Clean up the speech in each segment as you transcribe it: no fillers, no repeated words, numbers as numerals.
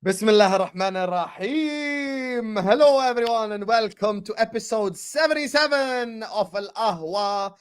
Bismillah ar-Rahman ar-Rahim. Hello everyone and welcome to episode 77 of Ahwa.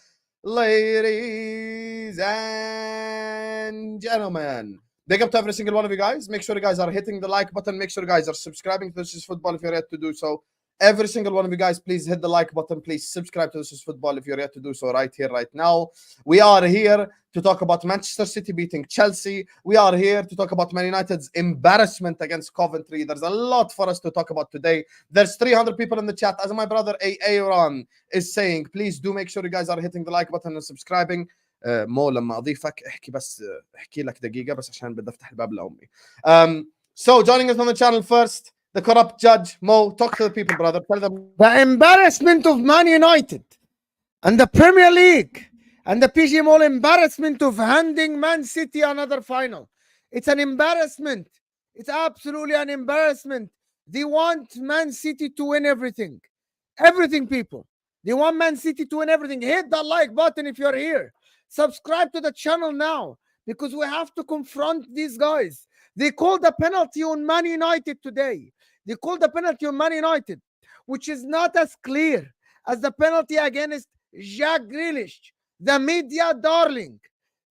Ladies and gentlemen, big up to every single one of you guys. Make sure you guys are hitting the like button. Make sure you guys are subscribing to This Is Football if you're yet to do so. Every single one of you guys, please hit the like button. Please subscribe to This Is Football if you're yet to do so right here, right now. We are here to talk about Manchester City beating Chelsea. We are here to talk about Man United's embarrassment against Coventry. There's a lot for us to talk about today. There's 300 people in the chat. As my brother Aaron is saying, please do make sure you guys are hitting the like button and subscribing. مو لما اضيفك احكي بس احكي لك دقيقه بس عشان بدي افتح الباب لامي. So joining us on the channel first, the corrupt judge Mo. Talk to the people, brother. Tell them the embarrassment of Man United and the Premier League and the PG Mall embarrassment of handing Man City another final. It's an embarrassment. It's absolutely an embarrassment. They want Man City to win everything. Everything, people. They want Man City to win everything. Hit that like button if you're here. Subscribe to the channel now because we have to confront these guys. They called the penalty on Man United today. They called the penalty on Man United, which is not as clear as the penalty against Jack Grealish, the media darling,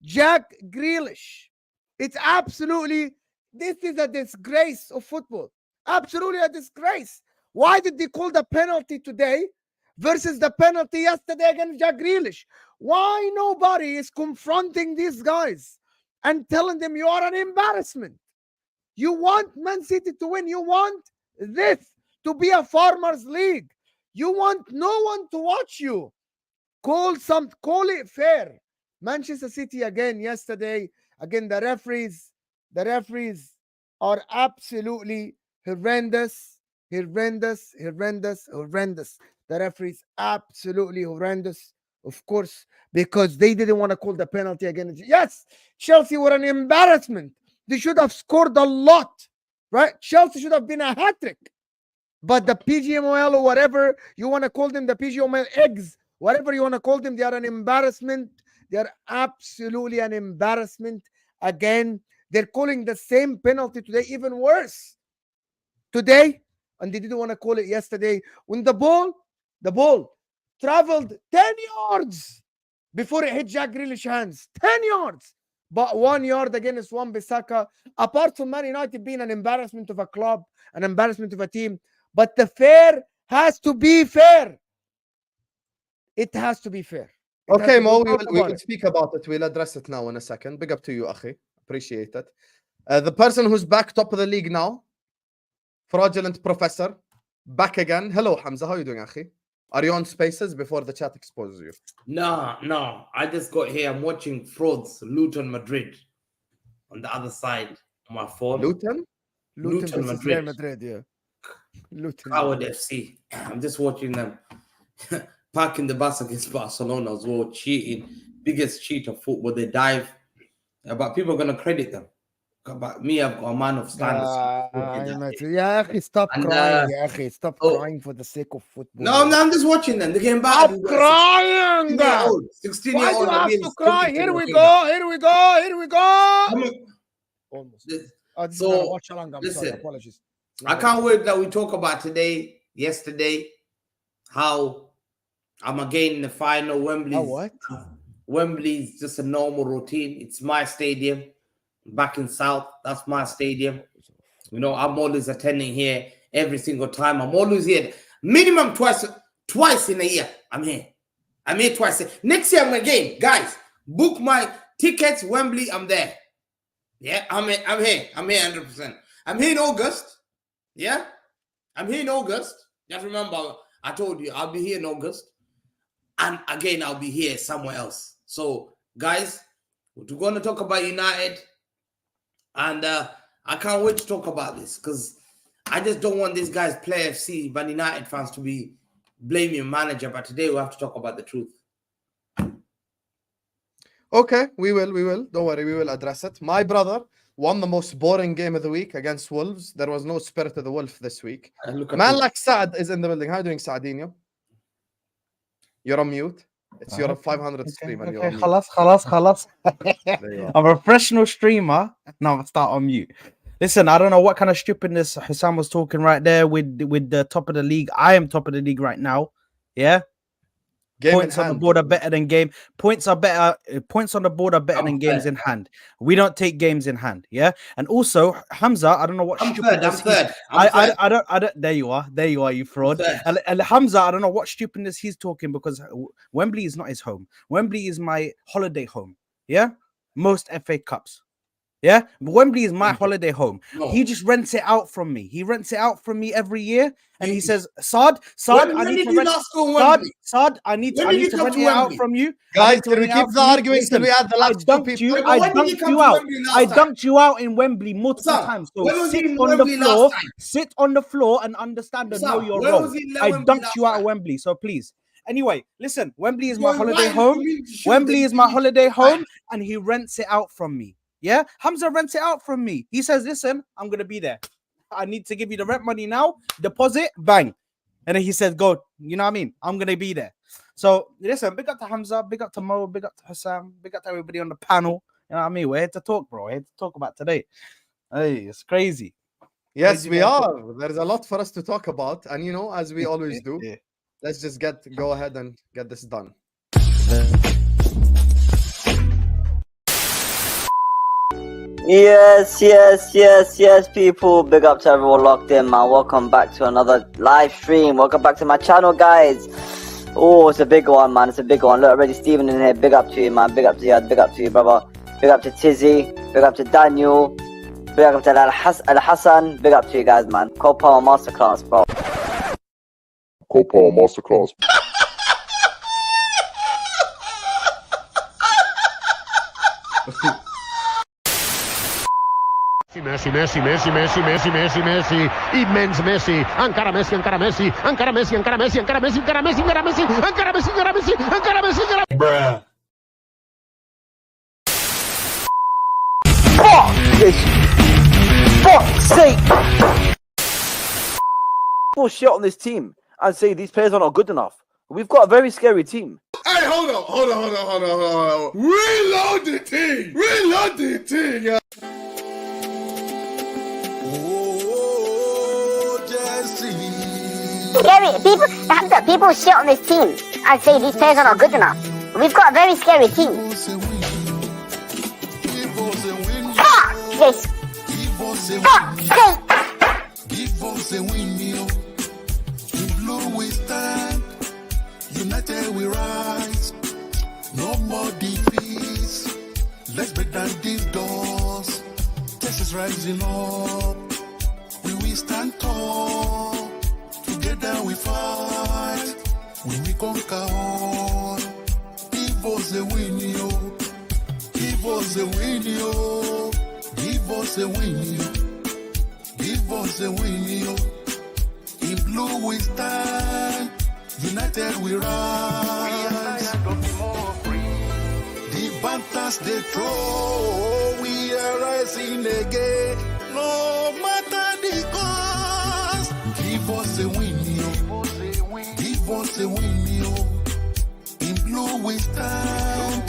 Jack Grealish. It's absolutely, this is a disgrace of football. Absolutely a disgrace. Why did they call the penalty today versus the penalty yesterday against Jack Grealish? Why nobody is confronting these guys and telling them you are an embarrassment? You want Man City to win. You want this to be a farmers league. You want no one to watch you. Call it fair. Manchester City again yesterday. Again, the referees are absolutely horrendous. The referees absolutely horrendous, of course, because they didn't want to call the penalty again. Yes, Chelsea were an embarrassment. They should have scored a lot, right? Chelsea should have been a hat-trick. But the PGMOL or whatever you want to call them, the PGMOL eggs, whatever you want to call them, they are an embarrassment. They are absolutely an embarrassment. Again, they're calling the same penalty today, even worse. Today, and they didn't want to call it yesterday, when the ball traveled 10 yards before it hit Jack Grealish's hands. 10 yards. But 1 yard against Wan-Bissaka, apart from Man United being an embarrassment of a club, an embarrassment of a team, but the fair has to be fair. It has to be fair. Okay, Mo, we will speak about it. We'll address it now in a second. Big up to you, Akhi. Appreciate it. The person who's back top of the league now, fraudulent professor, back again. Hello, Hamza. How are you doing, Akhi? Are you on spaces before the chat exposes you? No. I just got here. I'm watching frauds, Luton, Madrid on the other side on my phone. Luton, Madrid, yeah. Luton. Coward FC. I'm just watching them parking the bus against Barcelona as well, cheating. Biggest cheat of football. They dive. But people are going to credit them. But me, I've got a man of standards. Stop crying. Stop crying for the sake of football. No, I'm just watching them. They came back. Stop crying. 16-year-old. Why do you have to cry? Here we go. Almost. Listen, apologies. I can't wait that we talk about yesterday, how I'm again in the final. Wembley's just a normal routine. It's my stadium. Back in South, that's my stadium. You know, I'm always attending here every single time. I'm always here. Minimum twice in a year. I'm here twice. Next year I'm again. Guys, book my tickets, Wembley, I'm there. Yeah, I'm here 100%. I'm here in August. Yeah, I'm here in August. Just remember, I told you I'll be here in August. And again, I'll be here somewhere else. So, guys, we're going to talk about United. And I can't wait to talk about this because I just don't want these guys, Play FC, Man United fans, to be blaming manager. But today we have to talk about the truth. Okay, we will. Don't worry, we will address it. My brother won the most boring game of the week against Wolves. There was no spirit of the wolf this week. Man like Saad is in the building. How are you doing, Saadinho? You're on mute. It's your 500th stream. And خلاص. I'm a professional streamer. Now I'll start on mute. Listen, I don't know what kind of stupidness Hassan was talking right there with the top of the league. I am top of the league right now. Yeah. Game Points in on the hand. board are better than game. Points on the board are better than games in hand. We don't take games in hand. Yeah. And also, Hamza, I don't know what I'm third. I don't. There you are, you fraud. And Hamza, I don't know what stupidness he's talking, because Wembley is not his home. Wembley is my holiday home. Yeah. Most FA Cups. Yeah, Wembley is my holiday home. No. He just rents it out from me. He rents it out from me every year, and he says, "Saad, I need to rent. Saad, I need to rent it out from you, guys. Can we keep the arguing till we add the last two people? I dunked you out. I dunked you out in Wembley multiple times. So sit on the floor and understand and know your role. I dunked you out of Wembley. So please." Anyway, listen. Wembley is my holiday home. Wembley is my holiday home, and he rents it out from me. Yeah, Hamza rents it out from me. He says, "Listen, I'm gonna be there. I need to give you the rent money now. Deposit, bang." And then he says, "Go." You know what I mean? I'm gonna be there. So listen, big up to Hamza, big up to Mo, big up to Hassan, big up to everybody on the panel. You know what I mean? We're here to talk, bro. We're here to talk about today. Hey, it's crazy. Yes, Crazy we man. are. There is a lot for us to talk about, and you know, as we always do, Yeah. let's just go ahead and get this done. Yes, people. Big up to everyone locked in, man. Welcome back to another live stream. Welcome back to my channel, guys. Oh, it's a big one, man. It's a big one. Look, already Steven in here. Big up to you, man. Big up to Ziad. Big up to you, brother. Big up to Tizzy. Big up to Daniel. Big up to Al Hassan. Big up to you guys, man. Cold-Power Masterclass, bro. Cold-Power Masterclass. Messi, immens Messi, encara Messi, encara Messi, encara Messi, encara Messi, encara Messi, encara Messi, encara Messi, encara Messi, encara Messi, encara Messi, encara Messi. Bruh. Fuck this! Fuck's sake! People shit on this team and say these players are not good enough. We've got a very scary team. Hey, hold on. Reload the team. Yeah. Scary people shit on this team and say these players are not good enough. We've got a very scary team. Fuck this! Fuck this! Give us a win, in blue we stand, united we rise. No more defeats. Let's break down these doors. Test is rising up. We will stand tall. Together we fight. We conquer all. Give us a win, yo. Give us a win, yo. Give us a win, yo. Give us a win, yo. In blue we stand, united we rise. The Bantas they throw, we are rising again. No matter the cost, give us a win, yo. Give us a win, yo. In blue we stand,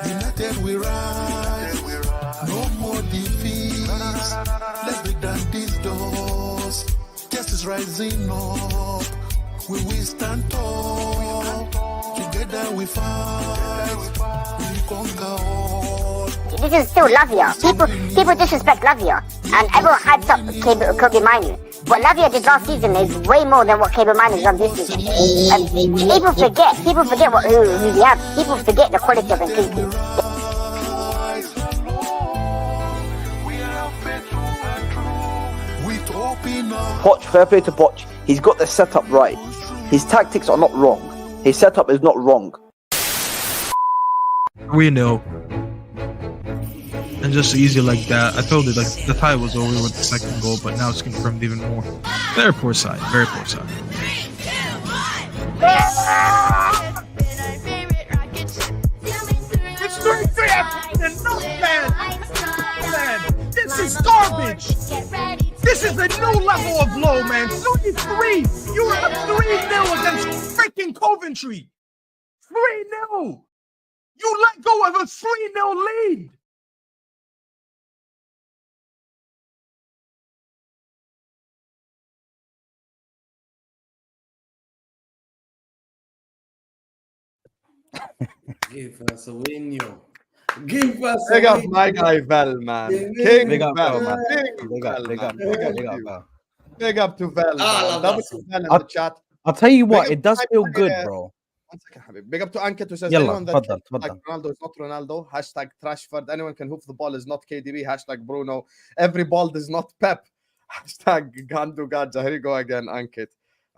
united we rise. No more defeats. Let's break down these doors. Justice rising up. We will stand tall. Together we fight. We conquer all. This is still Lavia. People disrespect Lavia, and everyone hypes up Kobe Minu. What Lavia did last season is way more than what Kobe Minu has done this season. People forget who we have. People forget the quality of Nkunku. Poch, fair play to Poch. He's got the setup right. His tactics are not wrong. His setup is not wrong. We know. And just easy like that. I told you, like, the tie was over with the second goal, but now it's confirmed even more. Very poor side. Very poor side. It's 33 and no man. This is garbage. This is a new level of low, man. 33. You were up 3-0 against freaking Coventry. 3-0. You let go of a 3-0 lead. Give us a win, yo. Give us Big a up win. my guy Vel, man. Big King up, Vel, man. King Big up, Vel, big up, man. big up, bro. Big up to Vel, I man. love Double that to song. Vel in I'll- the chat. I'll tell you what, Big up it does to feel my good, guy, bro. One second, Habib. Big up to Ankit who says Yalla, anyone that tfaddal, like tfaddal. Ronaldo is not Ronaldo. Hashtag Trashford. Anyone can hoof the ball is not KDB. Hashtag Bruno. Every ball is not Pep. Hashtag Gandu Gaja. Here you go again, Ankit.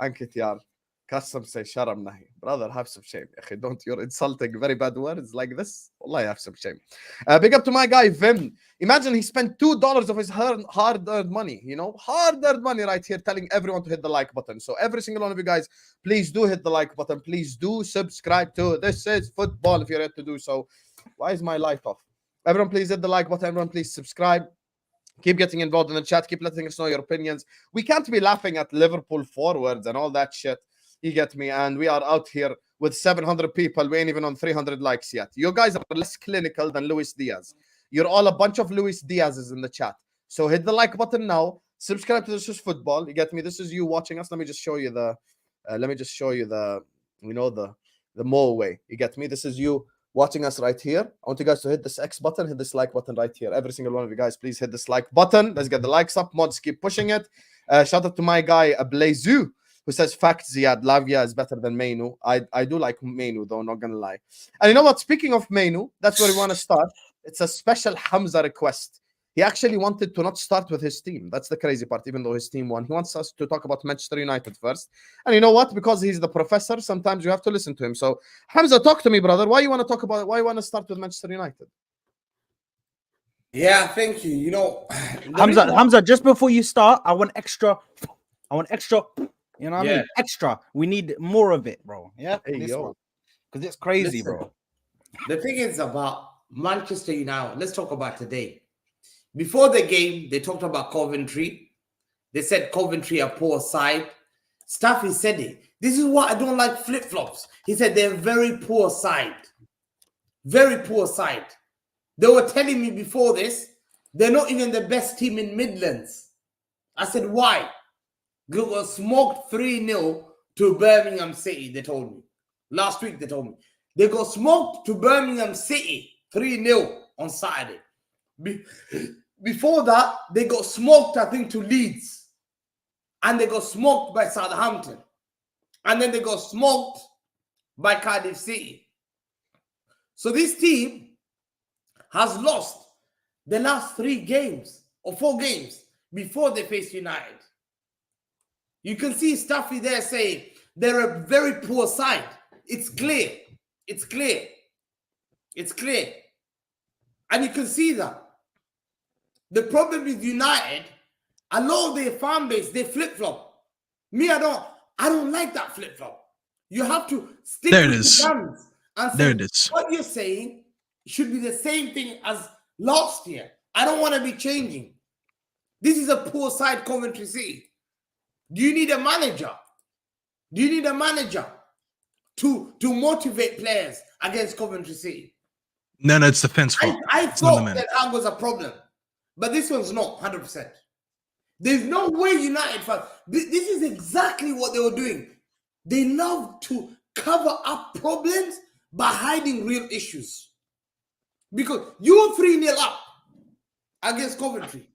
Ankit Yar. Custom say Sharam Nahi. Brother, have some shame. Don't, you're insulting very bad words like this. Wallahi, have some shame. Big up to my guy Vim. Imagine he spent $2 of his hard-earned money, you know, hard-earned money right here, telling everyone to hit the like button. So every single one of you guys, please do hit the like button. Please do subscribe to This Is Football if you're ready to do so. Why is my light off? Everyone, please hit the like button. Everyone, please subscribe. Keep getting involved in the chat. Keep letting us know your opinions. We can't be laughing at Liverpool forwards and all that shit. You get me? And we are out here with 700 people. We ain't even on 300 likes yet. You guys are less clinical than Luis Diaz. You're all a bunch of Luis Diaz's in the chat. So hit the like button now. Subscribe to This Is Football. You get me? This is you watching us. Let me just show you the the more way. You get me? This is you watching us right here. I want you guys to hit this X button, hit this like button right here. Every single one of you guys, please hit this like button. Let's get the likes up. Mods, keep pushing it. Shout out to my guy Blazu, who says fact Ziad, Lavia is better than Mainu. I do like Mainu though, not gonna lie. And you know what? Speaking of Mainu, that's where we want to start. It's a special Hamza request. He actually wanted to not start with his team. That's the crazy part, even though his team won. He wants us to talk about Manchester United first. And you know what? Because he's the professor, sometimes you have to listen to him. So Hamza, talk to me, brother. Why you want to start with Manchester United? Yeah, thank you. You know, Hamza, just before you start, I want extra. You know what I mean? Extra. We need more of it, bro. Yeah, Hey, yo. Because it's crazy, Listen, bro. The thing is about Manchester United. Let's talk about today. Before the game, they talked about Coventry. They said Coventry a poor side. Staffy said it. This is why I don't like flip-flops. He said they're a very poor side. Very poor side. They were telling me before this, they're not even the best team in Midlands. I said, why? They got smoked 3-0 to Birmingham City, they told me. Last week, they told me. They got smoked to Birmingham City 3-0 on Saturday. Before that, they got smoked, I think, to Leeds. And they got smoked by Southampton. And then they got smoked by Cardiff City. So this team has lost the last 3 games or 4 games before they faced United. You can see Staffy there saying they're a very poor side. It's clear. It's clear. It's clear. And you can see that. The problem with United, a lot of their fan base, they flip-flop. Me, I don't like that flip-flop. You have to stick There it with is. the guns and say There it is. what you're saying should be the same thing as last year. I don't want to be changing. This is a poor side, Coventry City. Do you need a manager? Do you need a manager to motivate players against Coventry City? No, it's the fence fault. I It's not the thought man. that was a problem, but this one's not 100%. There's no way United fans. This is exactly what they were doing. They love to cover up problems by hiding real issues. Because you're 3-0 up against Coventry.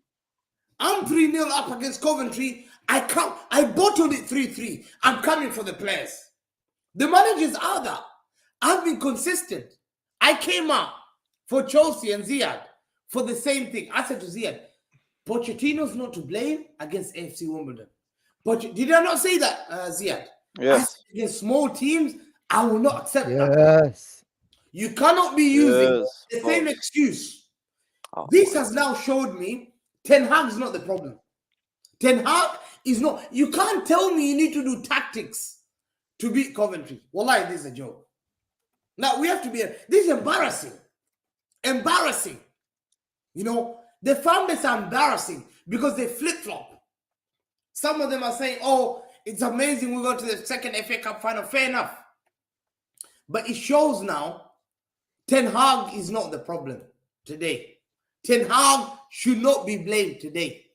I'm 3-0 up against Coventry. I bottled it 3-3. I'm coming for the players. The managers are that. I've been consistent. I came out for Chelsea and Ziad for the same thing. I said to Ziad, Pochettino's not to blame against AFC Wimbledon. But did I not say that, Ziad? Yes. Against small teams, I will not accept that. Yes. You cannot be using Yes, the of same course. excuse. Oh, This has now showed me Ten Hag is not the problem. Ten Hag is not. You can't tell me you need to do tactics to beat Coventry. Wallahi, this is a joke. Now we have to be. This is embarrassing. Embarrassing. You know, the fan base are embarrassing because they flip-flop. Some of them are saying, oh, it's amazing we go to the second FA Cup final. Fair enough. But it shows now Ten Hag is not the problem today. Ten Hag should not be blamed today.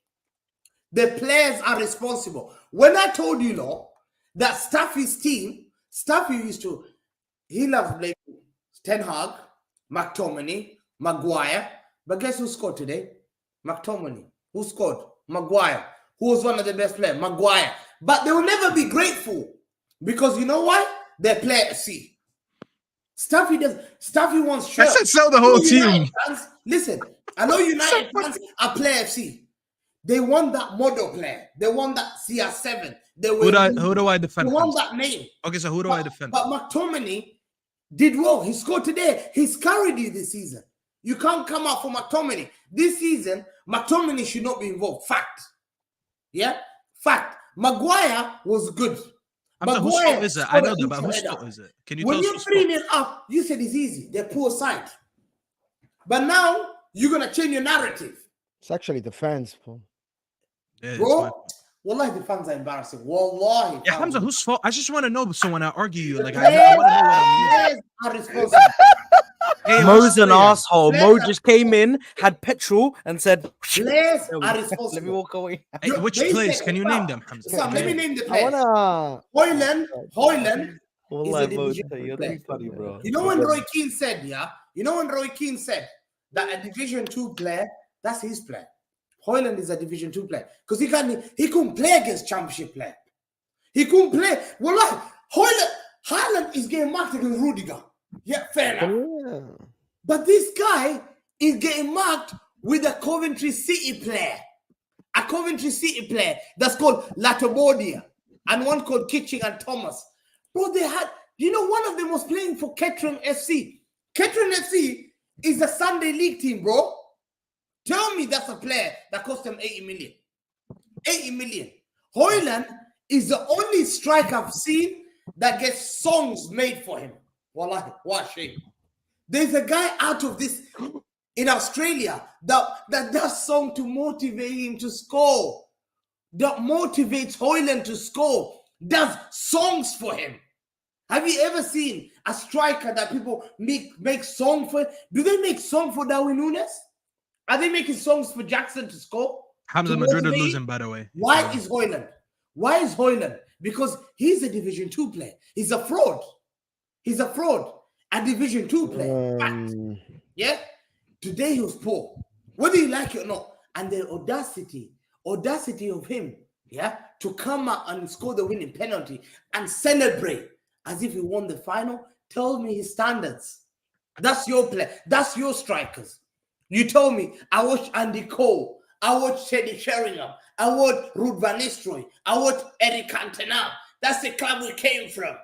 The players are responsible. When I told you, that Staffy's team, Staffy he loves blaming. Ten Hag, McTominay, Maguire. But guess who scored today? McTominay. Who scored? Maguire. Who was one of the best players? Maguire. But they will never be grateful because you know why? They're player FC. Staffy wants I shirts. said sell the whole team. Fans, listen, I know United fans are player FC. They want that model player. They want that CR7. Who do I defend? They want that name. Okay, so who do I defend? But McTominay did well. He scored today. He's carried you this season. You can't come out for McTominay. This season, McTominay should not be involved. Fact. Yeah? Fact. Maguire was good. Hamza, whose fault is it? I know that, but whose fault is it? Can you tell when us? you're 3-0 up, you said it's easy. They're poor side. But now, you're going to change your narrative. It's actually the fans' fault. Yeah, bro, wallahi, the fans are embarrassing. Wallahi. Yeah, Hamza, whose fault? I just want to know. So when I argue you, like, I want to know what I'm responsible. Hey, Mo's an asshole. Mo just came in, had petrol, and said, players are responsible. Let me walk away. Hey, which players? Can you name them, Hamza? Let me name the players. Hoyland is a division two player. Funny, bro. You know when Roy Keane said, that a Division 2 player, that's his player. Hoyland is a Division 2 player because he couldn't play against Championship player. He couldn't play. Well, Haaland is getting marked against Rudiger. Yeah, fair enough. Yeah. But this guy is getting marked with a Coventry City player. A Coventry City player that's called Latobodia and one called Kitching and Thomas. Bro, they had, one of them was playing for Kettering FC. Kettering FC is a Sunday League team, bro. Tell me that's a player that cost them 80 million. 80 million. Hoyland is the only striker I've seen that gets songs made for him. Wallahi, what a shame. There's a guy out of this in Australia that does song to motivate him to score. That motivates Hoyland to score. Does songs for him. Have you ever seen a striker that people make song for? Do they make song for Darwin Núñez? Are they making songs for Jackson to score? Hamza, Madrid are losing, by the way. Why is Hoyland? Why is Hoyland? Because he's a Division 2 player. He's a fraud. He's a fraud. A Division 2 player. Fact. Yeah? Today he was poor. Whether you like it or not. And the audacity of him, yeah, to come out and score the winning penalty and celebrate as if he won the final, tells me his standards. That's your play. That's your strikers. You told me, I watched Andy Cole. I watched Teddy Sheringham. I watched Ruud van Nistelrooy. I watched Eric Cantona. That's the club we came from.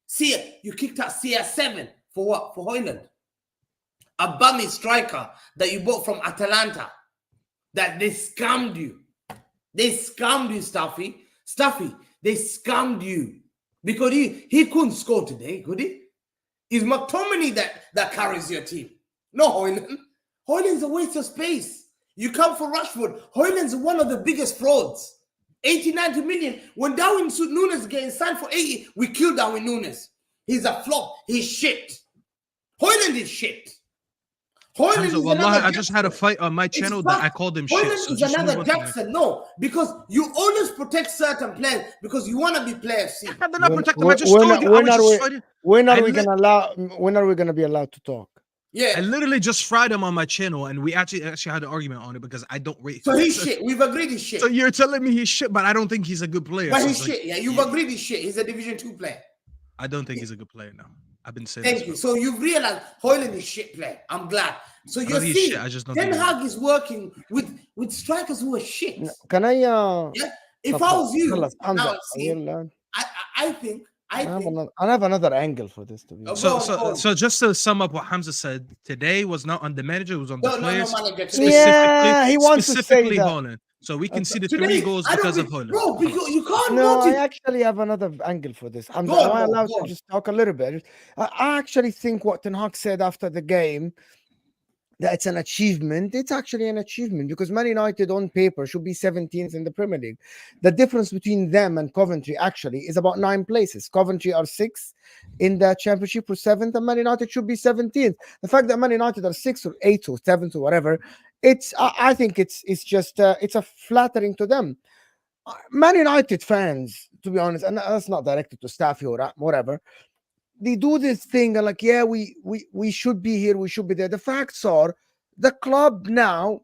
See, you kicked out CR7 for what? For Hoyland. A bummy striker that you bought from Atalanta. That they scammed you. They scammed you, Staffy. Staffy, they scammed you. Because he couldn't score today, could he? It's McTominay that carries your team. No Hoyland. Hoyland's a waste of space. You come for Rashford. Hoyland's one of the biggest frauds. 80, 90 million. When Darwin Núñez is getting signed for 80, we killed Darwin Núñez. He's a flop. He's shit. Hoyland is shit. Hoyland Hamza, is wallahi, another I just had a fight on my channel that I called him Hoyland shit. So is just another move on to Jackson. No, because you always protect certain players because you want to be player FC. they're not protecting. I just told you. When are we gonna be allowed to talk? Yeah, I literally just fried him on my channel, and we actually had an argument on it because I don't rate. So he's shit. We've agreed he's shit. So you're telling me he's shit, but I don't think he's a good player. But so he's shit. Yeah, you've agreed he's shit. He's a Division 2 player. I don't think he's a good player now. I've been saying. Thank you. So you've realized Hoyland is shit player. I'm glad. So you're seeing Ten Hag is working with strikers who are shit. Can I? Yeah. If I was you, Hamza, I think. I have another angle for this to be. So just to sum up what Hamza said, today was not on the manager, it was on the players. Yeah, he wants to say that. Hoyland. So we can see the 3 goals because of Hoyland. Bro, you can't. No, I actually have another angle for this. Am I allowed to just talk a little bit? I actually think what Ten Hag said after the game, that it's an achievement. It's actually an achievement because Man United on paper should be 17th in the Premier League. The difference between them and Coventry actually is about 9 places. Coventry are 6th in the Championship or 7th, and Man United should be 17th. The fact that Man United are 6th or 8th or 7th or whatever, I think it's just it's a flattering to them. Man United fans, to be honest, and that's not directed to Staffy or whatever. they do this thing and like, yeah, we should be here, we should be there. The facts are the club now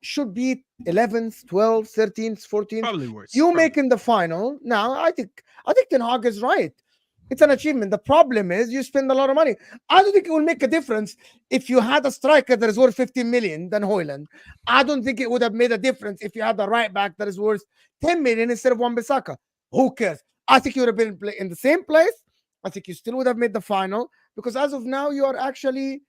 should be 11th, 12th, 13th, 14th. Probably worse. You Probably. making the final now. I think Ten Hag is right. It's an achievement. The problem is you spend a lot of money. I don't think it will make a difference if you had a striker that is worth 15 million than Højlund. I don't think it would have made a difference if you had a right back that is worth 10 million instead of Wan-Bissaka. Who cares? I think you would have been in the same place. I think you still would have made the final because as of now you are actually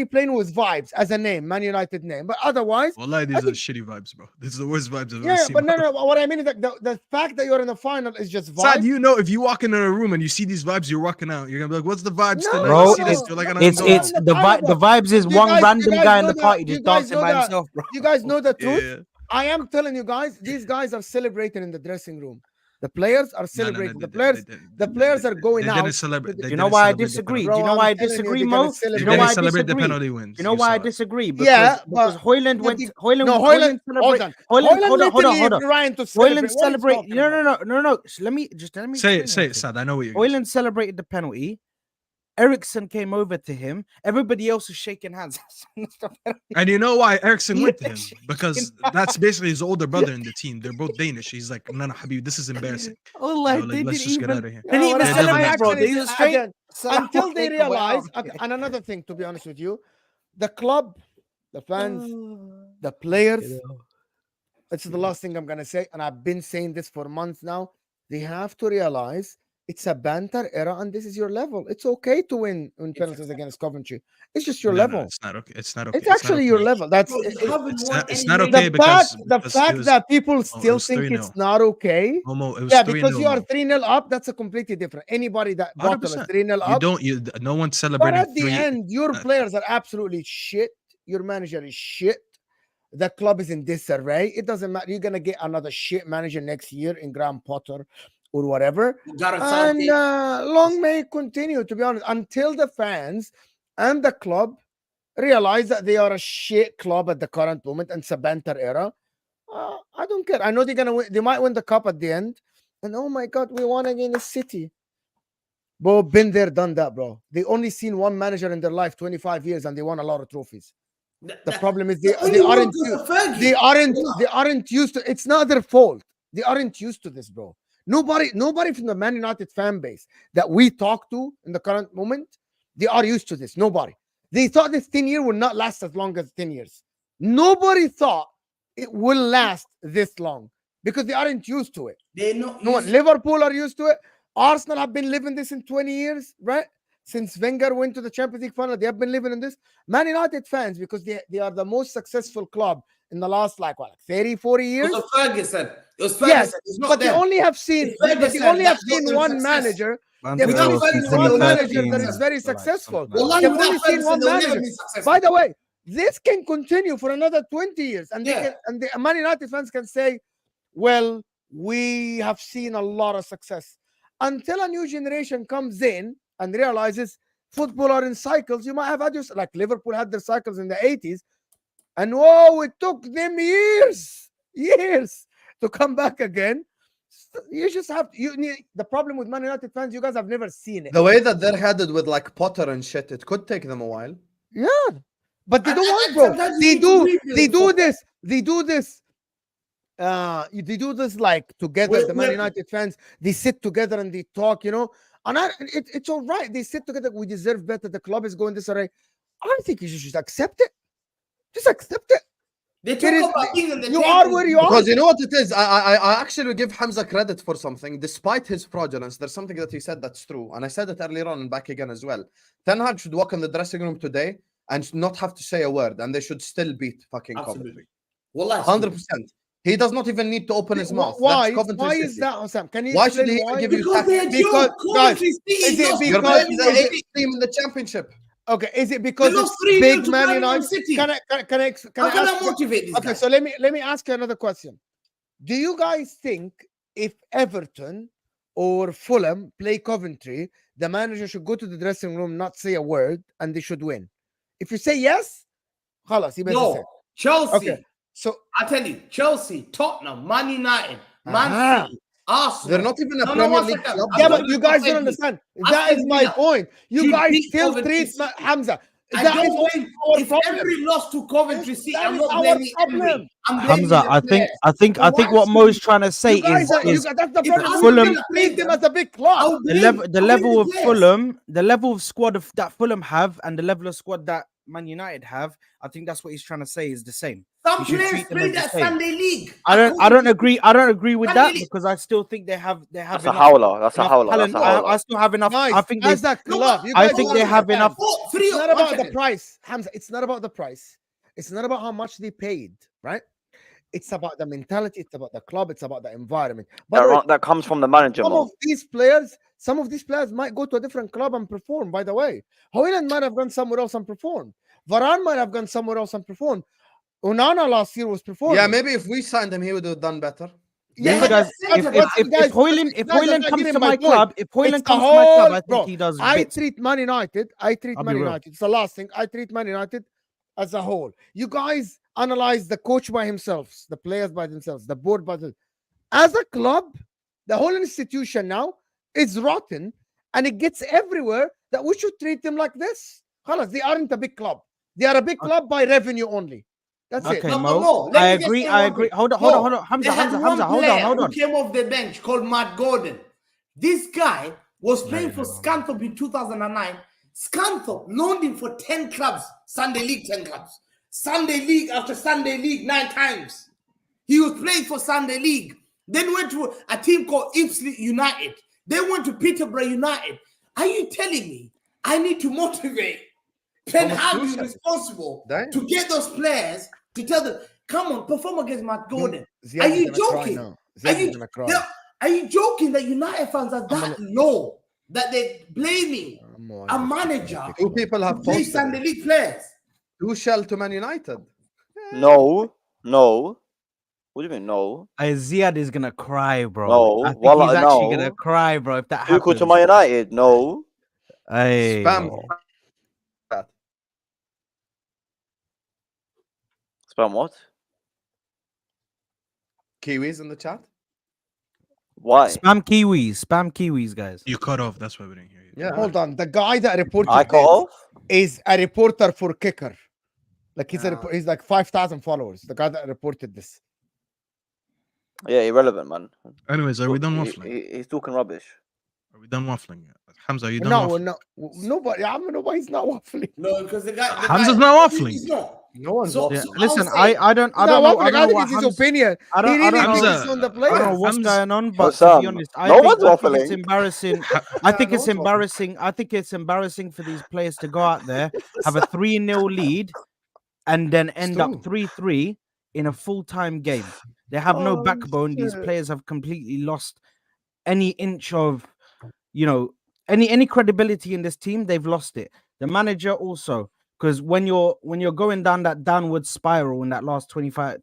playing with vibes as a name, Man United name. But otherwise, Wallahi, these are shitty vibes, bro. These are the worst vibes I've ever yeah, seen. but no. What I mean is that the fact that you're in the final is just vibes. Saad, you know, if you walk into a room and you see these vibes, you're walking out. You're gonna be like, "What's the vibes No, tonight?" Bro, You see this, you're like, it's the vibes is You one guys- random you guys guy in know the party that- just you guys dancing know by that- himself, bro. You guys know the truth. Yeah. I am telling you guys, these guys are celebrating in the dressing room. The players are celebrating. The players are going They out. didn't celebrate. Do you know why I disagree? Do you know why I disagree, Mo? Do you know why I celebrate the disagree? penalty wins. You know why I disagree? Because, Yeah, because but- Højlund went. but Højlund Hold celebrate. on. Højlund, hold on. Ryan to Højlund celebrate. What are you celebrate. talking No. about? Let me Say explain it, something. Sad. I know what you're. Gonna Højlund celebrated the penalty. Ericsson came over to him. Everybody else was shaking hands. And you know why Ericsson went to him? Yeah, Because that's basically his older brother in the team. They're both Danish. He's like, "No, Habib, this is embarrassing. Oh, You know, like, let's just get out of here." They didn't even What I celebrate, bro. actually They just say, straight again, until they Wow. realize. And another thing, to be honest with you, the club, the fans, the players. This is the last thing I'm gonna say, and I've been saying this for months now. They have to realize it's a banter era, and this is your level. It's okay to win penalties against Coventry. It's just your No, level. it's not okay. It's not okay. It's actually your okay. level. That's Bro, you haven't It's won not- it's any not league. okay the because- fact. The because fact it was- that people it still was think 3-0. it's not okay. Momo, it was Yeah, 3-0, because you are Mo. 3-0 up, that's a completely different. Anybody that bottle is 100%. 3-0 You up. don't. No one's But celebrating at the 3. end, your players are absolutely shit. Your manager is shit. The club is in disarray. It doesn't matter. You're gonna get another shit manager next year in Graham Potter or whatever. Gareth And Southgate. long may it continue, to be honest, until the fans and the club realize that they are a shit club at the current moment and it's a banter era. I don't care. I know they're gonna win. They might win the cup at the end. And oh my god, we won against City. Bro, been there, done that, bro. They only seen one manager in their life, 25 years, and they won a lot of trophies. The problem is they aren't used to. It's not their fault. They aren't used to this, bro. Nobody from the Man United fan base that we talk to in the current moment, they are used to this. Nobody. They thought this 10 year would not last as long as 10 years. Nobody thought it will last this long because they aren't used to it. They're not. No one. Liverpool are used to it. Arsenal have been living this in 20 years, right? Since Wenger went to the Champions League final, they have been living in this. Man United fans, because they are the most successful club in the last, like 30, 40 years. It was Ferguson. It was Ferguson. Yes, It's not but they them. only have seen, It's but they Ferguson only have that got seen them one success. manager. Man, They've Without only Ferguson, seen they'll one never manager be that is successful. very successful. Wallahi, They've without only seen Ferguson, one they'll never manager. be successful. By the way, this can continue for another 20 years, and Yeah. and the Man United fans can say, "Well, we have seen a lot of success." Until a new generation comes in and realizes football are in cycles, you might have had like Liverpool had their cycles in the 80s, and whoa, it took them years to come back again. You just have the problem with Man United fans, you guys have never seen it. The way that they're headed with like Potter and shit, it could take them a while. Yeah, but they And- don't want, and bro. sometimes They you need to do rebuild this. They do this like together. The Man We're- United fans, they sit together and they talk, And it's all right. They sit together. We deserve better. The club is going this array. I think you should just accept it. Just accept it. They There is- talk about being in the You are where you are. Because you know what it is? I actually give Hamza credit for something. Despite his fraudulence, there's something that he said that's true. And I said it earlier on and back again as well. Ten Hag should walk in the dressing room today and not have to say a word. And they should still beat fucking Absolutely. Coventry. Wallahi, 100%. He does not even need to open his mouth. Why? That's Coventry Why is City. that, Osam? Can you Why explain should he why? give you Because they're a Because- joke. guys, Coventry City is it lost You're because- to the Man eighth City. team in the championship. Okay, is it because lost it's 3-0 big to Man Man United? City. Can I How can I ask? motivate this Okay, guy? so let me ask you another question. Do you guys think if Everton or Fulham play Coventry, the manager should go to the dressing room, not say a word, and they should win? If you say yes, خلاص, you better say. No, Chelsea. Okay, so I tell you, Chelsea, Tottenham, Man United, Man Aha. City, Arsenal. They're not even a No, Premier one League second. club. I'm Yeah, gonna but you guys defend don't understand. Aston That is my Villa point. You should guys beat still Coventry treat City. Hamza. I That don't is blame. our If problem. Emery lost to Coventry City, That I'm is not our blaming problem. Emery. I'm blaming Hamza, the I think players. what Mo is trying to say You guys are, is that's the if problem. Aston Fulham- You Villa treat played them them, as a big club. I'll the blame- level I'll blame of the players. Fulham, the level of squad that Fulham have, and the level of squad that Man United have. I think that's what he's trying to say is the same. Some You should players treat them played as at the same. Sunday League. I don't agree. I don't agree with Sunday that League. because I still think they have That's a enough howler. That's a enough howler. talent. That's a howler. I still have enough. Guys, I think as they. a club, you I guys think don't they have understand. enough. It's not about the price, Hamza. It's not about the price. It's not about how much they paid, right? It's about the mentality. It's about the club. It's about the environment. But That comes from the manager, some Mo. of these players might go to a different club and perform. By the way, Højlund might have gone somewhere else and performed. Varane might have gone somewhere else and performed. Onana last year was performing. Yeah, maybe if we signed him, he would have done better. Yeah, These guys, but if Højlund comes to my club, if Højlund it's comes the to my club, whole- I bro, think he does. I bits. treat Man United. I'll be real. It's the last thing. I treat Man United as a whole. You guys analyze the coach by himself, the players by themselves, the board by themselves. As a club, the whole institution now is rotten, and it gets everywhere that we should treat them like this. Khalas, they aren't a big club. They are a big club by revenue only. That's it. Okay, No, Mo. no, let I me just agree. say I one agree. thing. Hold on. They had Hamza. one Hold player on. who came off the bench called Matt Gordon. This guy was playing for Scunthorpe in 2009. Scunthorpe loaned him for 10 clubs, Sunday League 10 clubs. Sunday League after Sunday League 9 times. He was playing for Sunday League. Then went to a team called Ipswich United. Then went to Peterborough United. Are you telling me I need to motivate Ten Hag is responsible to get those players to tell them, come on, perform against Matt Gordon? Ziad Are is you gonna cry joking? now. Ziad is gonna cry. Are you joking that United fans are that low that they're blaming a manager? Two people have Play posted Sunday it. League players. Tuchel to Man United. No. What do you mean, no? Ziad is gonna cry, bro. No. I think Wallah, he's actually no. gonna cry, bro. If that Tuchel happens. to Man United? No. Hey. Spam. Spam what? Kiwis in the chat. Why? Spam Kiwis, guys. You cut off. That's why we didn't hear you. Yeah. Hold on. The guy that reported I cut this off? is a reporter for Kicker. Like he's like 5,000 followers. The guy that reported this. Yeah, irrelevant, man. Anyways, are we done waffling? He's talking rubbish. Are we done waffling? Hamza, are you done waffling? Nobody's not waffling. No, because the guy. Hamza's not waffling. He's not. No one's So- waffling. I'll Listen, say- I don't I know. think it's his opinion. I don't He really know. thinks on the I don't know players. what's going on, but What's to up? be honest, No I think one's it's waffling. embarrassing. I think no it's one's waffling. embarrassing. I think it's embarrassing for these players to go out there, have a 3-0 lead, and then end up 3-3 in a full-time game. They have no backbone. These players have completely lost any inch of, any credibility in this team. They've lost it. The manager also, because when you're going down that downward spiral in that last 25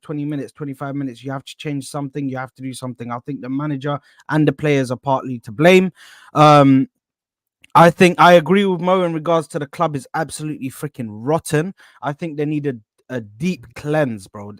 minutes, you have to change something. You have to do something. I think the manager and the players are partly to blame. I think I agree with Mo in regards to the club is absolutely freaking rotten. I think they need a deep cleanse, bro.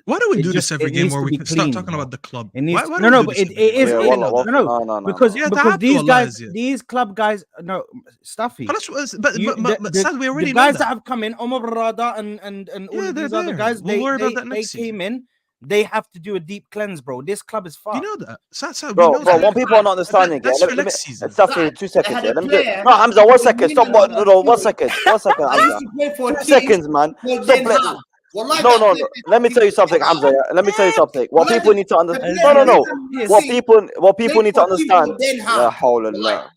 Why do we do just- this every it game needs where to we be can start clean, talking bro. about the club? It needs Why no, do no, we but do it this every is game? Yeah, wallah, no, no. because Yeah, because these ta'afu, guys, Allah, these club guys, no, Staffy. خلاص, but The Saad, we already know guys that. that have come in, Omar Barada and all Yeah, of they're these other there. guys, We'll worry about that they next came season. in. They have to do a deep cleanse, bro. This club is fucked. You know that. Saad, we Bro, know bro, that. what people are not understanding, That's yeah, for next season. Staffy, 2 seconds, had yeah. a Let me do player No, Hamza, 1 second. who Stop. didn't know No, that 1 second. 1 second, I used Hamza. to play for a 2 team seconds, man. called Stop. Den Haag. Wallahi, No, that no, player no. played Let me for tell you team something, Den Haag. Hamza. Yeah? Let me tell you something. What Wallahi, people need to the understand. player No. didn't What see. people need to Played for a team understand. called Den لا Haag. حول الله. Wallahi.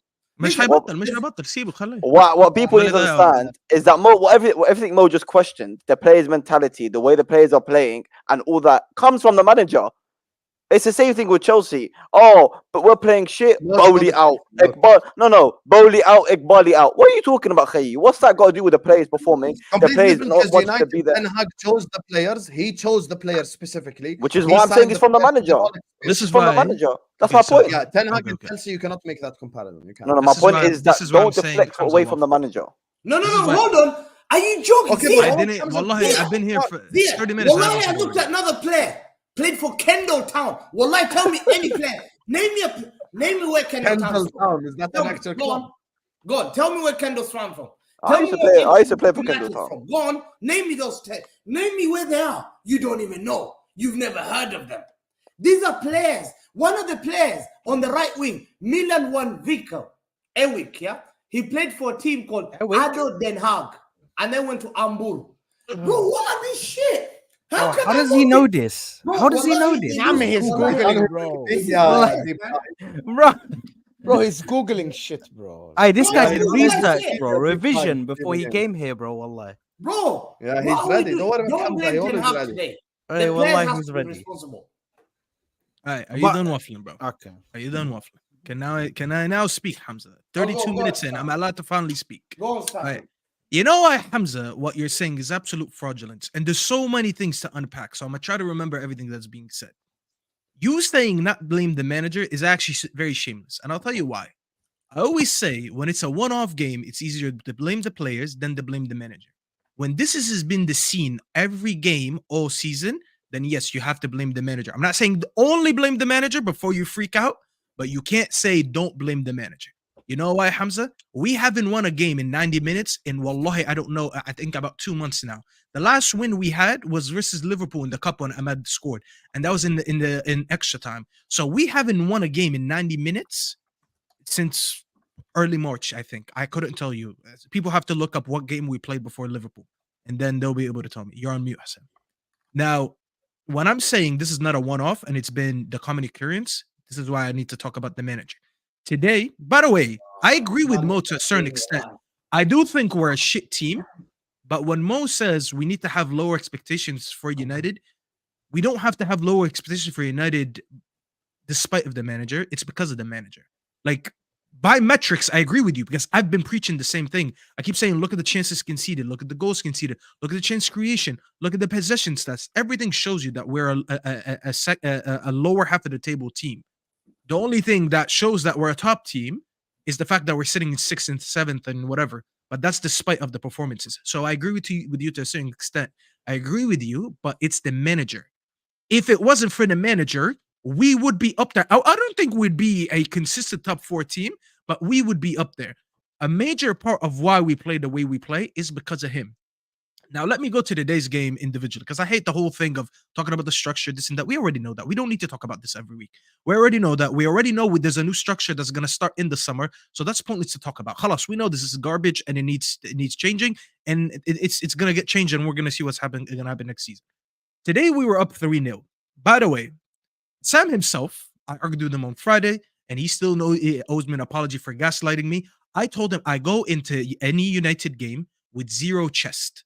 مش Listen, هيبطل سيبه خليه. What people need to understand is that everything Mo just questioned, the players' mentality, the way the players are playing, and all that comes from the manager. It's the same thing with Chelsea. Oh, but we're playing shit. Bowley out. Bowley out. Iqbali out. What are you talking about, Khayi? What's that got to do with the players performing? The players not wanting to be there. Ten Hag chose the players. He chose the players specifically. Which is why I'm saying it's from the manager. This is from why the manager. That's my point. Yeah, Ten Hag and Chelsea, you cannot make that comparison. You can't. No, my point is that don't saying deflect Hamza away from the manager. No, hold on. Are you joking? Okay, Ziad, but I didn't. Wallahi, I've been here for Ziad, 30 minutes. Wallahi, I looked at another player. Played for Kendall Town. Wallahi, tell me any player. Name me where Kendall Kendall from. Town, is that an actual club? Go on. Tell me where Kendall's from. I used to play for Kendall Town. Go on. Name me those. Name me where they are. You don't even know. You've never heard of them. These are players. One of the players on the right wing, Milan won Ewik, yeah? He played for a team called ADO Den Haag and then went to Ambul. Bro, what are this shit? How does he know this? Bro, How does he know this? I mean, he's googling, bro. Bro, he's googling shit, bro. Hey, this guy did Bro, research, yeah. bro. Revision before he came here, bro. Wallahi. Bro, Yeah, what he's are we ready. doing? Don't worry about Don't Hamza, blame he Ten always Hag ready. today. Hey, The wallahi, players have he's to be ready. responsible. All right, are you But- done waffling, bro? Okay. Are you done waffling? Can I now speak, Hamza? 32 go minutes on, in, I'm allowed to finally speak. Go on, Staffy. Right. You know what, Hamza, what you're saying is absolute fraudulence. And there's so many things to unpack. So I'm going to try to remember everything that's being said. You saying not blame the manager is actually very shameless. And I'll tell you why. I always say when it's a one-off game, it's easier to blame the players than to blame the manager. When has been the scene every game all season, then yes, you have to blame the manager. I'm not saying only blame the manager before you freak out, but you can't say don't blame the manager. You know why, Hamza? We haven't won a game in 90 minutes in, wallahi, I don't know, I think about 2 months now. The last win we had was versus Liverpool in the cup when Ahmed scored, and that was in extra time. So we haven't won a game in 90 minutes since early March, I think. I couldn't tell you. People have to look up what game we played before Liverpool, and then they'll be able to tell me. You're on mute, Hassan. Now, when I'm saying this is not a one-off and it's been the common occurrence, this is why I need to talk about the manager. Today, by the way, I agree with Mo to a certain extent. I do think we're a shit team, but when Mo says we need to have lower expectations for United, we don't have to have lower expectations for United despite of the manager. It's because of the manager. Like, by metrics, I agree with you because I've been preaching the same thing. I keep saying, look at the chances conceded, look at the goals conceded, look at the chance creation, look at the possession stats. Everything shows you that we're a lower half of the table team. The only thing that shows that we're a top team is the fact that we're sitting in 6th and 7th and whatever. But that's despite of the performances. So I agree with you to a certain extent. I agree with you, but it's the manager. If it wasn't for the manager, we would be up there. I don't think we'd be a consistent top 4 team, but we would be up there. A major part of why we play the way we play is because of him. Now, let me go to today's game individually because I hate the whole thing of talking about the structure, this and that. We already know that. We don't need to talk about this every week. We already know that. We already know there's a new structure that's going to start in the summer. So that's pointless to talk about. Khalas, we know this is garbage and it needs changing. And it's going to get changed and we're going to see what's going to happen next season. Today, we were up 3-0. By the way, Sam himself, I argued with him on Friday, and he still owes me an apology for gaslighting me. I told him I go into any United game with zero chest.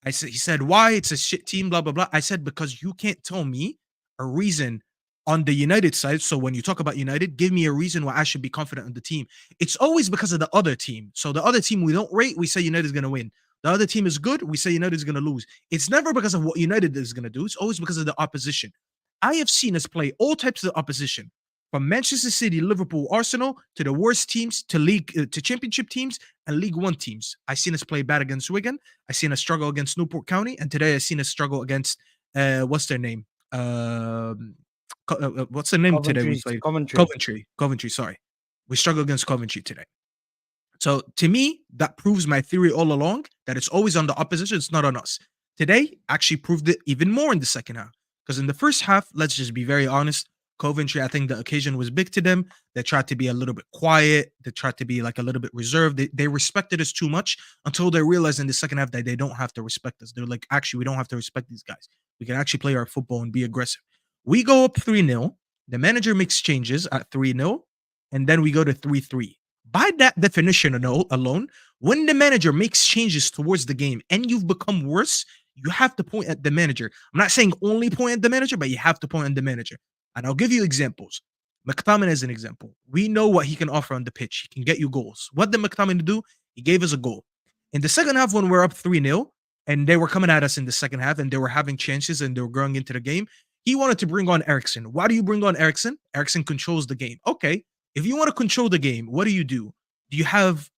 He said, why? It's a shit team, blah, blah, blah. I said, because you can't tell me a reason on the United side. So when you talk about United, give me a reason why I should be confident in the team. It's always because of the other team. So the other team we don't rate, we say United's going to win. The other team is good, we say United's going to lose. It's never because of what United is going to do. It's always because of the opposition. I have seen us play all types of opposition, from Manchester City, Liverpool, Arsenal, to the worst teams, to championship teams and League One teams. I've seen us play bad against Wigan. I've seen us struggle against Newport County. And today I've seen us struggle against, what's their name? What's the name today we played? Coventry, sorry. We struggle against Coventry today. So to me, that proves my theory all along that it's always on the opposition. It's not on us. Today actually proved it even more in the second half. Because in the first half, let's just be very honest, Coventry, I think the occasion was big to them. They tried to be a little bit quiet. They tried to be like a little bit reserved. They respected us too much until they realized in the second half that they don't have to respect us. They're like, actually, we don't have to respect these guys. We can actually play our football and be aggressive. We go up 3-0. The manager makes changes at 3-0. And then we go to 3-3. By that definition alone, when the manager makes changes towards the game and you've become worse, you have to point at the manager. I'm not saying only point at the manager, but you have to point at the manager. And I'll give you examples. McTominay is an example. We know what he can offer on the pitch. He can get you goals. What did McTominay do? He gave us a goal. In the second half, when we're up 3-0, and they were coming at us in the second half, and they were having chances, and they were growing into the game, he wanted to bring on Eriksen. Why do you bring on Eriksen? Eriksen controls the game. Okay, if you want to control the game, what do? Do you have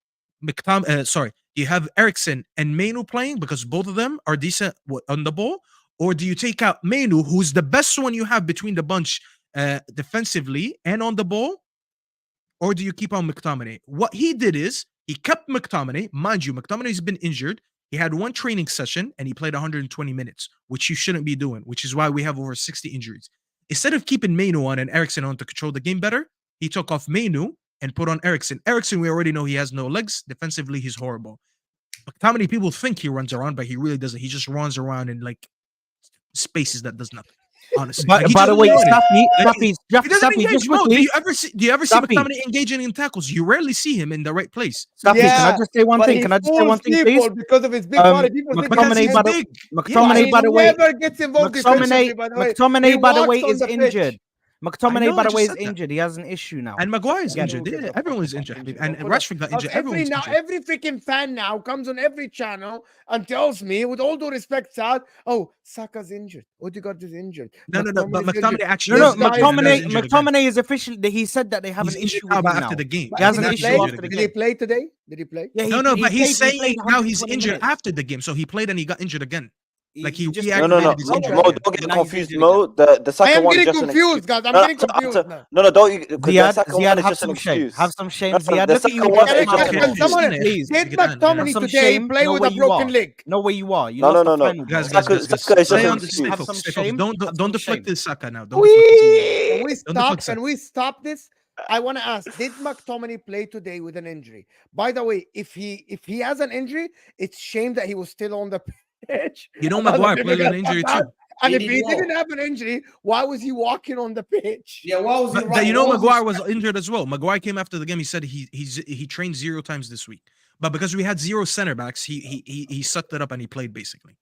do you have Eriksen and Mainu playing because both of them are decent on the ball? Or do you take out Mainu, who's the best one you have between the bunch defensively and on the ball, or do you keep on McTominay? What he did is he kept McTominay. Mind you, McTominay's been injured. He had one training session and he played 120 minutes, which you shouldn't be doing, which is why we have over 60 injuries. Instead of keeping Mainu on and Eriksen on to control the game better, he took off Mainu and put on Eriksen. Eriksen, we already know he has no legs. Defensively, he's horrible. McTominay, people think he runs around, but he really doesn't. He just runs around in like spaces that does nothing. Honestly, By the way, Staffy, just quickly. Do you ever see McTominay engaging in tackles? You rarely see him in the right place. Staffy, can I just say one thing? Please? Because of his big body, people McTominay, by the way, never gets involved. McTominay, by the way, is injured. McTominay, by the way, is injured. He has an issue now. And Maguire's injured. Everyone's injured. And Rashford got injured. Everyone's injured. Every freaking fan now comes on every channel and tells me, with all due respect, Saad, oh, Saka's injured. Odegaard is injured. No, but McTominay actually. McTominay is officially. He said that they have an issue with him now. After the game. He has an issue after the game. Did he play today? Did he play? Yeah, but he's saying now he's injured after the game. So he played and he got injured again. Like he no. Mo, don't get confused, Mo. The I second am one is getting just confused, guys. I'm getting confused. No, don't you? Ziad, have some shame. Have some shame, Ziad. Look at you. Please. Did McTominay today play with a broken leg? No way you are. No. Guys. Have some shame. Don't deflect this Saka now. Can we stop this? I want to ask, did McTominay play today with an injury? By the way, if he has an injury, it's shame that he was still on the pitch. You know, Maguire played with an injury too. And if he didn't have an injury, why was he walking on the pitch? Yeah, why was he? You know, Maguire was injured as well. Maguire came after the game. He said he trained 0 times this week, but because we had 0 center backs, he sucked it up and he played basically.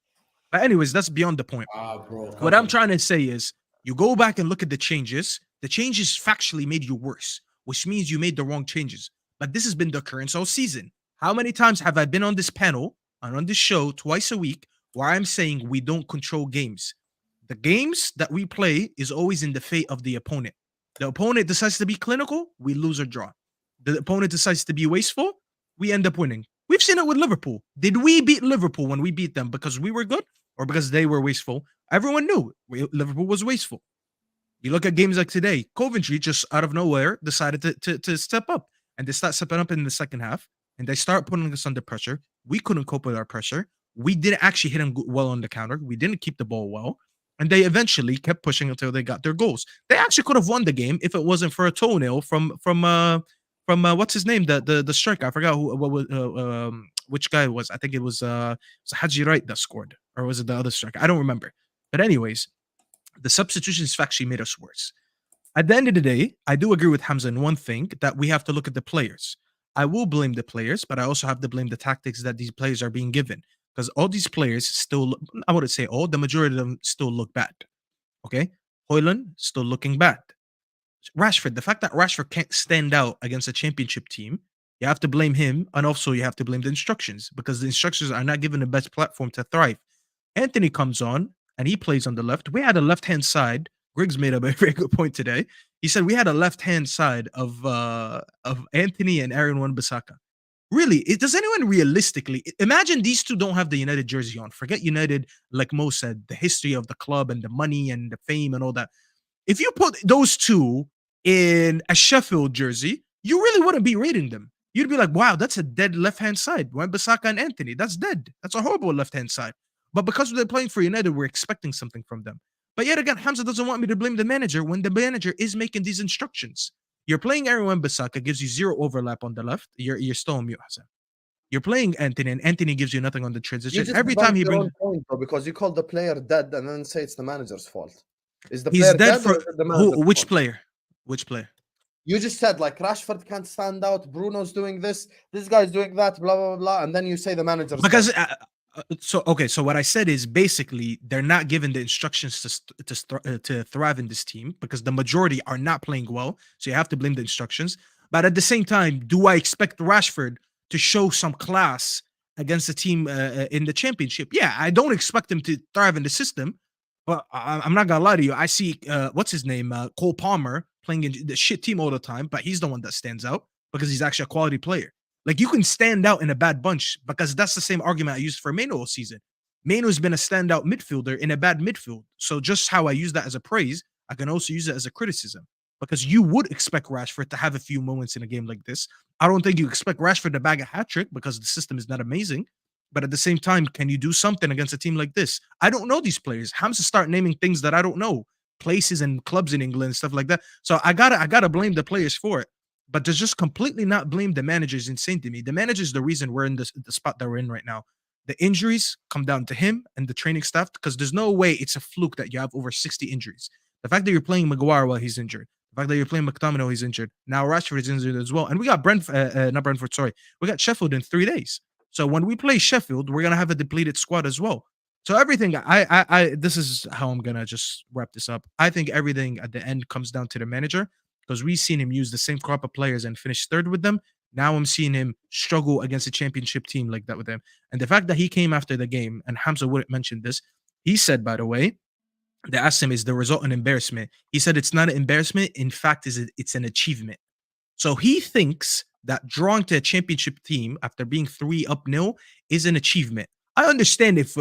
But anyways, that's beyond the point. Bro, what I'm trying to say is, you go back and look at the changes. The changes factually made you worse, which means you made the wrong changes. But this has been the occurrence all season. How many times have I been on this panel and on this show twice a week where I'm saying we don't control games? The games that we play is always in the fate of the opponent. The opponent decides to be clinical, we lose or draw. The opponent decides to be wasteful, we end up winning. We've seen it with Liverpool. Did we beat Liverpool when we beat them because we were good or because they were wasteful? Everyone knew Liverpool was wasteful. You look at games like today, Coventry just out of nowhere decided to step up. And they start stepping up in the second half. And they start putting us under pressure. We couldn't cope with our pressure. We didn't actually hit them well on the counter. We didn't keep the ball well. And they eventually kept pushing until they got their goals. They actually could have won the game if it wasn't for a toenail from what's his name? The striker. I forgot which guy it was. I think it was Haji Wright that scored. Or was it the other striker? I don't remember. But anyways, the substitutions actually made us worse. At the end of the day, I do agree with Hamza in one thing, that we have to look at the players. I will blame the players, but I also have to blame the tactics that these players are being given. Because all these players still, I wouldn't say all, the majority of them still look bad. Okay? Højlund still looking bad. Rashford, the fact that Rashford can't stand out against a championship team, you have to blame him, and also you have to blame the instructions, because the instructions are not given the best platform to thrive. Anthony comes on, and he plays on the left. We had a left-hand side. Griggs made a very good point today. He said we had a left-hand side of Anthony and Aaron Wan-Bissaka. Really, does anyone realistically imagine these two don't have the United jersey on? Forget United, like Mo said, the history of the club and the money and the fame and all that. If you put those two in a Sheffield jersey, you really wouldn't be rating them. You'd be like, wow, that's a dead left-hand side. Wan-Bissaka and Anthony, that's dead. That's a horrible left-hand side. But because they're playing for United, we're expecting something from them. But yet again, Hamza doesn't want me to blame the manager when the manager is making these instructions. You're playing Aaron Wan-Bissaka, gives you 0 overlap on the left. You're still on mute, Hassan. You're playing Anthony, and Anthony gives you nothing on the transition. Every time he brings point, bro, because you call the player dead and then say it's the manager's fault. Is the he's player dead for which fault? player? Which player? You just said like Rashford can't stand out, Bruno's doing this guy's doing that, blah blah blah, and then you say the manager's because so what I said is basically they're not given the instructions to thrive in this team because the majority are not playing well. So you have to blame the instructions. But at the same time, do I expect Rashford to show some class against the team in the championship? Yeah, I don't expect him to thrive in the system. But I'm not gonna lie to you. I see what's his name, Cole Palmer playing in the shit team all the time, but he's the one that stands out because he's actually a quality player. Like, you can stand out in a bad bunch because that's the same argument I used for Maino all season. Maino's been a standout midfielder in a bad midfield. So just how I use that as a praise, I can also use it as a criticism because you would expect Rashford to have a few moments in a game like this. I don't think you expect Rashford to bag a hat trick because the system is not amazing. But at the same time, can you do something against a team like this? I don't know these players. Hamza start naming things that I don't know, places and clubs in England and stuff like that. So I gotta blame the players for it. But to just completely not blame the manager is insane to me. The manager is the reason we're in the spot that we're in right now. The injuries come down to him and the training staff because there's no way it's a fluke that you have over 60 injuries. The fact that you're playing Maguire while he's injured, the fact that you're playing McTominay while he's injured, now Rashford is injured as well. And we got we got Sheffield in 3 days. So when we play Sheffield, we're gonna have a depleted squad as well. So everything, I this is how I'm gonna just wrap this up. I think everything at the end comes down to the manager because we've seen him use the same crop of players and finish third with them. Now I'm seeing him struggle against a championship team like that with them. And the fact that he came after the game, and Hamza wouldn't mention this, he said, by the way, they asked him, is the result an embarrassment? He said it's not an embarrassment. In fact, it's an achievement. So he thinks that drawing to a championship team after being 3-0 is an achievement. I understand if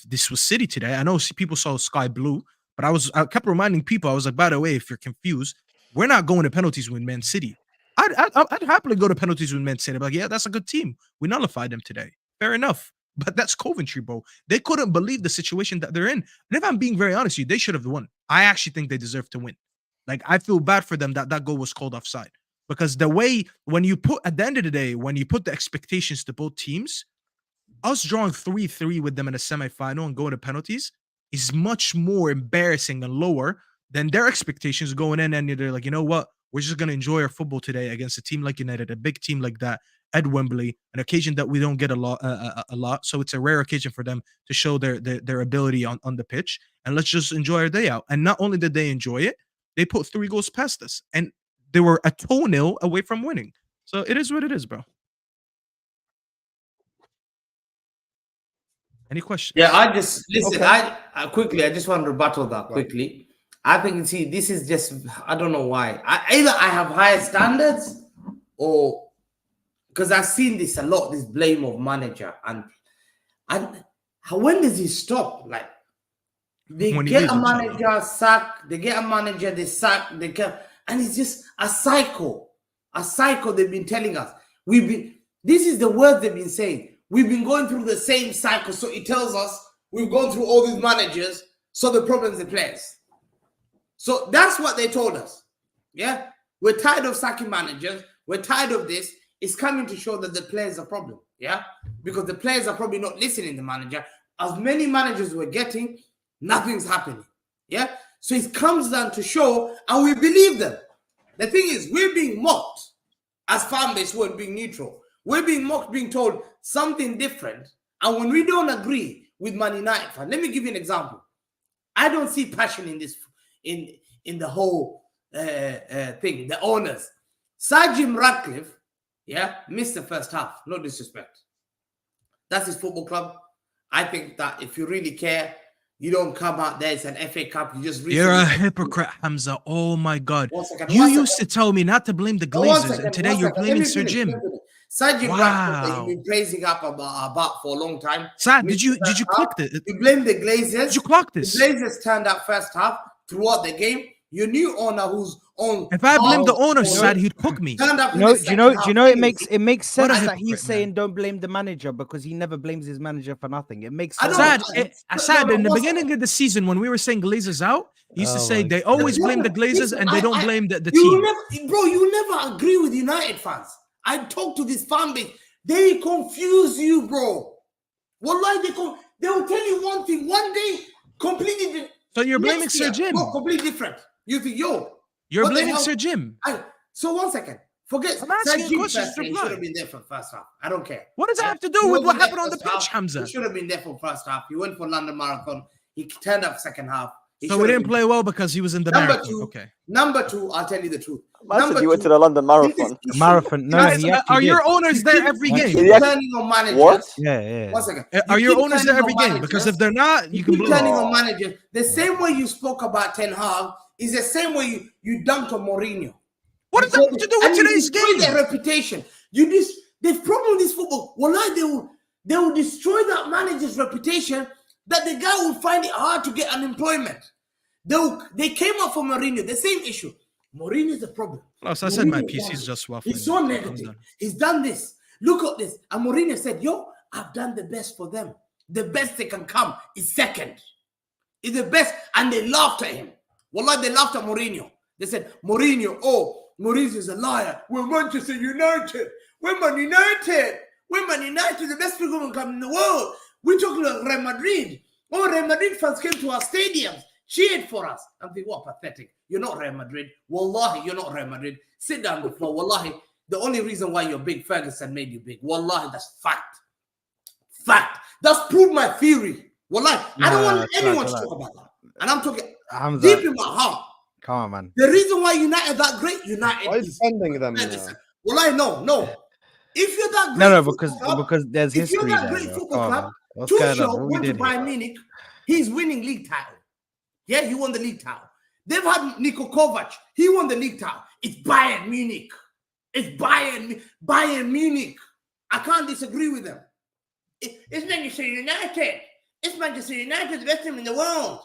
this was City today. I know people saw sky blue, but I kept reminding people, I was like, by the way, if you're confused, we're not going to penalties with Man City. I'd happily go to penalties with Man City. Like, yeah, that's a good team. We nullified them today. Fair enough. But that's Coventry, bro. They couldn't believe the situation that they're in. And if I'm being very honest with you, they should have won. I actually think they deserve to win. Like, I feel bad for them that goal was called offside. Because the way, when you put, at the end of the day, when you put the expectations to both teams, us drawing 3-3 with them in a semifinal and going to penalties is much more embarrassing and lower than their expectations going in. And they're like, you know what? We're just going to enjoy our football today against a team like United, a big team like that at Wembley, an occasion that we don't get a lot. So it's a rare occasion for them to show their ability on the pitch. And let's just enjoy our day out. And not only did they enjoy it, they put 3 goals past us. And they were a toenail away from winning. So it is what it is, bro. Any questions? Yeah, I just listen. Okay. I quickly. I just want to rebuttal that quickly. I think, see, this is just, I don't know why. Either I have higher standards, or because I've seen this a lot. This blame of manager and when does he stop? Like, they get a manager sack, they get a manager, they sack, they get, and it's just a cycle. A cycle they've been telling us. This is the word they've been saying. We've been going through the same cycle. So it tells us we've gone through all these managers. So the problem's the players. So that's what they told us. Yeah. We're tired of sacking managers. We're tired of this. It's coming to show that the players are a problem. Yeah. Because the players are probably not listening to the manager. As many managers we're getting, nothing's happening. Yeah. So it comes down to show, and we believe them. The thing is, we're being mocked as fan base. We're being neutral. We're being mocked, being told something different. And when we don't agree with Man United fan, let me give you an example. I don't see passion in this, in the whole thing. The owners, Sir Jim Ratcliffe, yeah, missed the first half. No disrespect. That's his football club. I think that if you really care, you don't come out there. It's an FA Cup. You just you're a hypocrite, Hamza. Oh my God! You used to tell me not to blame the Glazers, and today you're blaming Sir Jim. Sir Jim Ratcliffe, you've been praising up about for a long time. Saad, did you click this? You blame the Glazers. Did you clock this? The Glazers turned up first half throughout the game. Your new owner, who's on. If I blame the owner, Saad, he'd cook me. Do you know? It makes sense that he's saying don't blame the manager because he never blames his manager for nothing. It makes sense. Saad, in the beginning of the season when we were saying Glazers out, he used to say they always blame the Glazers and they don't blame the team. Bro, you never agree with United fans. I talk to this fan base. They confuse you, bro. Wallahi, they will tell you one thing one day, completely different. So you're blaming Sir Jim. No, completely different. You think, you're blaming Sir Jim. So 1 second. Forget Sir Jim. He should have been there for the first half. I don't care. What does that have to do with what happened on the pitch, Hamza? He should have been there for first half. He went for London Marathon. He turned up second half. So we didn't play well because he was in the marathon. Okay. Number 2, I'll tell you the truth. You went to the London Marathon. Marathon. No, are your owners there every game? Turning on managers. What? Yeah. 1 second. Are your owners there every game? Because if they're not, you can blame turning on managers. The same way you spoke about Ten Hag is the same way you dumped on Mourinho. What does that have to do with today's game? Their reputation. The problem with this football, wallahi, they will destroy that manager's reputation, that the guy will find it hard to get unemployment. They came up for Mourinho, the same issue. Mourinho is the problem. Oh, so I said my Mourinho PC is won. just waffling. He's so I'm negative. done. He's done this. Look at this. And Mourinho said, yo, I've done the best for them. The best they can come is second. It's the best. And they laughed at him. Wallah, they laughed at Mourinho. They said, Mourinho, Mourinho's a liar. We're Manchester United. We're Man United. We're Man United, the best people can come in the world. We're talking about Real Madrid. Oh, Real Madrid fans came to our stadiums, cheered for us. I'm thinking, what pathetic. You're not Real Madrid. Wallahi, you're not Real Madrid. Sit down on the floor. Wallahi, the only reason why you're big, Ferguson made you big. Wallahi, that's fact. Fact. That's proved my theory. Wallahi, I don't want anyone to talk about that. And I'm talking Hamza, deep in my heart. come on, man. The reason why United that great, United Why is defending them? Wallahi, no. If you're that great, No, football because there's if you're history that there. great bro. football Come on, club, man. What's going on? Tuchel What we went to did here? Bayern Munich. He's winning league title. Yeah, he won the league title. They've had Niko Kovac. He won the league title. It's Bayern Munich. It's Bayern Munich. I can't disagree with them. It's Manchester United. It's Manchester United, the best team in the world.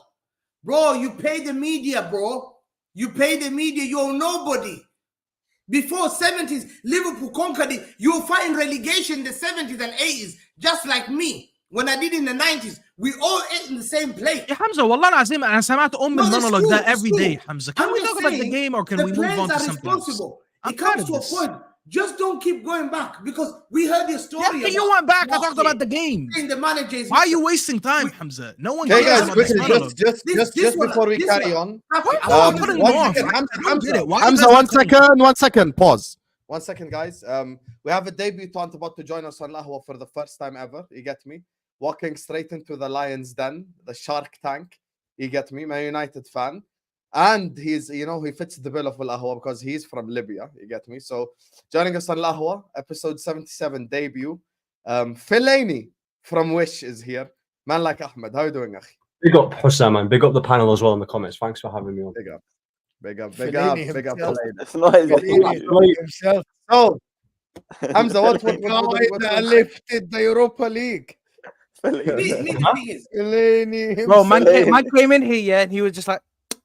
Bro, you pay the media, bro. You pay the media. You're nobody. Before 70s, Liverpool conquered it. You were fighting relegation in the 70s and 80s, just like me. When I did in the 90s, we all ate in the same plate. يا حمزة والله العظيم أنا سمعت المونولوج true, ده it's every true. day حمزة. Can I'm we just talk about the saying, game or can the we move players on to are something else? responsible. I'm It comes tired to of a this. point. Just don't keep going back because we heard your story. Yeah, you about went back. I last talked year. about the game. Saying the manager is- Why are you wasting time, Hamza? No one Okay, cares guys, about this quickly, monologue. just one, before we this carry one. on. Why putting One him off? second, I don't get it. Why Hamza, you guys one not second, 1 second, pause. 1 second, guys. We have a debutant about to join us on Ahwa for the first time ever. You get me? Walking straight into the lion's den, the shark tank. You get me? My United fan. And he's, he fits the bill of Ahwa because he's from Libya. You get me? So joining us on Ahwa, episode 77 debut. Fellaini from Wish is here. Man like Ahmed. How you doing, Akhi? Big up Hussam, man. Big up the panel as well in the comments. Thanks for having me on. Big up. Big up. Fellaini Big up. himself. It's not his Fellaini himself. So, Hamza, what lifted the Europa League. Me, the thing is, Fellaini Bro, himself. man came in here, yeah, and he was just like,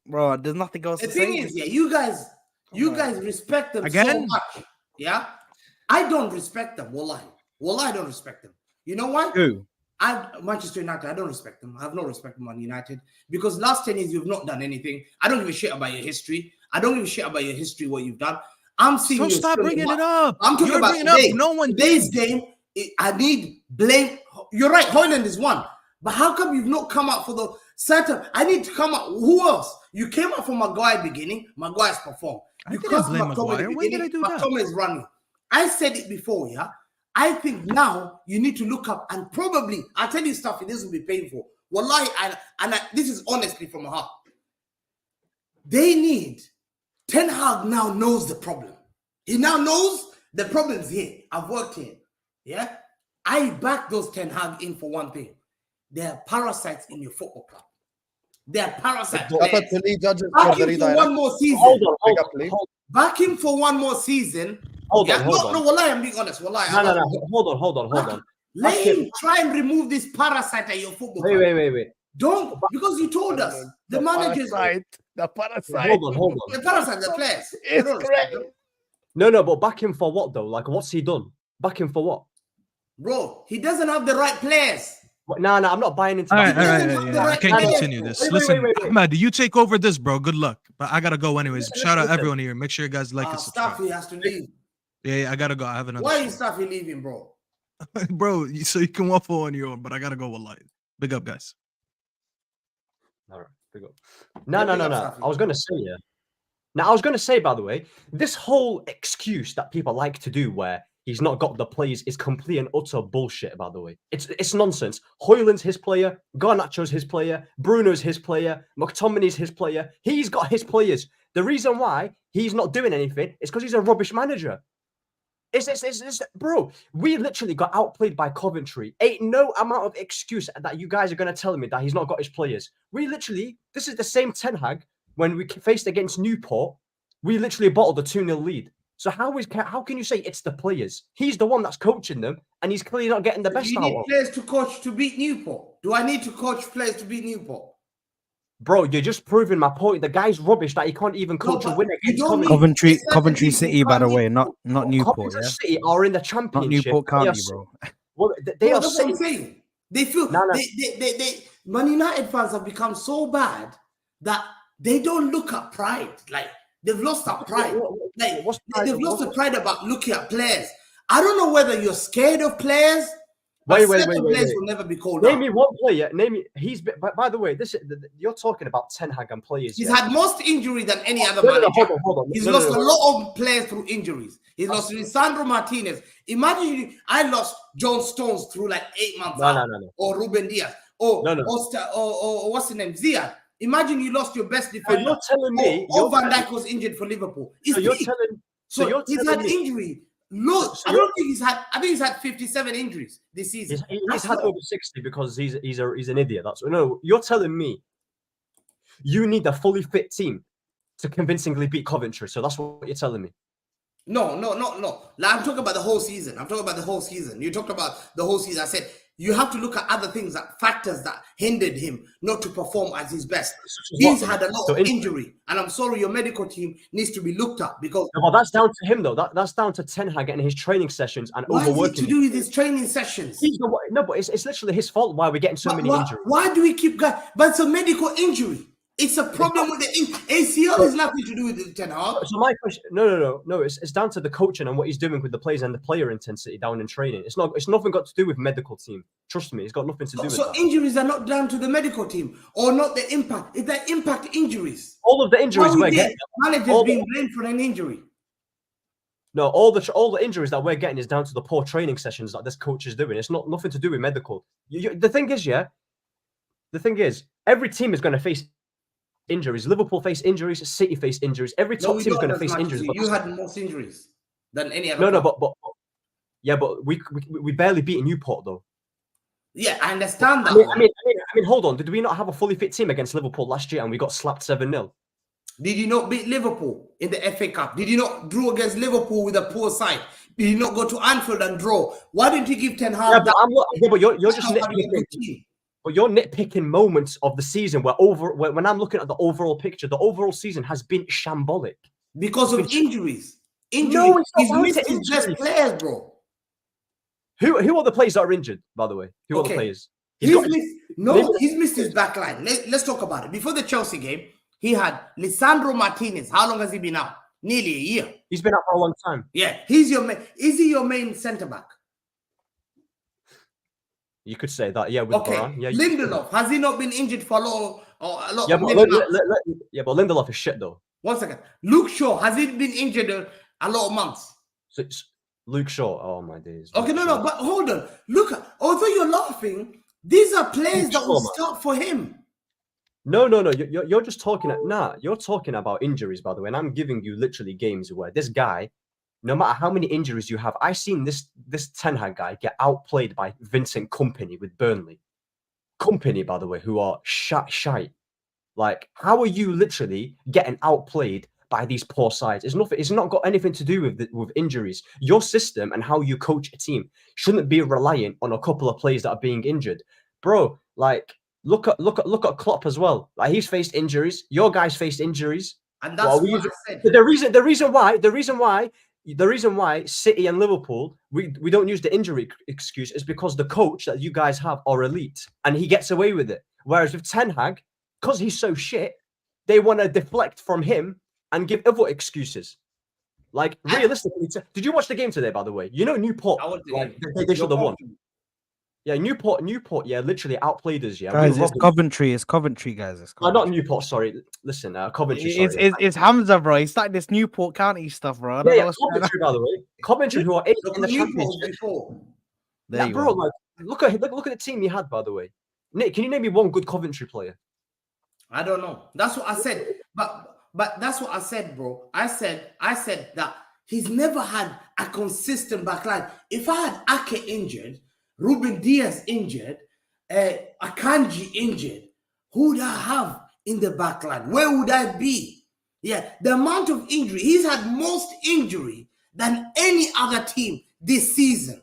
bro, there's nothing else the to thing say. is, yeah, you guys respect them so Again? much. Yeah, I don't respect them. Wallahi, I don't respect them. You know why? Who? Manchester United, I don't respect them. I have no respect for Man United because last 10 years you've not done anything. I don't give a shit about your history. I don't give a shit about your history, what you've done. I'm seeing So you. stop bringing it up. I'm talking You're about bringing it up. today. No one Today's did. game. I need blame. You're right. Hoyland is one, but how come you've not come out for the setup? I need to come out. Who else? You came out for Maguire beginning. Maguire's performed. I You didn't crossed blame Maguire Maguire. When did I do that? Maguire is running. I said it before, yeah. I think now you need to look up and probably, I'll tell you stuff, this will be painful. Wallahi, this is honestly from my heart. They need, Ten Hag now knows the problem. He now knows the problem's here. I've worked here. Yeah? I back those Ten Hag in for one thing. They're parasites in your football club. They're parasites. Shout out to Lee Judges Back for the him for redirect. one more season. Hold on. Back him for one more season. Hold on. No, Wallahi, I'm being honest. Wallahi. No. Hold on. Let him try and remove this parasite at your football club. Wait. Don't, because you told us the managers. The parasite. Hold on. The parasite, the players. It's They don't respect great. them. No, but back him for what though? Like, what's he done? Back him for what? Bro, he doesn't have the right players. No, I'm not buying into All that. right. I can't continue this. Wait. Listen, Ahmed, you take over this, bro. Good luck. But I gotta go anyways. Shout out everyone here. Make sure you guys like and subscribe. Staffy has to leave. Yeah, I gotta go. I have another. Why is Staffy leaving, bro? Bro, so you can waffle on your own, but I gotta go wallahi. Big up, guys. All right, big up. No. I was gonna say, yeah. Now, I was gonna say, by the way, this whole excuse that people like to do where he's not got the players is complete and utter bullshit, by the way. It's nonsense. Hoyland's his player, Garnacho's his player, Bruno's his player, McTominay's his player. He's got his players. The reason why he's not doing anything is because he's a rubbish manager. Bro, we literally got outplayed by Coventry. Ain't no amount of excuse that you guys are going to tell me that he's not got his players. This is the same Ten Hag when we faced against Newport. We literally bottled a 2-0 lead. So how can you say it's the players? He's the one that's coaching them, and he's clearly not getting the best You out need of them. players to coach to beat Newport. Do I need to coach players to beat Newport? Bro, you're just proving my point. The guy's rubbish that he can't even coach a win against Coventry. Coventry City, by the way, not Newport. Coventry Yeah, City are in the not championship. Newport County, bro. Well, they are that's what I'm saying. They feel they Man United fans have become so bad that they don't look at pride. Like they've lost that pride. Like they've lost the pride about looking at players. I don't know whether you're scared of players. Wait. Players will never be called Name out. me one player. Name me. By the way, you're talking about Ten Hag and players. He's had most injury than any other manager. Hold on. He's lost a lot of players through injuries. He's lost Lisandro Martinez. Imagine I lost John Stones through like 8 months out. Or Ruben Diaz. Or what's his name? Ziad. Imagine you lost your best defender. So you're telling me Van Dijk was injured for Liverpool. So you're he's telling had me, injury. Look, I don't think he's had. I think he's had 57 injuries this season. He's had over 60 because he's an idiot. That's no. You're telling me you need a fully fit team to convincingly beat Coventry. So that's what you're telling me. No. Like, I'm talking about the whole season. You talked about the whole season. I said you have to look at other things, factors that hindered him not to perform at his best. He's had a lot of injury, and I'm sorry, your medical team needs to be looked at because. Well, that's down to him though. That's down to Ten Hag getting his training sessions and overworking. What is it to do with his training sessions? No, but it's literally his fault why we're getting so many injuries. Why do we keep going? But it's a medical injury. It's a problem with the ACL. Has nothing to do with the Ten Hag. So my question, no. It's down to the coaching and what he's doing with the players and the player intensity down in training. It's nothing got to do with medical team. Trust me, it's got nothing to do with that. So injuries are not down to the medical team or not the impact. It's the impact injuries. All of the injuries we're getting. Managers being blamed for an injury. No, all the injuries that we're getting is down to the poor training sessions that this coach is doing. It's nothing to do with medical. The thing is, every team is going to face injuries. Liverpool face injuries. City face injuries. Every top team is going to face injuries. You had most injuries than any other. But we barely beat Newport though. Yeah, I understand that. I mean, hold on. Did we not have a fully fit team against Liverpool last year and we got slapped 7-0? Did you not beat Liverpool in the FA Cup? Did you not draw against Liverpool with a poor side? Did you not go to Anfield and draw? Why didn't you give Ten Hag? But you're just nitpicking. But you're nitpicking moments of the season when I'm looking at the overall picture, the overall season has been shambolic because of injuries. No, he's missed his best players, bro. Who are the players that are injured, by the way? Who are the players? He's missed his back line. Let's talk about it. Before the Chelsea game, he had Lisandro Martinez. How long has he been out? Nearly a year. He's been out for a long time. Yeah, is he your main centre back? You could say that, yeah. With Varane. Yeah, Lindelof, has he not been injured for a lot? Yeah, but Lindelof is shit though. 1 second. Luke Shaw, has he been injured a lot of months? So Luke Shaw, oh my days. Okay, no, but hold on. Although you're laughing, these are players that will start for him. No. You're just talking. You're talking about injuries, by the way, and I'm giving you literally games where this guy, no matter how many injuries you have, I've seen this Ten Hag guy get outplayed by Vincent Kompany with Burnley. Kompany, by the way, who are shite. Like, how are you literally getting outplayed by these poor sides? It's not got anything to do with injuries. Your system and how you coach a team shouldn't be reliant on a couple of players that are being injured, bro. Like, look at Klopp as well. Like, he's faced injuries. Your guys faced injuries, and that's what I said. The reason why City and Liverpool we don't use the injury excuse is because the coach that you guys have are elite and he gets away with it. Whereas with Ten Hag, because he's so shit, they want to deflect from him and give other excuses. Like, realistically, did you watch the game today, by the way? You know Newport, they should have won. Yeah, Newport, yeah, literally outplayed us. Yeah, guys, it's Coventry, guys. It's Coventry. Not Newport. Sorry, listen, Coventry. It's Hamza, bro. He started this Newport County stuff, bro. Coventry, by the way. Coventry, who are in the championship. Yeah, bro. Like, look at the team he had, by the way. Nick, can you name me one good Coventry player? I don't know. That's what I said. But that's what I said, bro. I said that he's never had a consistent backline. If I had Ake injured, Ruben Diaz injured, Akanji injured, who would I have in the backline? Where would I be? Yeah, the amount of injury, he's had most injury than any other team this season.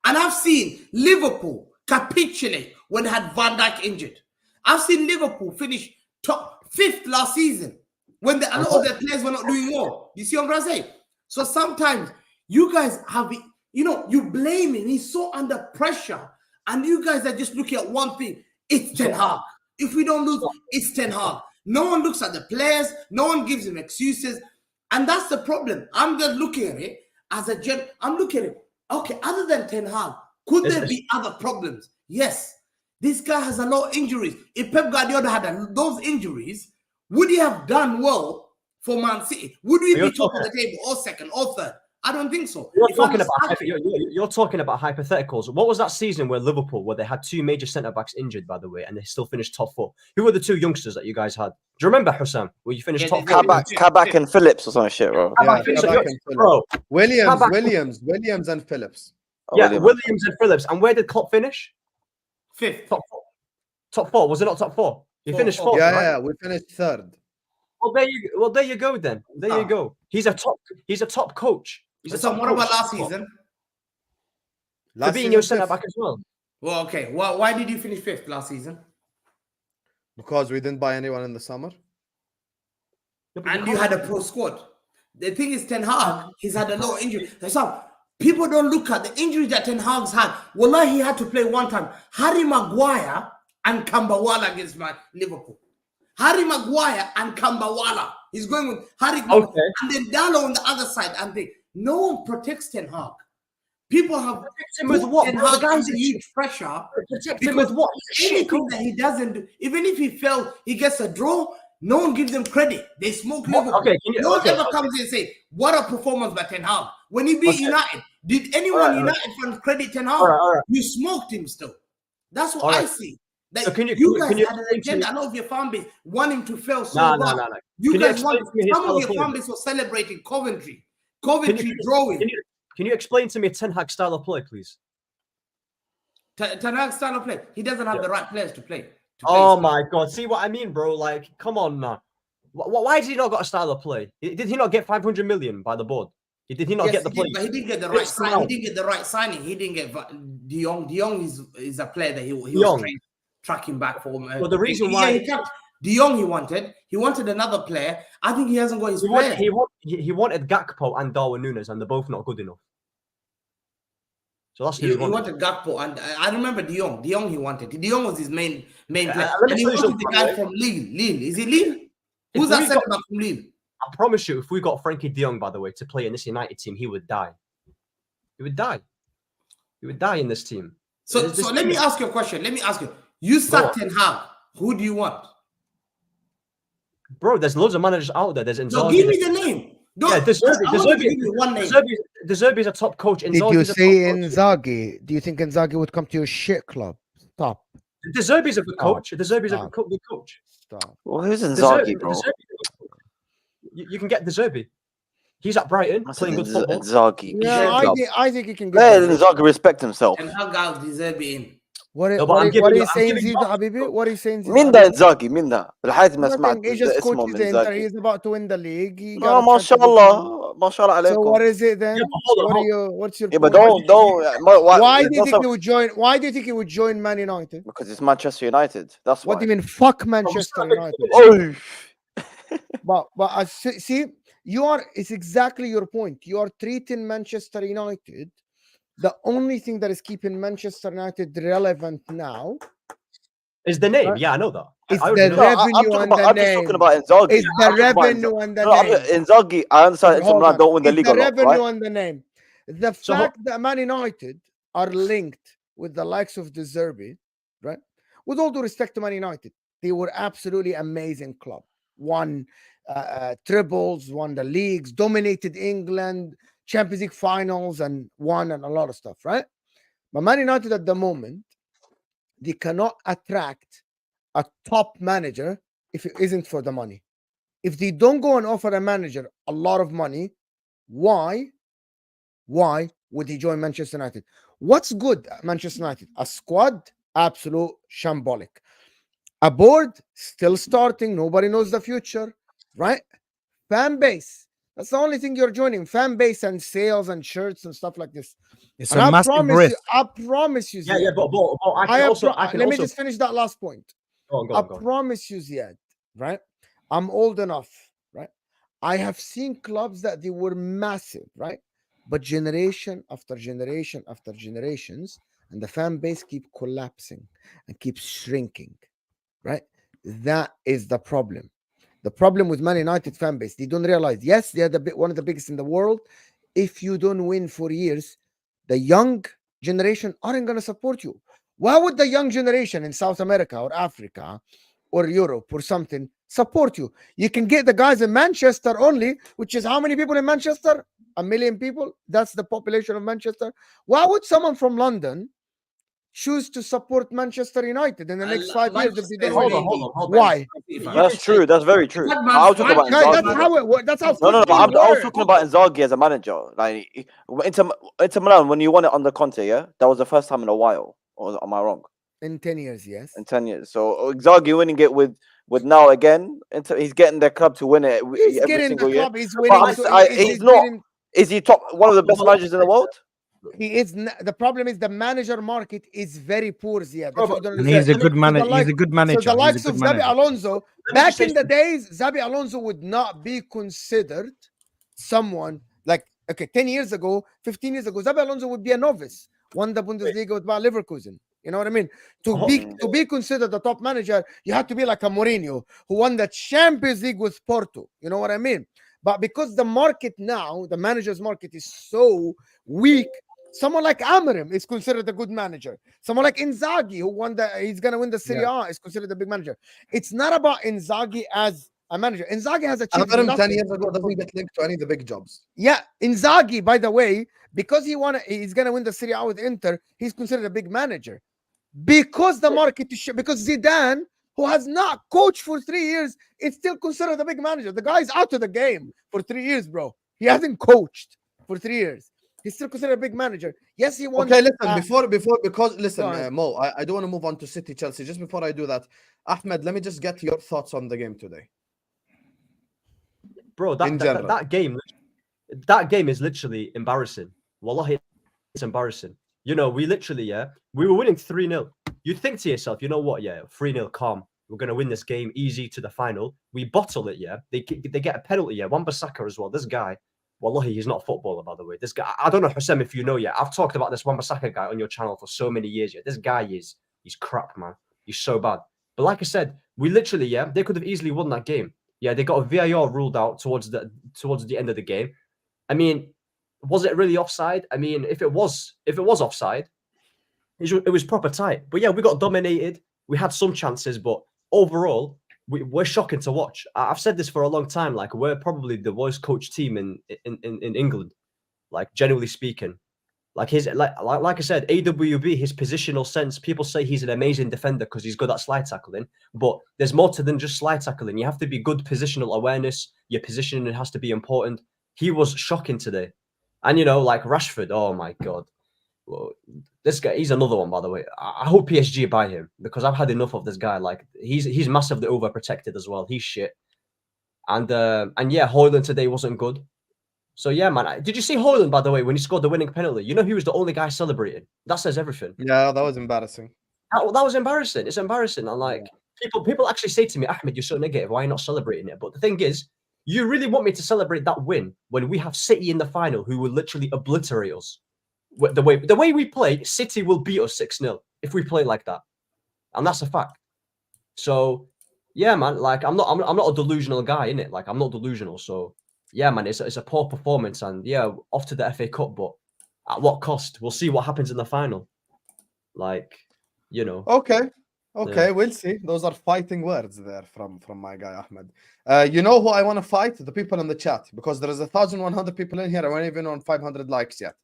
And I've seen Liverpool capitulate when they had Van Dijk injured. I've seen Liverpool finish top 5th last season when a lot of their players were not doing well. You see what I'm trying to say? So sometimes you guys have, you blame him. He's so under pressure. And you guys are just looking at one thing. It's Ten Hag. If we don't lose, it's Ten Hag. No one looks at the players. No one gives him excuses. And that's the problem. I'm just looking at it as a I'm looking at it. Okay, other than Ten Hag, could there be other problems? Yes. This guy has a lot of injuries. If Pep Guardiola had those injuries, would he have done well for Man City? Would we be top of the table or second or third? I don't think so. You're talking about hypotheticals. What was that season where they had 2 major centre-backs injured, by the way, and they still finished top 4? Who were the 2 youngsters that you guys had? Do you remember, Hussam, where you finished top 4? Kabak and Phillips or some shit, bro. Williams and Phillips. Williams and Phillips. And where did Klopp finish? 5th. Top 4. Was it not top 4? You finished 4th, right? Yeah, we finished 3rd. Well, there you go then. There you go. He's a top coach. So what about last season? Fabinho centre back as well. Well, okay. Why did you finish 5th last season? Because we didn't buy anyone in the summer. And you had a pro squad. The thing is, Ten Hag, he's had a lot of injuries. So people don't look at the injuries that Ten Hag's had. Wallah, he had to play one time. Harry Maguire and Kambawala against Liverpool. Harry Maguire and Kambawala. He's going with Harry Maguire. And then Dallo on the other side. And no one protects Ten Hag. People have protect him with what? Ten Hag under huge pressure. Protect him with what? Anything that he doesn't do, even if he fails, he gets a draw. No one gives them credit. They smoke Liverpool. No one ever comes in and say, "What a performance by Ten Hag." When he beat United, did anyone United fans credit Ten Hag? You smoked him still. That's what I see. That so you guys had an agenda. I know of your fan base want him to fail so bad. No. You guys want some of your fan base was celebrating Coventry drawing. Can you explain to me a Ten Hag style of play, please? Ten Hag style of play. He doesn't have the right players to play. Oh my God! See what I mean, bro? Like, come on now. Why has he not got a style of play? Did he not get 500 million by the board? Did he not get the play? But he didn't get the right signing. He didn't get the right signing. He didn't get De Jong. De Jong is a player that he was tracking back for. Well, the reason why De Jong he wanted another player. I think he hasn't got his player. He wanted Gakpo and Darwin Núñez, and they're both not good enough. So that's who he wanted Gakpo, and I remember De Jong. De Jong he wanted. De Jong was his main player. And he wanted the guy from Lille. Is it Lille? Who's that centre back from Lille? I promise you, if we got Frankie De Jong, by the way, to play in this United team, he would die. He would die. He would die in this team. So let me ask you a question. You sacked Ten Hag. Who do you want? Bro, there's loads of managers out there. There's Inzaghi. No, give me the name. De Zerbi's a top coach. Did you say Inzaghi? Do you think Inzaghi would come to your shit club? Stop. De Zerbi's a good coach. De Zerbi's a good coach. Stop. Well, who's Inzaghi, bro? You can get De Zerbi. He's at Brighton playing good football. Inzaghi. Yeah, I think he can get. Let Inzaghi respect himself. And hug out De Zerbi in. What are you saying, Habibi? What are you saying? Minda Inzaghi, Minda. بالحياة ما سمعت he just coaches the Inter. He's about to win the league. ما شاء الله عليكم. So what is it then? What's your? Yeah, but don't. Why do you think he would join? Why do you think he would join Man United? Because it's Manchester United. That's why. What do you mean? Fuck Manchester United. But see, it's exactly your point. You are treating Manchester United. The only thing that is keeping Manchester United relevant now is the name. Yeah, I know that. It's the revenue and the name. I'm talking about Inzaghi. It's the revenue and the name. Inzaghi, I understand Milan don't win the league. The revenue and the name. The fact that Man United are linked with the likes of De Zerbi, right? With all due respect to Man United, they were absolutely amazing club. Won triples, won the leagues, dominated England, Champions League finals, and won and a lot of stuff, right? But Man United at the moment, they cannot attract a top manager if it isn't for the money. If they don't go and offer a manager a lot of money, why would he join Manchester United? What's good at Manchester United? A squad, absolute shambolic. A board, still starting. Nobody knows the future, right? Fan base. That's the only thing you're joining. Fan base and sales and shirts and stuff like this. It's a massive risk. I promise you, Ziad. Yeah, but I can let me just finish that last point. Go on. Promise you, Ziad, right? I'm old enough, right? I have seen clubs that they were massive, right? But generation after generation after generations, and the fan base keep collapsing and keep shrinking, right? That is the problem. The problem with Man United fan base, they don't realize, yes, they are one of the biggest in the world. If you don't win for years, the young generation aren't going to support you. Why would the young generation in South America or Africa or Europe or something support you? You can get the guys in Manchester only, which is how many people in Manchester? 1 million people. That's the population of Manchester. Why would someone from London choose to support Manchester United in the next 5 years if they don't Hold win? on, hold on, hold on. Why? That's true. That's very true. That I man's was talking about fine. Guys, Inzaghi. that's how it works. That's how No, football I was works. talking about Inzaghi as a manager. Like Inter Milan, when you won it under Conte, yeah, that was the first time in a while. Or am I wrong? In 10 years, yes. In 10 years. So Inzaghi winning it with now again. He's getting their club to win it He's every getting single the year. club. He's winning. He's not. Is he top one of the best managers in the world? He is. The problem is the manager market is very poor, Ziad. That's what you don't And he's a understand. good manager. So He's a good manager. So the likes of He's a Xabi good manager. Alonso, back in the days, Xabi Alonso would not be considered someone like, okay, 10 years ago, 15 years ago, Xabi Alonso would be a novice, won the Bundesliga with Bayer Leverkusen. You know what I mean? To be considered the top manager, you have to be like a Mourinho who won the Champions League with Porto. You know what I mean? But because the market now, the manager's market is so weak, someone like Amorim is considered a good manager. Someone like Inzaghi, he's gonna win the Serie A, is considered a big manager. It's not about Inzaghi as a manager. Inzaghi has achieved Amorim 10 nothing. years ago doesn't get linked to any of the big jobs. Yeah, Inzaghi, by the way, because he's gonna win the Serie A with Inter, he's considered a big manager. Because the market is because Zidane, who has not coached for 3 years, is still considered a big manager. The guy's out of the game for 3 years, bro. He hasn't coached for 3 years. He's still considered a big manager. Yes, he won. Okay, listen, because listen, Mo, I do want to move on to City Chelsea. Just before I do that, Ahmed, let me just get your thoughts on the game today. Bro, that game is literally embarrassing. Wallahi, it's embarrassing. You know, we were winning 3-0. You'd think to yourself, you know what, 3-0, calm. We're going to win this game easy to the final. We bottle it, They get a penalty, Wan-Bissaka as well. This guy, wallahi, he's not a footballer, by the way. This guy, I don't know, Hussein, if you know yet. I've talked about this Wan-Bissaka guy on your channel for so many years, This guy he's crap, man. He's so bad. But like I said, we literally, they could have easily won that game. Yeah, they got a VAR ruled out towards the end of the game. I mean, was it really offside? I mean, if it was offside, it was proper tight. But yeah, we got dominated. We had some chances, but overall, we're shocking to watch. I've said this for a long time. Like, we're probably the worst coached team in England. Like, generally speaking, like I said, AWB, his positional sense. People say he's an amazing defender because he's good at slide tackling. But there's more to than just slide tackling. You have to be good positional awareness. Your positioning has to be important. He was shocking today. And, you know, like Rashford, oh my God. Well, this guy, he's another one, by the way. I hope PSG buy him because I've had enough of this guy. Like, he's massively overprotected as well. He's shit. And yeah, Højlund today wasn't good. So yeah, man. Did you see Højlund, by the way, when he scored the winning penalty? You know, he was the only guy celebrating. That says everything. Yeah, that was embarrassing. That was embarrassing. It's embarrassing. And like, people actually say to me, Ahmed, you're so negative. Why are you not celebrating it? But the thing is, you really want me to celebrate that win when we have City in the final, who will literally obliterate us. The way we play, City will beat us 6-0 if we play like that, and that's a fact. So yeah, man. Like, I'm not a delusional guy, innit? Like, I'm not delusional. So yeah, man. It's a poor performance, and yeah, off to the FA Cup, but at what cost? We'll see what happens in the final. Like, you know. Okay, we'll see. Those are fighting words there from my guy Ahmed. You know who I want to fight? The people in the chat, because there is 1,100 people in here. I won't even on 500 likes yet.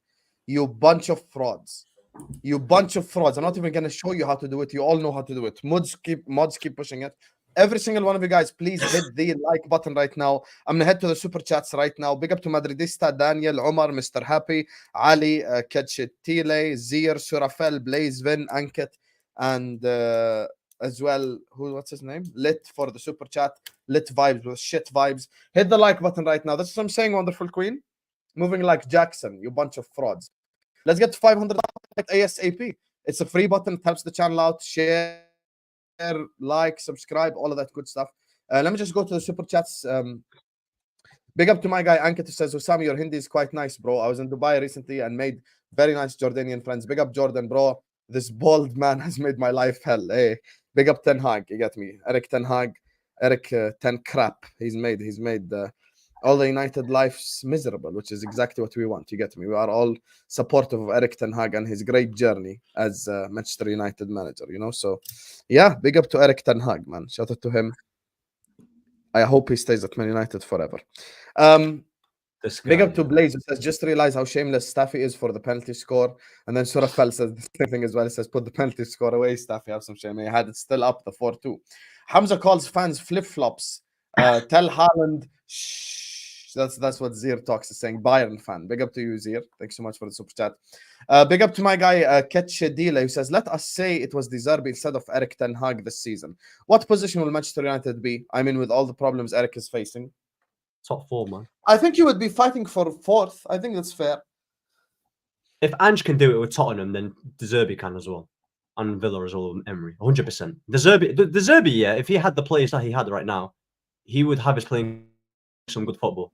You bunch of frauds. You bunch of frauds. I'm not even going to show you how to do it. You all know how to do it. Mods keep pushing it. Every single one of you guys, please hit the like button right now. I'm going to head to the super chats right now. Big up to Madridista, Daniel, Omar, Mr. Happy, Ali, Ketchetile, Zir, Surafel, Blaze, Vin, Ankit, and as well, what's his name? Lit for the super chat. Lit vibes with shit vibes. Hit the like button right now. That's what I'm saying, wonderful queen. Moving like Jackson, you bunch of frauds. Let's get to 500 ASAP. It's a free button. It helps the channel out. Share, like, subscribe, all of that good stuff. Let me just go to the super chats. Big up to my guy Ankit who says, Osami, your Hindi is quite nice, bro. I was in Dubai recently and made very nice Jordanian friends. Big up Jordan, bro. This bald man has made my life hell. Hey, big up Ten Hag. You get me? Eric Ten Hag. Eric Ten Crap. He's made all the United lives miserable, which is exactly what we want. You get me? We are all supportive of Eric Ten Hag and his great journey as Manchester United manager, you know? So, yeah, big up to Eric Ten Hag, man. Shout out to him. I hope he stays at Man United forever. Big up to Blaze, who says, just realize how shameless Staffy is for the penalty score. And then Surafel says the same thing as well. He says, put the penalty score away, Staffy. Have some shame. He had it still up, the 4-2. Hamza calls fans flip-flops. Tell Haaland, shh. That's what Ziad Talks is saying. Bayern fan. Big up to you, Ziad. Thanks so much for the super chat. Big up to my guy, Ketchedile, who says, let us say it was De Zerbi instead of Eric Ten Hag this season. What position will Manchester United be? I mean, with all the problems Eric is facing. Top 4, man. I think you would be fighting for 4th. I think that's fair. If Ange can do it with Tottenham, then De Zerbi can as well. And Villa as well, Emery. 100%. De Zerbi, yeah, if he had the players that he had right now, he would have his playing some good football.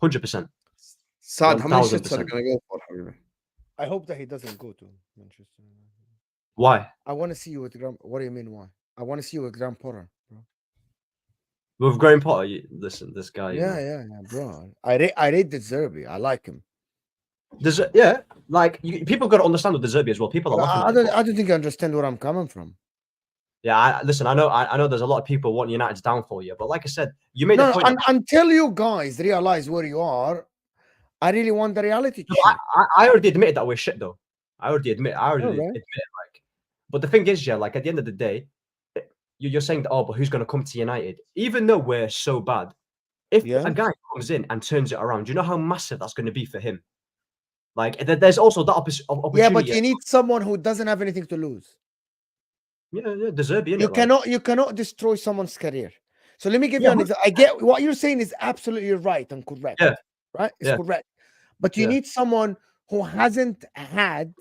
100%. Saad, how many shits are going to go for, Habibi? I hope that he doesn't go to Manchester. Why? I want to see you with Graham. What do you mean, why? I want to see you with Graham Potter, bro. With Graham Potter, listen, this guy. Yeah, bro. I rate De Zerbi. I like him. Yeah, like people got to understand with De Zerbi as well. People are laughing. I don't think you understand where I'm coming from. Yeah, listen. I know. There's a lot of people wanting United's downfall, yeah. But like I said, you made the point. Until you guys realize where you are, I really want the reality check. I already admitted that we're shit, though. I already admit. Like, but the thing is, yeah, like at the end of the day, you're saying that. Oh, but who's going to come to United? Even though we're so bad, if a guy comes in and turns it around, do you know how massive that's going to be for him? Like, there's also that opportunity. Yeah, but you need someone who doesn't have anything to lose. Yeah, De Zerbi. You cannot destroy someone's career. So let me give you an example. I get what you're saying is absolutely right and correct. Yeah. Right? It's correct. But you need someone who hasn't had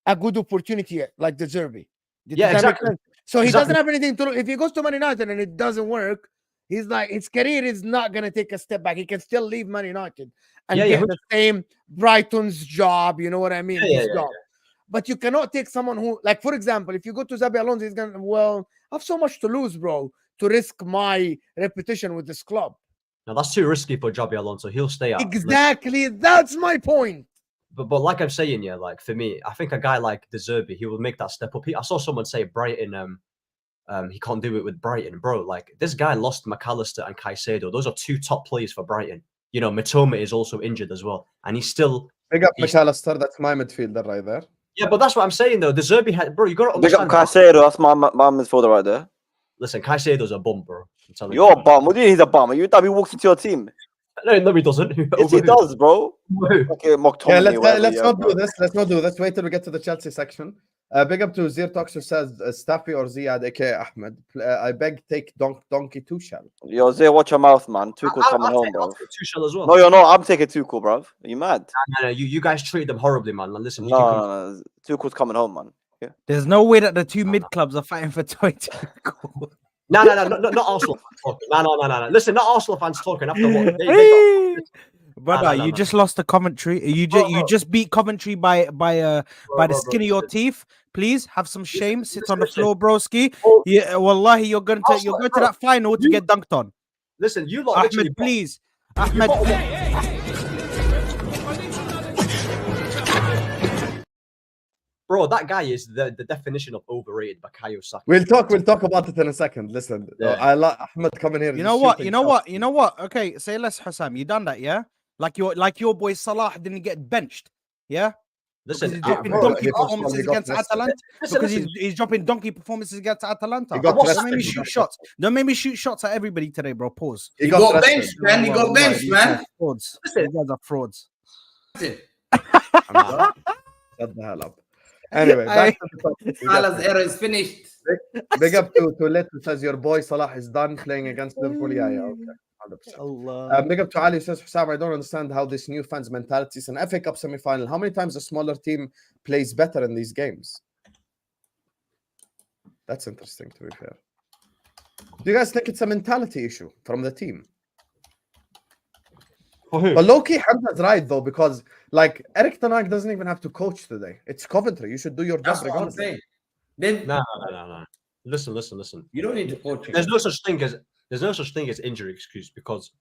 a good opportunity yet, like De Zerbi. Exactly. So he doesn't have anything to lose. If he goes to Man United and it doesn't work, he's like, his career is not going to take a step back. He can still leave Man United and get the same Brighton's job. You know what I mean? Job. But you cannot take someone who, like, for example, if you go to Xabi Alonso, he's going to, I have so much to lose, bro, to risk my reputation with this club. No, that's too risky for Xabi Alonso. He'll stay out. Exactly. That's my point. But like I'm saying, yeah, like for me, I think a guy like De Zerbi, he will make that step up. I saw someone say Brighton, he can't do it with Brighton, bro. Like this guy lost McAllister and Caicedo. Those are 2 top players for Brighton. You know, Mitoma is also injured as well, and he's still big up McAllister. That's my midfielder right there. Yeah, but that's what I'm saying though. De Zerbi had, bro. You got to understand. Big up Caicedo. That's my midfielder right there. Listen, Caicedo's a bum, bro. You're a bum. What do you mean he's a bum? You thought he walks into your team? No, he doesn't. Yes, he does, bro. Okay, let's not do this. Let's not do this. Wait till we get to the Chelsea section. Big up to Ziad Talks who says Staffy or Ziad, aka Ahmed. I beg take Donkey Tuchel. Yo, Ziad, watch your mouth, man. Tuchel's coming home, bro. Tuchel as well. No, you're not. I'm taking Tuchel, bro. Are you mad? No, you guys treated them horribly, man. Listen, no. Tuchel's coming home, man. Yeah. There's no way that the 2 mid clubs are fighting for Tuchel. No, not Arsenal. No. Listen, not Arsenal fans talking after what brother, you just lost to Coventry. You just beat Coventry by the skin of your teeth. Please have some shame. Sit on the floor, broski. Yeah, wallahi, you're going to that final to get dunked on. Listen, you lot Ahmed, please. Ahmed. Bro, that guy is the definition of overrated. Bakayo Saka. We'll talk about it in a second. Listen, I like Ahmed coming here. You know what? Okay, say less, Hussam. You done that, yeah? Like your boy Salah didn't get benched, yeah? Listen, he's dropping donkey performances against Atalanta. Because he's dropping donkey performances against Atalanta. Don't make me shoot shots. Don't make me shoot shots at everybody today, bro. Pause. He got benched, man. He got benched, man. Frauds. You guys are frauds. Shut the hell up. Anyway, back to the topic. Salah's era is finished. Big up to Let who says your boy Salah is done playing against Liverpool. Yeah, okay. 100%. Big up to Ali who says, Hussam, I don't understand how this new fans mentality is an FA Cup semi-final. How many times a smaller team plays better in these games? That's interesting, to be fair. Do you guys think it's a mentality issue from the team? For who? But low-key, Hamza's right, though, because, like, Erik Ten Hag doesn't even have to coach today. It's Coventry. You should do your job That's what I'm regardless. saying. Then No. Listen. you don't need to coach him. There's no such thing as injury excuse because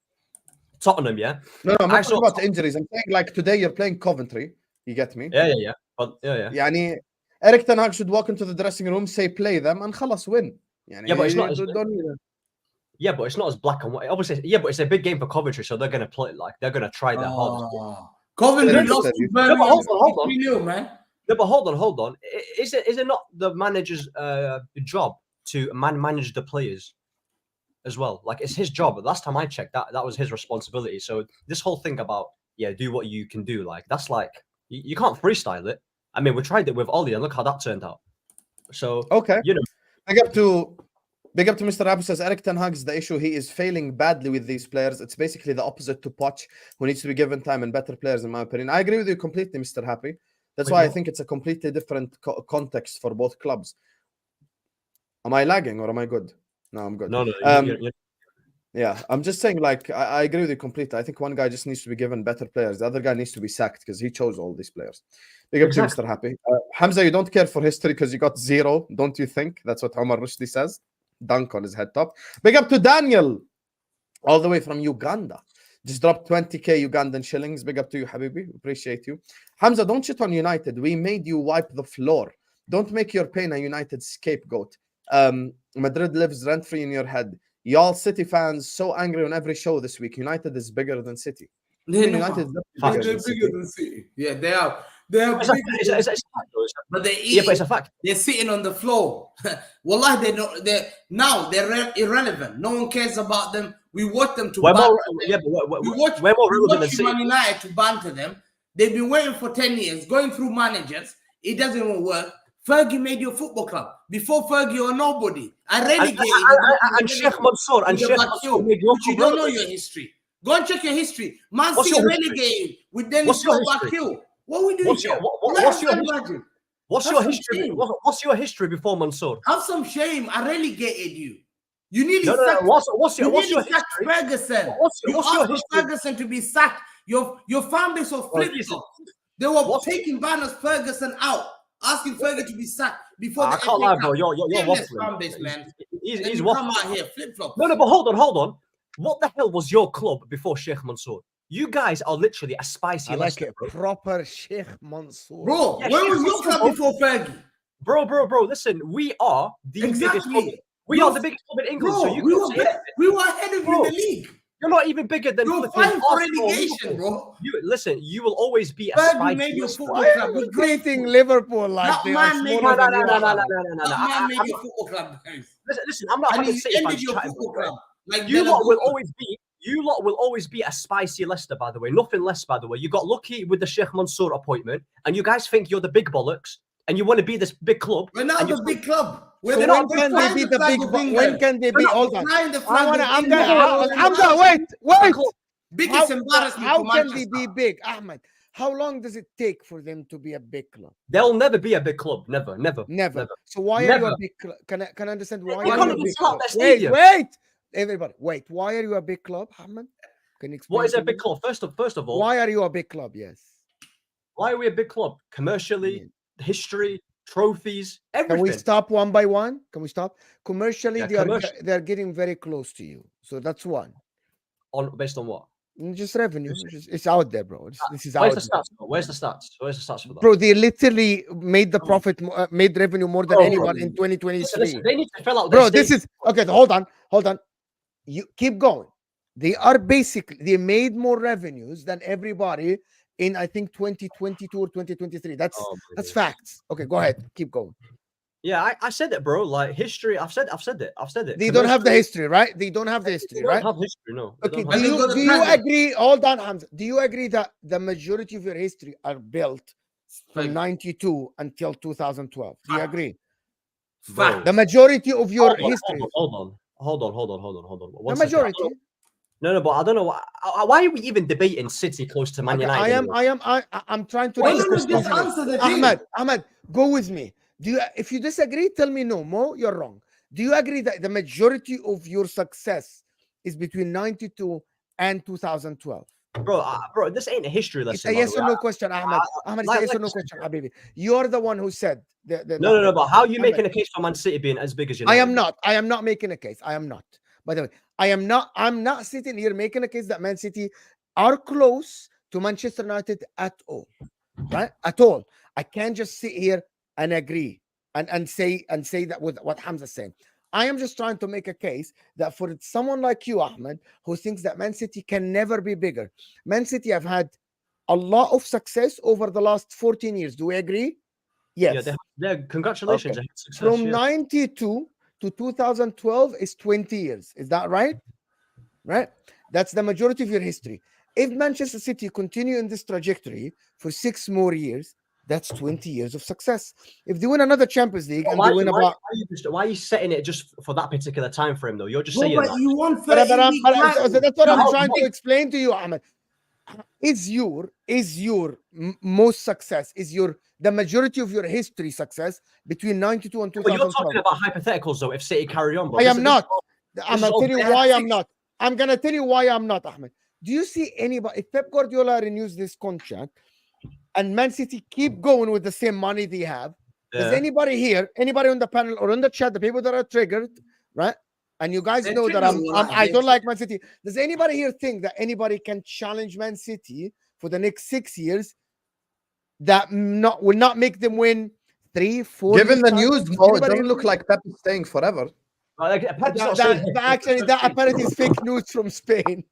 Tottenham, yeah. No, I'm I not saw- talking about injuries. I'm saying, like, today you're playing Coventry. You get me? Yeah. But yeah. Yani, Erik Ten Hag should walk into the dressing room, say play them, and khalas win. Yani, Yeah, but it's not. don't need it. Yeah, but it's not as black and white. Obviously, yeah, but it's a big game for Coventry, so they're gonna play like they're gonna try their hardest. Coventry Yeah, lost yeah, to yeah. Birmingham No, but hold on. 3-0, man. No, but hold on. Is it not the manager's job to manage the players as well? Like it's his job. Last time I checked, that was his responsibility. So this whole thing about do what you can do, like that's like you can't freestyle it. I mean, we tried it with Ollie, and look how that turned out. So Okay. you know, Big up to Mr. Abu says Erik Ten Hag is the issue. He is failing badly with these players. It's basically the opposite to Poch, who needs to be given time and better players, in my opinion. I agree with you completely, Mr. Happy. That's why I think it's a completely different context for both clubs. Am I lagging or am I good? No, I'm good. no. Yeah, I'm just saying, like, I agree with you completely. I think one guy just needs to be given better players. The other guy needs to be sacked because he chose all these players. Big up to Mr. Happy. Hamza, you don't care for history because you got 0, don't you think? That's what Omar Rushdie says. Dunk on his head top. Big up to Daniel, all the way from Uganda. Just dropped 20k Ugandan shillings. Big up to you, Habibi. Appreciate you. Hamza, don't shit on United. We made you wipe the floor. Don't make your pain a United scapegoat. Madrid lives rent-free in your head. Y'all City fans so angry on every show this week. United is bigger than City. United is bigger than City. Yeah, they are. They are bigger. It's a fact, though. But they Yeah, but it's a fact. They're sitting on the floor. Wallahi, they don't. They're irrelevant. No one cares about them. We want them to. We're banter more, them. yeah, but We watch relevant than Man City. United to banter them. They've been waiting for 10 years, going through managers. It doesn't even work. Fergie made your football club. Before Fergie, you're nobody. I relegated And Sheikh Mansour made your you don't know your history. Go and check your history. Man What's City your history? relegated with Dennis What's your history? Bakil. What we doing What's here? your history? What's Have your some history? shame. What's your history before Mansour? Have some shame. I relegated you. You nearly No. sacked. What's your sacked history? Ferguson. What's You your asked for history? Ferguson to be sacked. Your fan base was flip flop. They were taking banners Ferguson out, asking Ferguson to be sacked before the I can't lie, bro. You're Shameless waffling. fan base, man. He's Then you waffling. come out here flip flop. No, but hold on. What the hell was your club before Sheikh Mansour? You guys are literally a spicy I like Leicester, it. bro. Proper Sheikh Mansour. Bro, Yeah, where Sheikh was your Mansour, club before Fergie? Bro. Listen, we are the biggest club. Exactly. We are the biggest club in England. Bro, so you we can't were say anything. we were ahead of you in the league. You're not even bigger than You're flipping fighting for Arsenal or relegation, Liverpool. bro. Listen, you will always be a Fergie spicy made your Leicester. football Why club. are you We're great. treating Liverpool like That they man are made smaller your than football you? club. That man made your football club, guys. Listen, I'm not And having he City ended fans your chatting. football club. Like You Bella lot will Gutmann. always be a spicy Leicester, by the way. Nothing less, by the way. You got lucky with the Sheikh Mansour appointment, and you guys think you're the big bollocks, and you want to be this big club. We're now and the you- big club. So We're when can they be the big? When can they be? Hold on. I'm gonna wait. Biggest embarrassment How for can they Manchester. be big, Ahmed? How long does it take for them to be a big club? They'll never be a big club. Never. Never. So why are you Never. a big club? Can I understand why You are can't you a even big start club? their stadium. Wait, everybody, wait. Why are you a big club, Ahmed? Can you explain? What is to a big me? club? First of all, Why are you a big club? Yes. why are we a big club? Commercially, history, trophies, everything. Can we stop one by one? Can we stop? Commercially, Yeah, they're getting very close to you. So that's one. Based on what? Just revenue. It's out there, bro. This is out Where's the there. stats? Where's the stats? Where's the stats for that? Bro, they literally made the profit, made revenue more than Bro, anyone in 2023. Listen, they need to fill out their Bro, this stadium. is okay. Hold on. You keep going. They are basically they made more revenues than everybody in I think 2022 or 2023. That's facts. Okay, go ahead. Keep going. Yeah, I said it, bro. Like history, I've said it. They don't have the history, right? They don't have the history, They right? don't have history, no. They Okay, don't have do you agree? Hold on, Hamza. Do you agree that the majority of your history are built from 92 until 2012? Do you agree? Bro. The majority of your Hold on, history. Hold on. One The second. majority. No, but I don't know why are we even debating City close to Man Okay, United. I'm trying to Why raise don't this we just question. answer the thing? Ahmed, go with me. If you disagree, tell me no. Mo, you're wrong. Do you agree that the majority of your success is between 92 and 2012? Bro, this ain't a history lesson. It's a yes or no question, Ahmed. Ahmed, it's a yes or no question, Habibi. You're the one who said no. But how are you making a case for Man City being as big as United? I am not. I am not making a case. I am not. By the way, I'm not sitting here making a case that Man City are close to Manchester United at all. Right? At all. I can't just sit here and agree and say that with what Hamza's saying. I am just trying to make a case that for someone like you, Ahmed, who thinks that Man City can never be bigger, Man City have had a lot of success over the last 14 years. Do we agree? Yes. Yeah, congratulations. Okay. Success, From 92 to 2012 is 20 years. Is that right? Right? That's the majority of your history. If Manchester City continue in this trajectory for 6 more years, that's 20 years of success. If they win another Champions League and they win about... Why are you setting it just for that particular time frame, though? You're just saying but that. you want That's what I'm trying to explain to you, Ahmed. Is your most success, the majority of your history success between 92 and 2012? But you're talking about hypotheticals, though, if City carry on. Bro. I am not. I'm going to tell you why I'm not. I'm going to tell you why I'm not, Ahmed. Do you see anybody, if Pep Guardiola renews this contract and Man City keep going with the same money they have, does anybody here, anybody on the panel or on the chat, the people that are triggered, right? And you guys know that I don't like Man City. Does anybody here think that anybody can challenge Man City for the next 6 years that will not make them win 3, 4? Given the news, no, it doesn't look like Pep is staying forever. Actually, that apparently is fake news from Spain.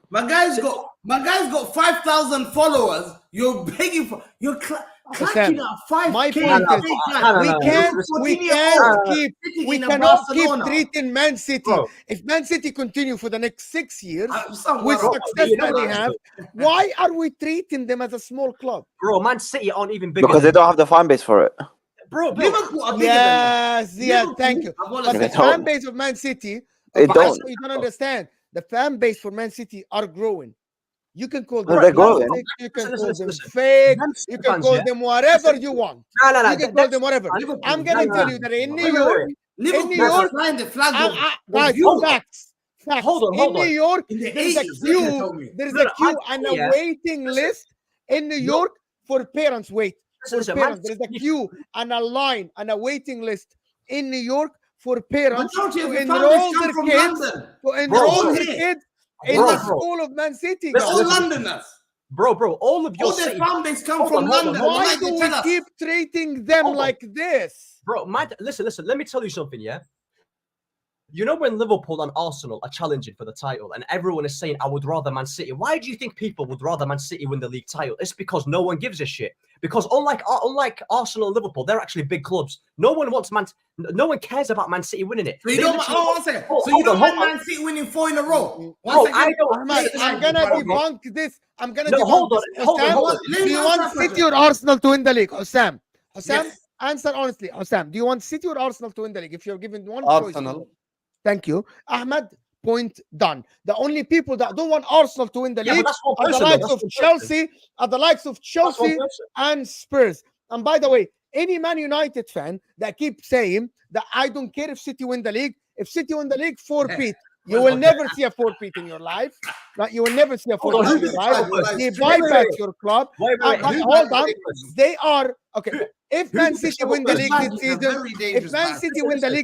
My guy's got 5,000 followers. You're begging for clacking out 5K. My point is, we cannot keep treating Man City. Bro. If Man City continue for the next 6 years with success that they have, why are we treating them as a small club? Bro, Man City aren't even bigger. Because they don't have the fan base for it. Bro, Liverpool are bigger yes, yeah, thank you. But the fan base of Man City, you don't understand. The fan base for Man City are growing. You can call them you can call them fake, you can call them whatever you want. No. You can call them whatever. I'm gonna tell you that in New York, flying the flag facts. Hold on. In New York, there's a queue and a waiting list in New York for parents. There's a queue and a line and a waiting list in New York for parents to enroll their kids in the school of Man City. They're all Londoners. Bro, all of your fan base come from London. Why do we keep treating them like this? Bro, listen, let me tell you something, yeah? You know when Liverpool and Arsenal are challenging for the title and everyone is saying, I would rather Man City. Why do you think people would rather Man City win the league title? It's because no one gives a shit. Because unlike Arsenal and Liverpool, they're actually big clubs. No one cares about Man City winning it. So you don't want Man City winning 4 in a row? I'm gonna debunk this. I'm gonna debunk this. Hold. Do you want City or Arsenal to win the league? Osam, yes. Answer honestly. Sam, do you want City or Arsenal to win the league? If you're given one Arsenal. choice. Thank you. Ahmed, point done. The only people that don't want Arsenal to win the league are the likes of Chelsea and Spurs. And by the way, any Man United fan that keeps saying that I don't care if City win the league, if City win the league, 4-peat. You will never see a 4-peat in your life. Right? You will never see a 4-peat in your life. They bypass your club. Hold on. They are okay. If Man City win the league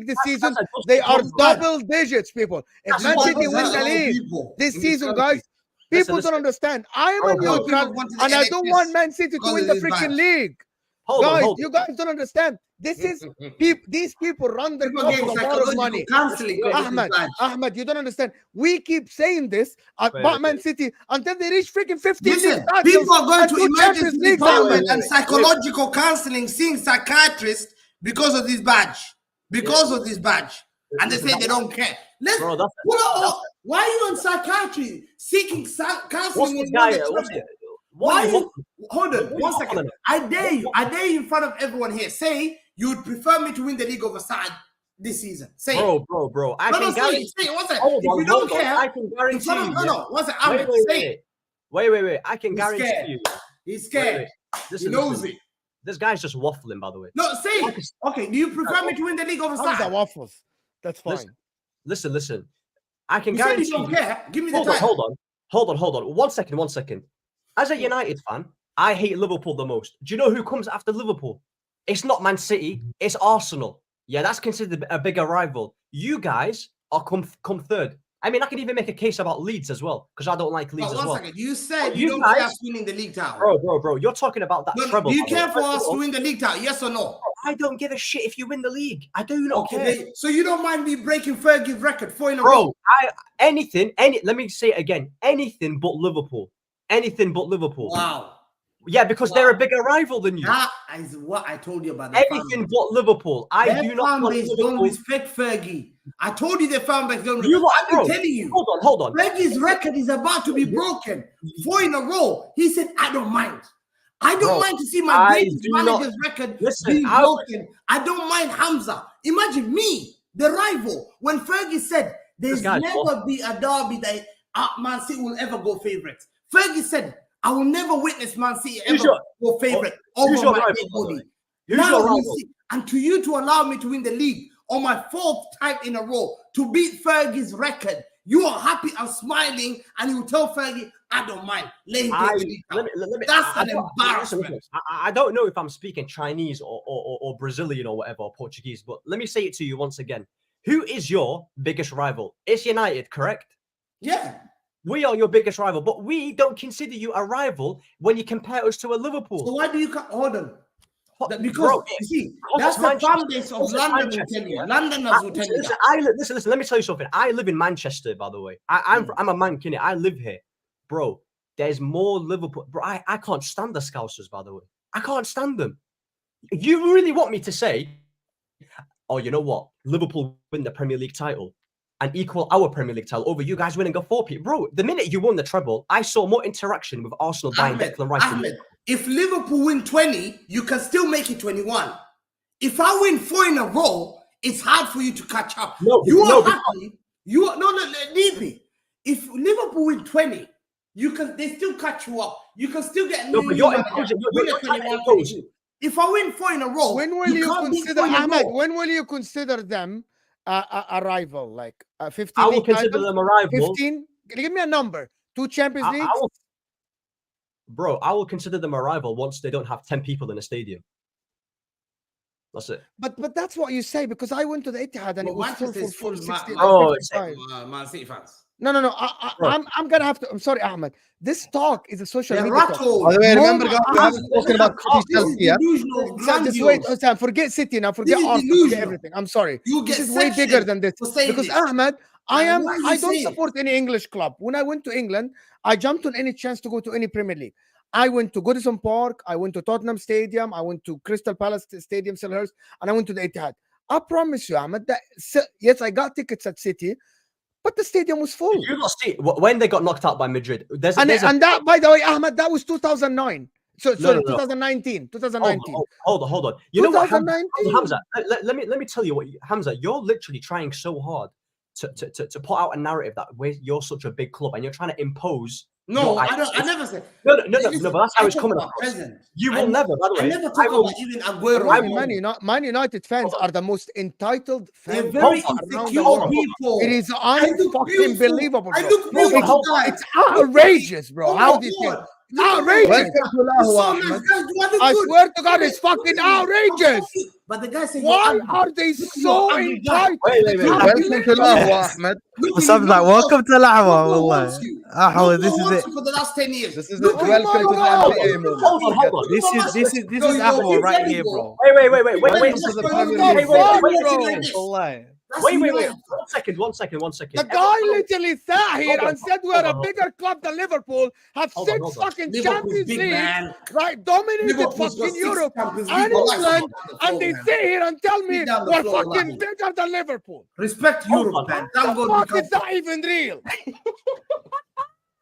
this season, they are double digits, people. If Man City win the league this season, guys, people don't understand. I am a neutral, and I don't want Man City to win the freaking league. Guys, you guys don't understand. This is these people run their club for a lot of money. Ahmed, you don't understand. We keep saying this about Man City until they reach freaking 15 league titles. People are going to emergency department and psychological counseling, seeing psychiatrists because of this badge. And they say they don't care. Why are you on psychiatry seeking counseling? Hold on 1 second. I dare you in front of everyone here. Say you would prefer me to win the league over Saad this season. Say bro. I can guarantee. Say it. 1 second. If you don't care, I can guarantee you. 1 second. Ahmed, say it. Wait. I can guarantee you. He's scared. He knows it. This guy's just waffling, by the way. No, say it. Okay, do you prefer me to win the league over Saad? Waffles. That's fine. Listen. I can You said guarantee you don't care. Give me the time. Hold on. 1 second. As a United fan, I hate Liverpool the most. Do you know who comes after Liverpool? It's not Man City. It's Arsenal. Yeah, that's considered a bigger rival. You guys are come third. I mean, I can even make a case about Leeds as well, because I don't like Leeds as well. 1 second. You said you don't care us winning the league title. Bro, you're talking about that treble. Do you care for us to win the league title? Yes or no? I don't give a shit if you win the league. I do not care. So you don't mind me breaking Fergie's record 4 in a Bro, row? let me say it again. Anything but Liverpool. Anything but Liverpool. Wow. Yeah, because they're a bigger rival than you. That is what I told you about the Anything but Liverpool. I do not want Liverpool. Don't respect Fergie. I told you the fan base don't respect. I've been telling you. Hold on. Fergie's record is about to be broken. 4 in a row. He said, I don't mind. I don't mind to see my greatest manager's record being broken. I don't mind Hamza. Imagine me, the rival, when Fergie said there's never be a derby that Man City will ever go favourites. Fergie said, I will never witness Man City ever go favourite over my big body. Now you see, and to you to allow me to win the league on my 4th time in a row to beat Fergie's record, you are happy and smiling, and you tell Fergie, I don't mind. Let him get the league. That's an embarrassment. I don't know if I'm speaking Chinese or Brazilian or whatever, or Portuguese, but let me say it to you once again. Who is your biggest rival? It's United, correct? Yeah. We are your biggest rival, but we don't consider you a rival when you compare us to a Liverpool. So why do you hold on? Because you see, that's the fan base of London will tell you. Londoners will tell you that. Listen, let me tell you something. I live in Manchester, by the way. I'm a man, innit? I live here. Bro, there's more Liverpool. Bro, I can't stand the Scousers, by the way. I can't stand them. You really want me to say, oh, you know what? Liverpool win the Premier League title and equal our Premier League title over you guys winning a 4P. Bro, the minute you won the treble, I saw more interaction with Arsenal buying Declan Rice. Ahmed, if Liverpool win 20, you can still make it 21. If I win 4 in a row, it's hard for you to catch up. Happy. DP. If Liverpool win 20, they still catch you up. You can still get If I win 4 in a row, when will you consider Ahmed? When will you consider them a rival? Like 15? I will consider them a rival. 15? Give me a number. 2 Champions Leagues. Bro, I will consider them a rival once they don't have 10 people in a stadium. That's it. But that's what you say, because I went to the Etihad and it was full 60. Man City fans. No. I'm gonna have to. I'm sorry, Ahmed. This talk is a social media talk. By the way, remember, guys, we haven't spoken about Chelsea. Just wait, Sam. Forget City now. Forget Arsenal. Forget everything. I'm sorry. This is way bigger than this. Because Ahmed, I don't support any English club. When I went to England, I jumped on any chance to go to any Premier League. I went to Goodison Park. I went to Tottenham Stadium. I went to Crystal Palace Stadium, Selhurst, and I went to the Etihad. I promise you, Ahmed, that yes, I got tickets at City, but the stadium was full. You not see when they got knocked out by Madrid. And that, by the way, Ahmed, that was 2009. So 2019. 2019. Hold on. You know what, Hamza? Let me tell you what, Hamza. You're literally trying so hard to put out a narrative that you're such a big club and you're trying to impose. No, I never said. No, but that's how it's coming across. You will never, by the way. I never talk about even Aguero. Man United fans are the most entitled fans. They're very insecure people. It is unfucking believable, bro. It's outrageous, bro. How do you think? Outrageous. I swear to God, it's fucking outrageous. But the guy said, why are they so entitled? Welcome to Ahwa, Ahmed. Welcome to Ahwa. Ahwa, this is it. For the last 10 years. This is it. Welcome to the NBA movement. Hold on. This is Ahwa right here, bro. Wait. One second. The guy literally sat here and said we're a bigger club than Liverpool, have 6 fucking Champions League, right? Dominated fucking Europe and England, and they sit here and tell me we're fucking bigger than Liverpool. Respect Europe, man. What is that even real?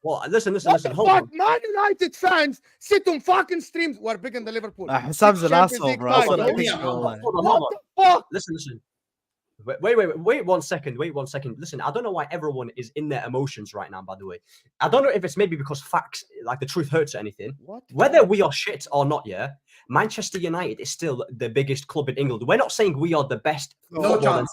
Well, listen. Hold on. Man United fans sit on fucking streams. We're bigger than Liverpool. Sam's an asshole, bro. Hold on. Listen. Wait 1 second. Listen, I don't know why everyone is in their emotions right now, by the way. I don't know if it's maybe because facts, like the truth hurts or anything. Whether we are shit or not, Manchester United is still the biggest club in England. We're not saying we are the best. No chance.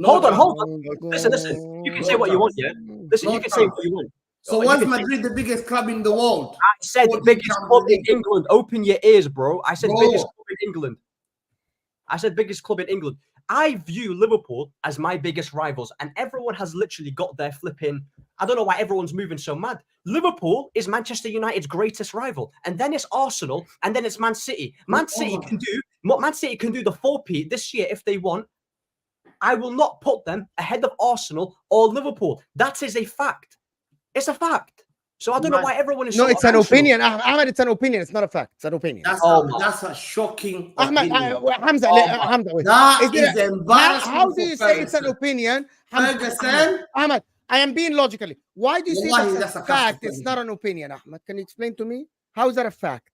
Hold on. Listen. You can say what you want, yeah? Listen, you can say what you want. So what's Madrid the biggest club in the world? I said biggest club in England. Open your ears, bro. I said biggest club in England. I said biggest club in England. I view Liverpool as my biggest rivals, and everyone has literally got their flipping. I don't know why everyone's moving so mad. Liverpool is Manchester United's greatest rival, and then it's Arsenal, and then it's Man City. Man City can do the 4P this year if they want. I will not put them ahead of Arsenal or Liverpool. That is a fact. It's a fact. So I don't know why everyone is. No, it's an opinion, Ahmed. It's an opinion. It's not a fact. It's an opinion. That's a shocking Ahmed, opinion. Hamza, wait. That is embarrassing. How do you say it's an opinion? Ahmed, I am being logically. Why do you say that's a fact? It's not an opinion, Ahmed. Can you explain to me? How is that a fact?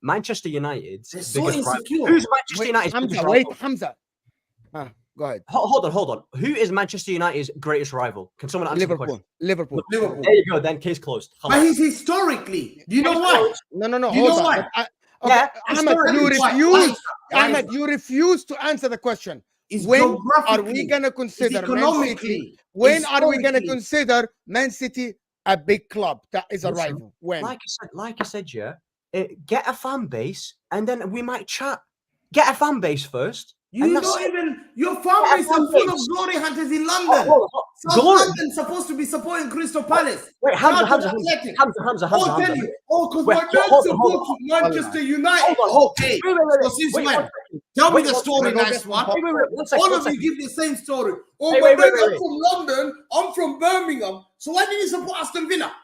Manchester United's so biggest rival. insecure. Who's Manchester United's biggest rival? Hamza. Go ahead. Hold on. Who is Manchester United's greatest rival? Can someone answer the question? Liverpool. There you go. Then case closed. But he's historically. Do you know why? No. You know why? Ahmed, you refuse to answer the question. When are we gonna consider Man City? When are we gonna consider Man City a big club that is a rival? When? Like I said, yeah. Get a fan base, and then we might chat. Get a fan base first. You don't even. Your fan base are full of glory hunters in London. South London's supposed to be supporting Crystal Palace. Wait, Hamza. I'll tell you. Because my dad supports Manchester United. Okay. So since when? Tell me the story, nice one. All of you give the same story. Oh, but I'm from London. I'm from Birmingham. So why did you support Aston Villa?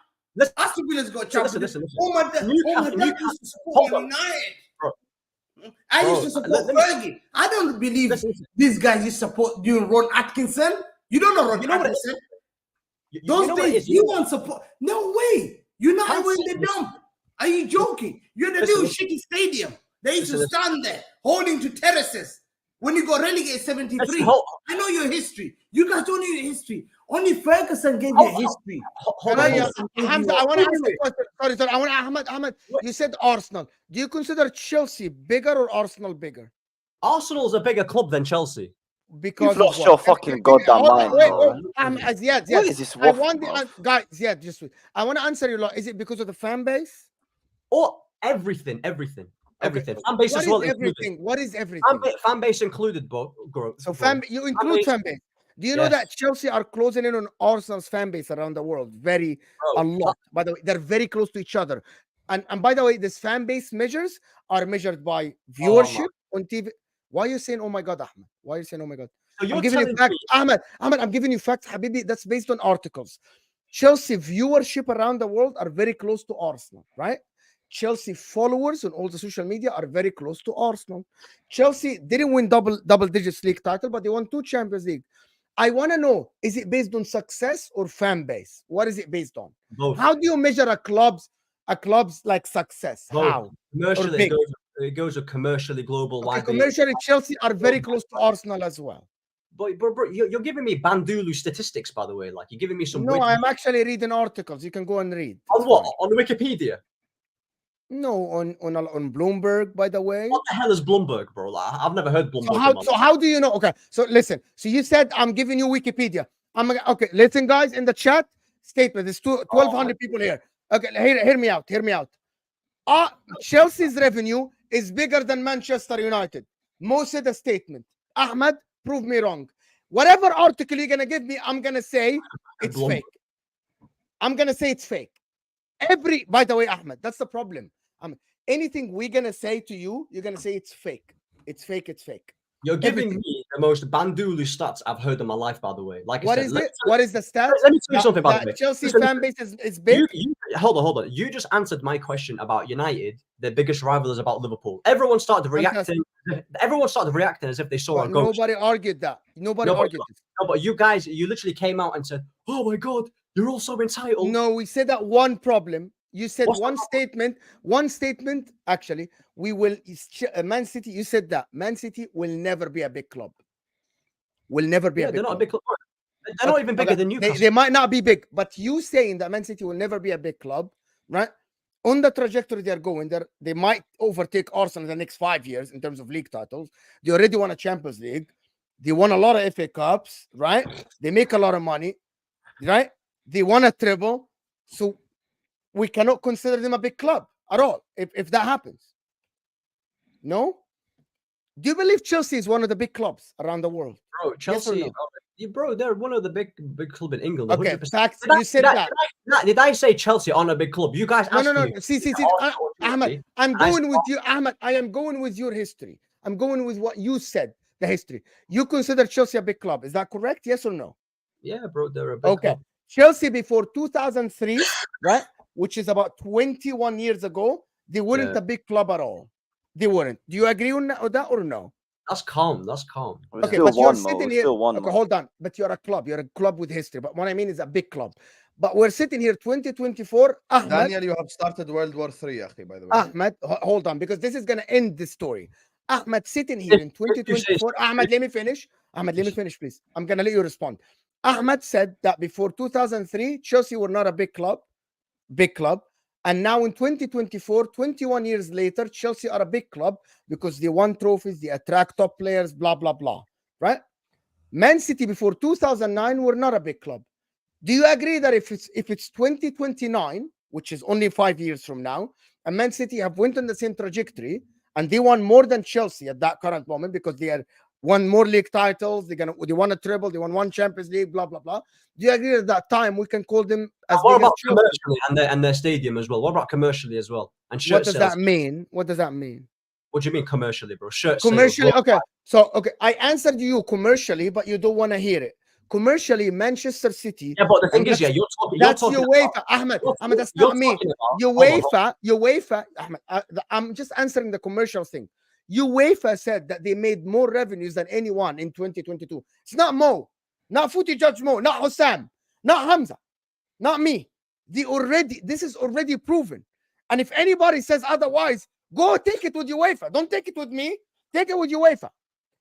Aston Villa's got champions. Listen. Oh, my dad used to support United. I used to support Fergie. I don't believe these guys you support doing Ron Atkinson. You don't know Ron Atkinson. Those days you want support. No way. United were in the dump. Are you joking? You're the new shitty stadium. They used to stand there holding to terraces when you got relegated 73. I know your history. You guys don't know your history. Only Ferguson gave you history. Hamza, I want to ask a question. Sorry. I want Ahmed. You said Arsenal. Do you consider Chelsea bigger or Arsenal bigger? Arsenal's a bigger club than Chelsea. Because you've lost your fucking goddamn mind. Wait. Ziad. What is this? I want guys. Ziad, just wait. I want to answer you. Is it because of the fan base? Or everything. Everything. Fan base as well. What is everything? Fan base included, bro. So you include fan base. Do you know that Chelsea are closing in on Arsenal's fan base around the world? A lot. By the way, they're very close to each other. And by the way, this fan base measures are measured by viewership on TV. Why are you saying, oh my God, Ahmed? Why are you saying, oh my God? So I'm giving you facts. Ahmed, I'm giving you facts, Habibi. That's based on articles. Chelsea viewership around the world are very close to Arsenal, right? Chelsea followers on all the social media are very close to Arsenal. Chelsea didn't win double digits league title, but they won 2 Champions League. I want to know, is it based on success or fan base? What is it based on? Both. How do you measure a club's like success? Both. How? Commercially, it goes with commercially global. Commercially, Chelsea are very close to Arsenal as well. But bro, you're giving me Bandulu statistics, by the way. Like, you're giving me some. No, I'm actually reading articles. You can go and read. On what? On Wikipedia? No, on Bloomberg, by the way. What the hell is Bloomberg, bro? Like, I've never heard Bloomberg. So how do you know? Okay, so listen. So you said I'm giving you Wikipedia. Okay. Listen, guys, in the chat statement. There's 1,200 people here. Okay, hear me out. Chelsea's revenue is bigger than Manchester United. Mo said a statement. Ahmed, prove me wrong. Whatever article you're gonna give me, I'm gonna say it's fake. I'm gonna say it's fake. By the way, Ahmed, that's the problem. Anything we're gonna say to you, you're gonna say it's fake. It's fake. You're giving me the most Bandulu stats I've heard in my life, by the way. Like, what is it? What is the stats? Let me tell you something, by the way. Chelsea fan base is big. Hold on. You just answered my question about United. Their biggest rival is about Liverpool. Everyone started reacting as if they saw a ghost. Nobody argued that. Nobody argued this. No, but you guys, you literally came out and said, "Oh my God, you're all so entitled." No, we said that one problem. You said one statement. Actually, we will. Man City. You said that Man City will never be a big club. Will never be a big they're club. Not a big club. They're not even bigger than Newcastle. They might not be big, but you saying that Man City will never be a big club, right? On the trajectory they're going, they might overtake Arsenal in the next 5 years in terms of league titles. They already won a Champions League. They won a lot of FA Cups, right? They make a lot of money, right? They won a treble. So we cannot consider them a big club at all if that happens. No? Do you believe Chelsea is one of the big clubs around the world? Bro, Chelsea, bro, they're one of the big club in England. Okay, 100%. facts. You said that. Did I say Chelsea on a big club? You guys asked No. me. See. Ahmed, I'm going with you. Ahmed, I am going with your history. I'm going with what you said, the history. You consider Chelsea a big club. Is that correct? Yes or no? Yeah, bro, they're a big club. Chelsea before 2003, right, which is about 21 years ago, they weren't a big club at all. They weren't. Do you agree on that or no? That's calm. Okay, but you're sitting here. Okay, hold on. But you're a club. You're a club with history. But what I mean is a big club. But we're sitting here 2024. Ahmed, Daniel, you have started World War III, by the way. Ahmed, hold on, because this is going to end the story. Ahmed sitting here in 2024. Ahmed, let me finish. Ahmed, let me finish, please. I'm going to let you respond. Ahmed said that before 2003, Chelsea were not a big club. And now in 2024, 21 years later, Chelsea are a big club because they won trophies, they attract top players, blah, blah, blah, right? Man City before 2009 were not a big club. Do you agree that if it's 2029, which is only 5 years from now, and Man City have went on the same trajectory, and they won more than Chelsea at that current moment because they are won more league titles, they won a treble, they won one Champions League, blah, blah, blah. Do you agree at that time we can call them as what big about as Chelsea? commercially and their stadium as well? What about commercially as well? And shirt What does sales? that mean? What does that mean? What do you mean commercially, bro? Shirt Commercially, sales. okay. I answered you commercially, but you don't want to hear it. Commercially, Manchester City. Yeah, but the thing is, you're talking. That's UEFA, Ahmed. Ahmed, that's not me. UEFA, Ahmed. I'm just answering the commercial thing. UEFA said that they made more revenues than anyone in 2022. It's not Mo, not Footy Judge Mo, not Hossam, not Hamza, not me. This is already proven. And if anybody says otherwise, go take it with UEFA. Don't take it with me. Take it with UEFA.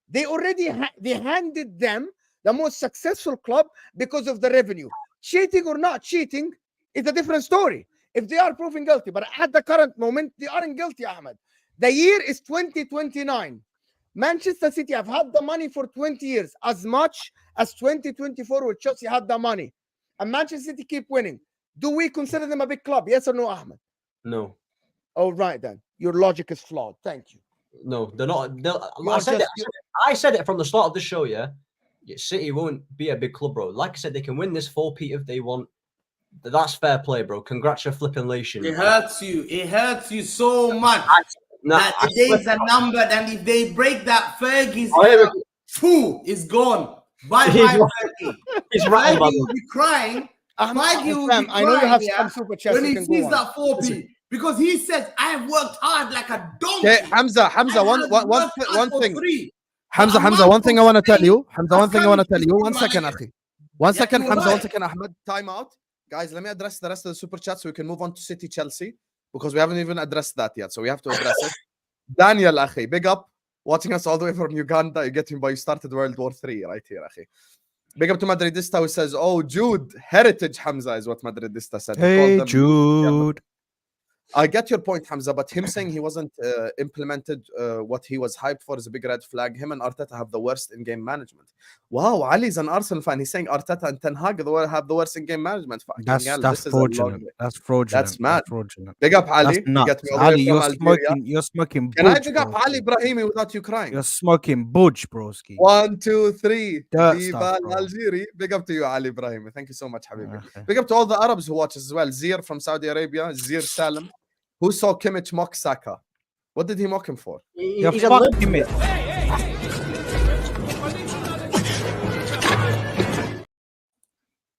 They already they handed them the most successful club because of the revenue. Cheating or not cheating is a different story. If they are proven guilty, but at the current moment, they aren't guilty, Ahmed. The year is 2029. Manchester City have had the money for 20 years, as much as 2024 where Chelsea had the money. And Manchester City keep winning. Do we consider them a big club? Yes or no, Ahmed? No. All right, then. Your logic is flawed. Thank you. No, they're not. I said it from the start of the show, yeah? City won't be a big club, bro. Like I said, they can win this 4-peat if they want. That's fair play, bro. Congratulations. It hurts you. It hurts you so much. That the days are numbered, and if they break that, Fergie's is gone. Bye, Fergie. He's right. Fergie will be crying. Fergie will be crying. I know you have some super chats when he sees that 4P. Because he says, I have worked hard like a donkey. Okay, Hamza, one thing. Hamza, one thing I want to tell you. One second, Akhi. One second, Hamza, 1 second, Ahmed. Time out. Guys, let me address the rest of the super chat so we can move on to City Chelsea because we haven't even addressed that yet. So we have to address it. Daniel, Akhi, big up. Watching us all the way from Uganda. You get him by you started World War III right here, Akhi. Big up to Madridista who says, oh, Jude, heritage Hamza is what Madridista said. Hey, Jude. I get your point, Hamza, but him saying he wasn't implemented what he was hyped for is a big red flag. Him and Arteta have the worst in-game management. Wow, Ali's an Arsenal fan. He's saying Arteta and Ten Hag have the worst in-game management. That's fraudulent. That's fraudulent. That's mad. That's fraudulent. Big up Ali. Ali, you're smoking. Can I big up Ali Brahimi without you crying? You're smoking budge, broski. 1, 2, 3. Stuff, Algeri. Big up to you, Ali Brahimi. Thank you so much, Habibi. Big up to all the Arabs who watch as well. Zir from Saudi Arabia. Zir Salim. Who saw Kimmich mock Saka? What did he mock him for? He's a limp.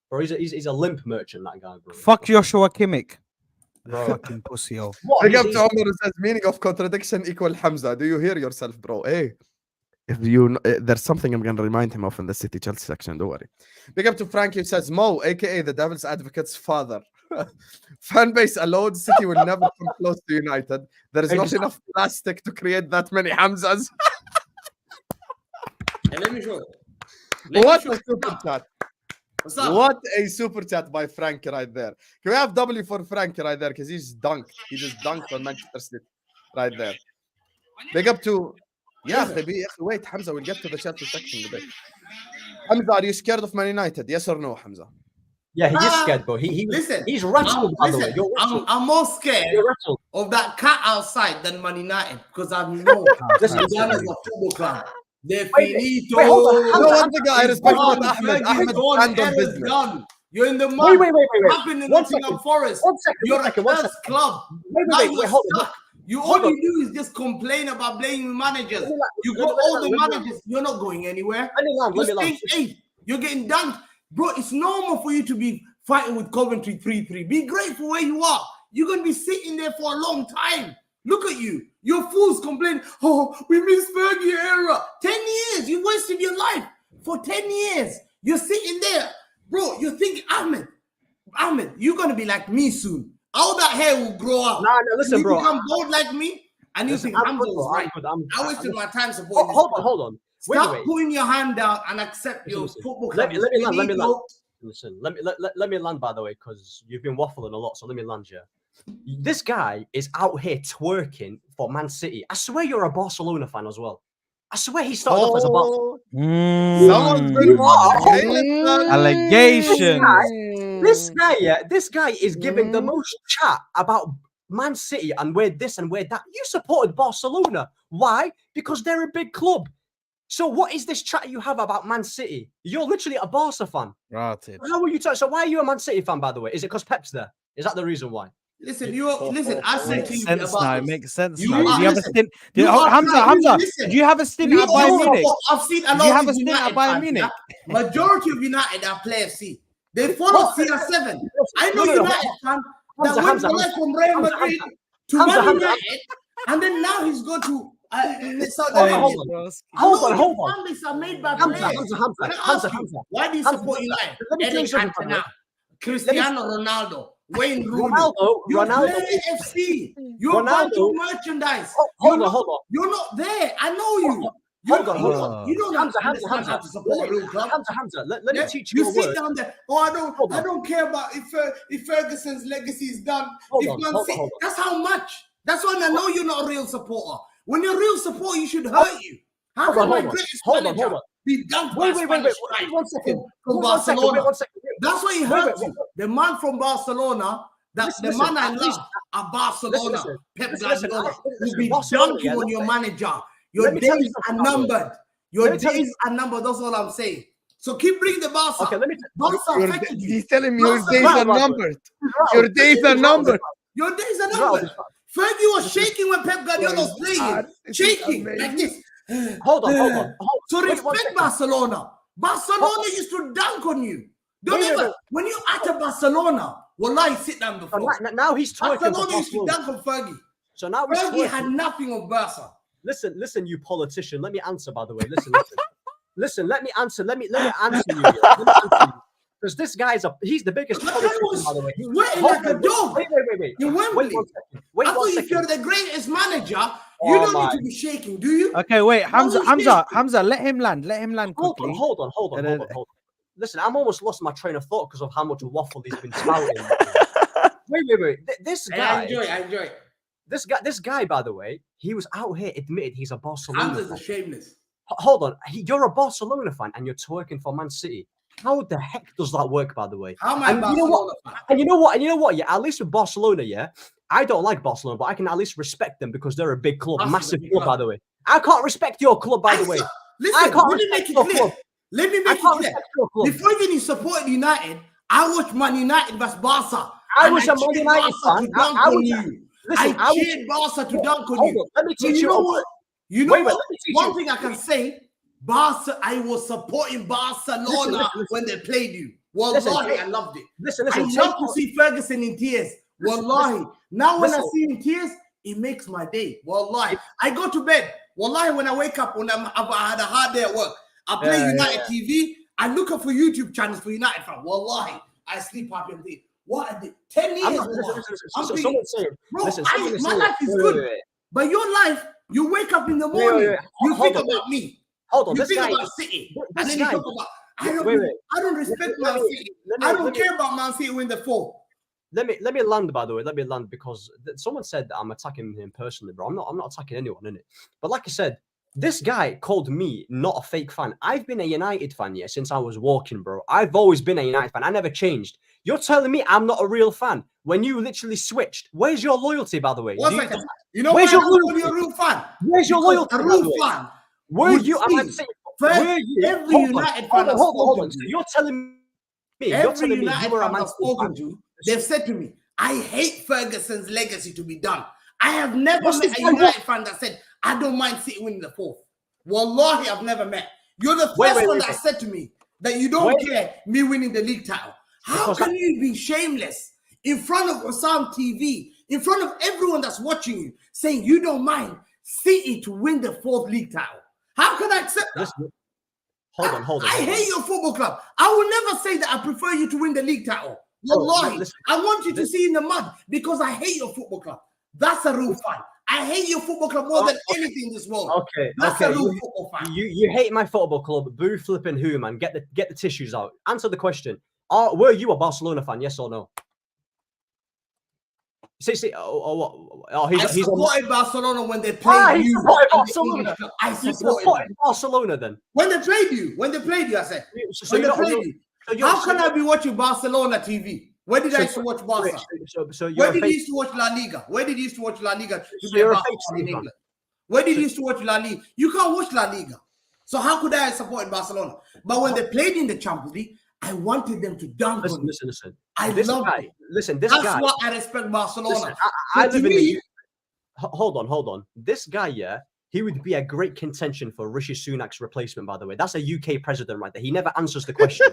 Bro, he's a limp merchant, that guy, bro. Fuck Joshua Kimmich. Fucking pussy. Big up to Omar who says meaning of contradiction equal Hamza. Do you hear yourself, bro? Hey. If you there's something I'm gonna remind him of in the City Chelsea section, don't worry. Big up to Frankie who says Mo, aka the Devil's Advocate's father. Fan base alone, City will never come close to United. There is not enough plastic to create that many Hamzas. Let me show. What a super chat. What a super chat by Frankie right there. Can we have W for Frankie right there? Because he's dunked. He just dunked on Manchester City right there. Big up to Yeah, wait, Hamza, we'll get to the Chelsea section today. Hamza, are you scared of Man United? Yes or no, Hamza? Yeah, he is scared, bro. He's rattled, by the way. You're rattled. I'm more scared of that cat outside than Man United because I know this is a football club. They're finito. No, one thing I respect about Ahmed. Ahmed random business. You're in the mud. Wait. Happened in Nottingham Forest. You're a first club. Wait, hold on. All you do is just complain about blaming managers. You got all the managers. You're not going anywhere. You're staying eighth. You're getting dunked. Bro, it's normal for you to be fighting with Coventry 3-3. Be grateful where you are. You're going to be sitting there for a long time. Look at you. Your fools complain, oh, we miss Fergie era. 10 years. You wasted your life for 10 years. You're sitting there. Bro, you're thinking, Ahmed, you're going to be like me soon. All that hair will grow out. No, listen, you bro. become bald like me, and you think Hamza was right. I wasted my time supporting this. Hold on. Stop putting your hand down and accept your football club. Let me land. Listen, let me land, by the way, because you've been waffling a lot, so let me land you. This guy is out here twerking for Man City. I swear you're a Barcelona fan as well. I swear he started off as a Barcelona. Allegation. This guy is giving the most chat about Man City and where this and where that. You supported Barcelona. Why? Because they're a big club. So what is this chat you have about Man City? You're literally a Barca fan. Rotted. How are you? So why are you a Man City fan, by the way? Is it because Pep's there? Is that the reason why? Listen, I said to you sense about now. It this. makes sense You now. are- Do you have a listen, stint? you are Hamza, trying- Hamza, listen, do you have a stint you at Bayern also- Munich? I've seen a Do lot you have of a stint at United Bayern fans, Munich? yeah? Majority of United are play FC. They follow CR7. I know United fan that went from Real Madrid to Man United, and then now he's going to Saudi Arabia. Hold on. Families are made by Hamza, players. Hamza. Why do you support United? Eric Cantona, Cristiano Ronaldo, Wayne Rooney. Ronaldo. Play FC. You're buying merchandise. Hold on. You're not there. I know you. Hold on. You don't understand how to support a real club. Hamza, let me teach you a sit word. down there. Oh, I don't care about if Ferguson's legacy is done. That's how much. That's why I know you're not a real supporter. When you're a real supporter, you should hurt you. How can my greatest manager be dunked by a Spanish strike one second. from Barcelona? That's why he hurt you. The man from Barcelona, the man I love at Barcelona, Pep Guardiola, will be dunking on your manager. Your days are numbered. Your days are numbered. That's all I'm saying. So keep bringing the Barca. Okay, Barca affected you. He's telling me your days are numbered. Your days are numbered. Your days are numbered. Fergie was shaking when Pep Guardiola was playing. Shaking like this. Hold on. So respect Barcelona. Barcelona used to dunk on you. Don't ever. When you utter Barcelona, wallahi, sit down before. Now he's talking. Barcelona used to dunk on Fergie. So now Fergie had nothing of Barca. Listen, you politician. Let me answer, by the way. Listen, let me answer. Let me answer you. Because this guy's he's the biggest politician, by the way. Wait, like a dog. Wait. You Wembley. I thought if you're the greatest manager, you don't need to be shaking, do you? Okay, wait, Hamza, let him land quickly. Hold on. Listen, I'm almost lost my train of thought because of how much waffle he's been spouting. Wait. This guy. I enjoy it. This guy, by the way, he was out here admitted he's a Barcelona Hamza's fan. a shameless. Hold on, you're a Barcelona fan and you're twerking for Man City. How the heck does that work, by the way? How am I a Barcelona fan? And you know what? Yeah, at least with Barcelona, yeah, I don't like Barcelona, but I can at least respect them because they're a big club, massive club, by the way. I can't respect your club, by the way. Listen, let me make it clear. Let me make it clear. Before even you supported United, I watched Man United vs Barca. I was a Man United fan. I cheered Barca to dunk on you. Let me teach you. What? You know what? One thing I can say, Barca, I was supporting Barcelona when they played you. Wallahi, I loved it. I love to see Ferguson in tears. Wallahi. Now when I see him in tears, it makes my day. Wallahi. I go to bed. Wallahi, when I wake up, when I had a hard day at work, I play United TV. I look up for YouTube channels for United fan. Wallahi, I sleep happy and think, what are they? 10 years. My life is good. But your life, you wake up in the morning, you think about me. Hold on, you think about City. And then you talk about, I don't respect Man City. I don't care about Man City win the 4. Let me land, by the way. Let me land because someone said that I'm attacking him personally, bro. I'm not attacking anyone, innit? But like I said, This guy called me not a fake fan. I've been a United fan, yeah, since I was walking, bro. I've always been a United fan. I never changed. You're telling me I'm not a real fan when you literally switched. Where's your loyalty, by the way? One second. You know where's why your you're a real fan? Where's your loyalty? A real fan. Were you? I'm saying, were you? Every United fan that's spoken to, you're telling me. Every United fan that's spoken to, they've said to me, "I hate Ferguson's legacy to be done." I have never met a United fan that said, "I don't mind City winning the fourth." Wallahi, I've never met. You're the first one that said to me that you don't care me winning the league title. How can you be shameless in front of Osam TV, in front of everyone that's watching you, saying you don't mind City to win the fourth league title? How can I accept that? Hold on. I hate your football club. I will never say that I prefer you to win the league title. Wallahi, I want you to see in the mud because I hate your football club. That's a real fan. I hate your football club more than anything in this world. Okay, that's a real football fan. You hate my football club. Boo flipping who, man? Get the tissues out. Answer the question. Were you a Barcelona fan? Yes or no? I supported Barcelona when they played you. Barcelona. I supported Barcelona then. When they played you, I said. When they played you. How can I be watching Barcelona TV? Where did I used to watch Barca? Where did you used to watch La Liga? Where did you used to watch La Liga? In England? Where did you used to watch La Liga? You can't watch La Liga. So how could I have supported Barcelona? But when they played in the Champions League, I wanted them to dunk on me. Listen. That's why I respect Barcelona. Hold on. This guy, yeah, he would be a great contention for Rishi Sunak's replacement, by the way. That's a UK president right there. He never answers the question.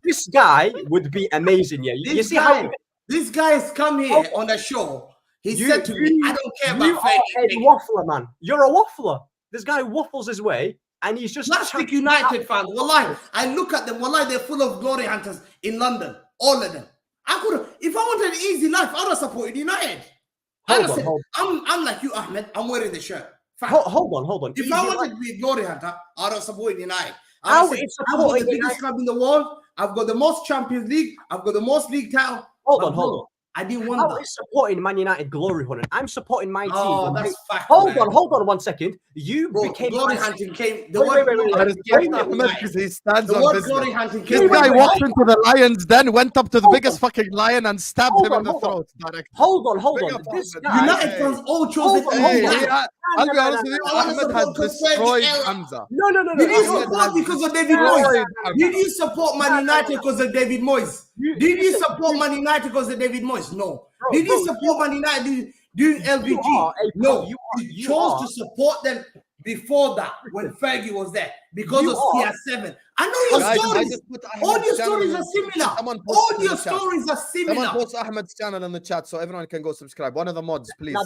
This guy would be amazing, yeah. You see how this guy has come here on the show. He said to me, I don't care about fake. You're a waffler, man. You're a waffler. This guy waffles his way, and he's just plastic United fans. Wallahi, I look at them. Wallahi, they're full of glory hunters in London. All of them. I could have, if I wanted an easy life, I would have supported United. I'm like you, Ahmed. I'm wearing the shirt. Hold on. If I wanted to be a glory hunter, I would have supported United. I've got the biggest club in the world. I've got the most Champions League. I've got the most league title. Hold on. I didn't want that. I'm supporting Man United glory hunting. I'm supporting my team. Oh, that's fact. Hold on 1 second. You became glory hunting came. The word because he stands on business. This guy walked into the Lions, then went up to the biggest fucking lion and stabbed him in the throat. Hold on. This guy, United fans all chose it. I'll be honest with you, Ahmed has destroyed Hamza. No. Did you support because of David Moyes? Did you support Man United because of David Moyes? Did you support Man United because of David Moyes? No. Did you support Man United during LVG? No. You chose to support them before that when Fergie was there because of CR7. I know your stories. All your stories are similar. All your stories are similar. Someone post Ahmed's channel in the chat so everyone can go subscribe. One of the mods, please.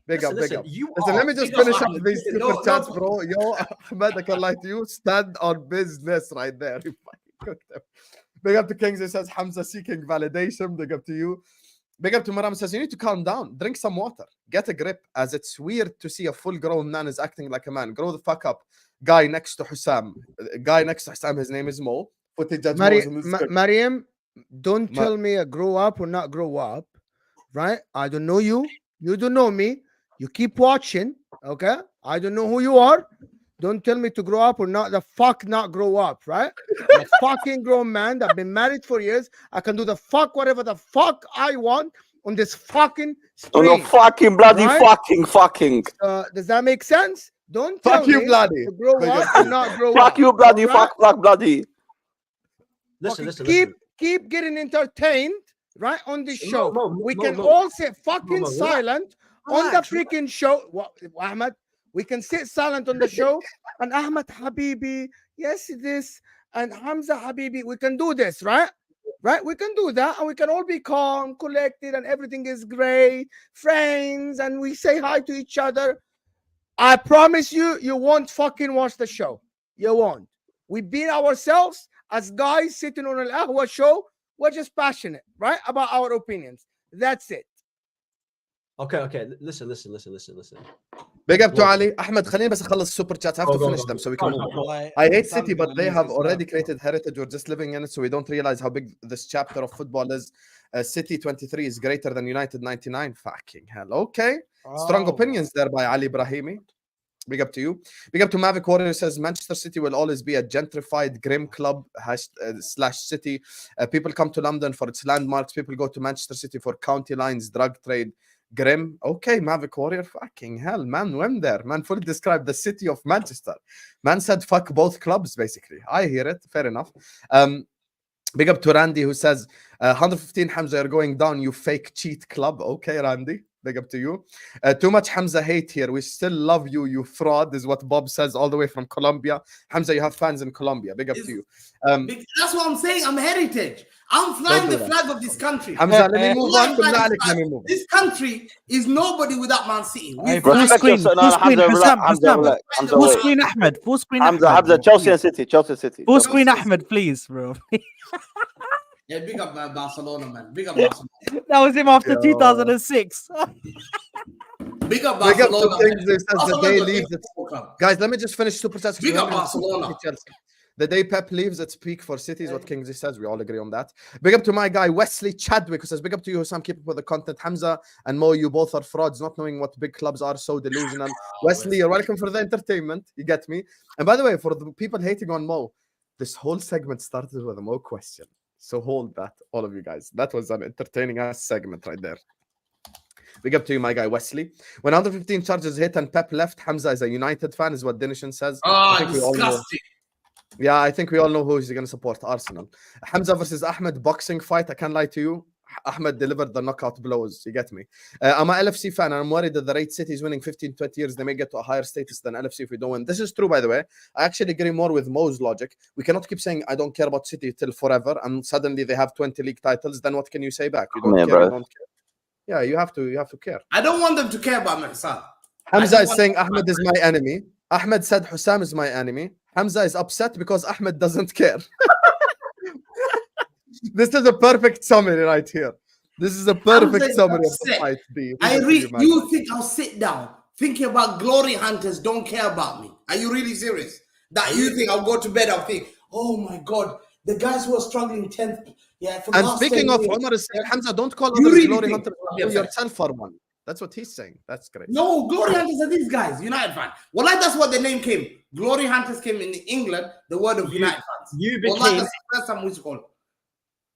Big up. Listen, let me just finish up these super chats, bro. Yo, Ahmed, I can lie to you. Stand on business right there. You fucking cooked them. Big up to Kings. It says Hamza seeking validation. Big up to you. Big up to Maram says you need to calm down. Drink some water. Get a grip, as it's weird to see a full-grown man is acting like a man. Grow the fuck up. Guy next to Hussam. His name is Mo. Mariam, don't tell me I grow up or not grow up. Right? I don't know you. You don't know me. You keep watching, okay? I don't know who you are. Don't tell me to grow up or not. The fuck not grow up, right? I'm a fucking grown man. I've been married for years. I can do the fuck whatever the fuck I want on this fucking stream. On the fucking bloody fucking. Does that make sense? Don't tell me bloody. to grow up or not grow up. Fuck you, bloody. Okay? Fuck bloody. Listen. Keep getting entertained, right, on this show. We can all sit fucking silent on the freaking show. Ahmed, we can sit silent on the show. And Ahmed Habibi, yes, this. And Hamza Habibi, we can do this, right? Right? We can do that. And we can all be calm, collected, and everything is great. Friends, and we say hi to each other. I promise you, you won't fucking watch the show. You won't. We've been ourselves as guys sitting on an Ahwa show. We're just passionate, right? About our opinions. That's it. Okay. Listen. Big up to Ali. Ahmed, خليني بس أخلص super chats. I have to finish them so we can move on. I hate City, but they have already created heritage. We're just living in it, so we don't realize how big this chapter of football is. City 23 is greater than United 99. Fucking hell. Okay. Strong opinions there by Ali Brahimi. Big up to you. Big up to Mavic Warrior says Manchester City will always be a gentrified, grim club slash city. People come to London for its landmarks. People go to Manchester City for county lines, drug trade, grim. Okay, Mavic Warrior, fucking hell, man, went there. Man, fully described the city of Manchester. Man said fuck both clubs, basically. I hear it. Fair enough. Big up to Randy who says 115 Hamza, you're going down, you fake cheat club. Okay, Randy. Big up to you. Too much Hamza hate here. We still love you, you fraud, is what Bob says all the way from Colombia. Hamza, you have fans in Colombia. Big up to you. That's what I'm saying. I'm heritage. I'm flying the flag of this country. Hamza, let me move on. This country is nobody without Man City. Full screen, full screen Ahmed. Full screen Ahmed. Hamza, Chelsea and City. Chelsea City. Full screen Ahmed, please, bro. Yeah, big up Barcelona, man. Big up Barcelona. That was him after 2006. Big up Barcelona. Big up to things they says the day leaves. Guys, let me just finish Superchats. Big up Barcelona. The day Pep leaves, it's peak for City, is what Kingsley says. We all agree on that. Big up to my guy, Wesley Chadwick, who says, big up to you, Hussam, keep up with the content. Hamza and Mo, you both are frauds, not knowing what big clubs are, so delusional. Wesley, you're welcome for the entertainment. You get me? And by the way, for the people hating on Mo, this whole segment started with a Mo question. So hold that, all of you guys. That was an entertaining ass segment right there. Big up to you, my guy, Wesley. When 115 charges hit and Pep left, Hamza is a United fan, is what Denishan says. Oh, disgusting. Yeah, I think we all know who he's going to support, Arsenal. Hamza versus Ahmed boxing fight. I can't lie to you. Ahmed delivered the knockout blows. You get me? I'm an LFC fan, and I'm worried that the rate City is winning 15, 20 years. They may get to a higher status than LFC if we don't win. This is true, by the way. I actually agree more with Mo's logic. We cannot keep saying, I don't care about City till forever, and suddenly they have 20 league titles. Then what can you say back? You don't care, you don't care. Yeah, you have to care. I don't want them to care about me, Saad. Hamza is saying Ahmed is my enemy. Ahmed said Hussam is my enemy. Hamza is upset because Ahmed doesn't care. This is a perfect summary right here. This is a perfect summary of the fight. You think I'll sit down thinking about glory hunters don't care about me? Are you really serious? That you think I'll go to bed, I'll think, oh my God, the guys who are struggling 10th. Yeah, and speaking of Omar is saying, Hamza, don't call others really glory hunters. Yourself for one. That's what he's saying. That's great. No, glory hunters are these guys, United fans. Well, like that's what the name came. Glory hunters came in England, the word of United fans. That's the first time we call it.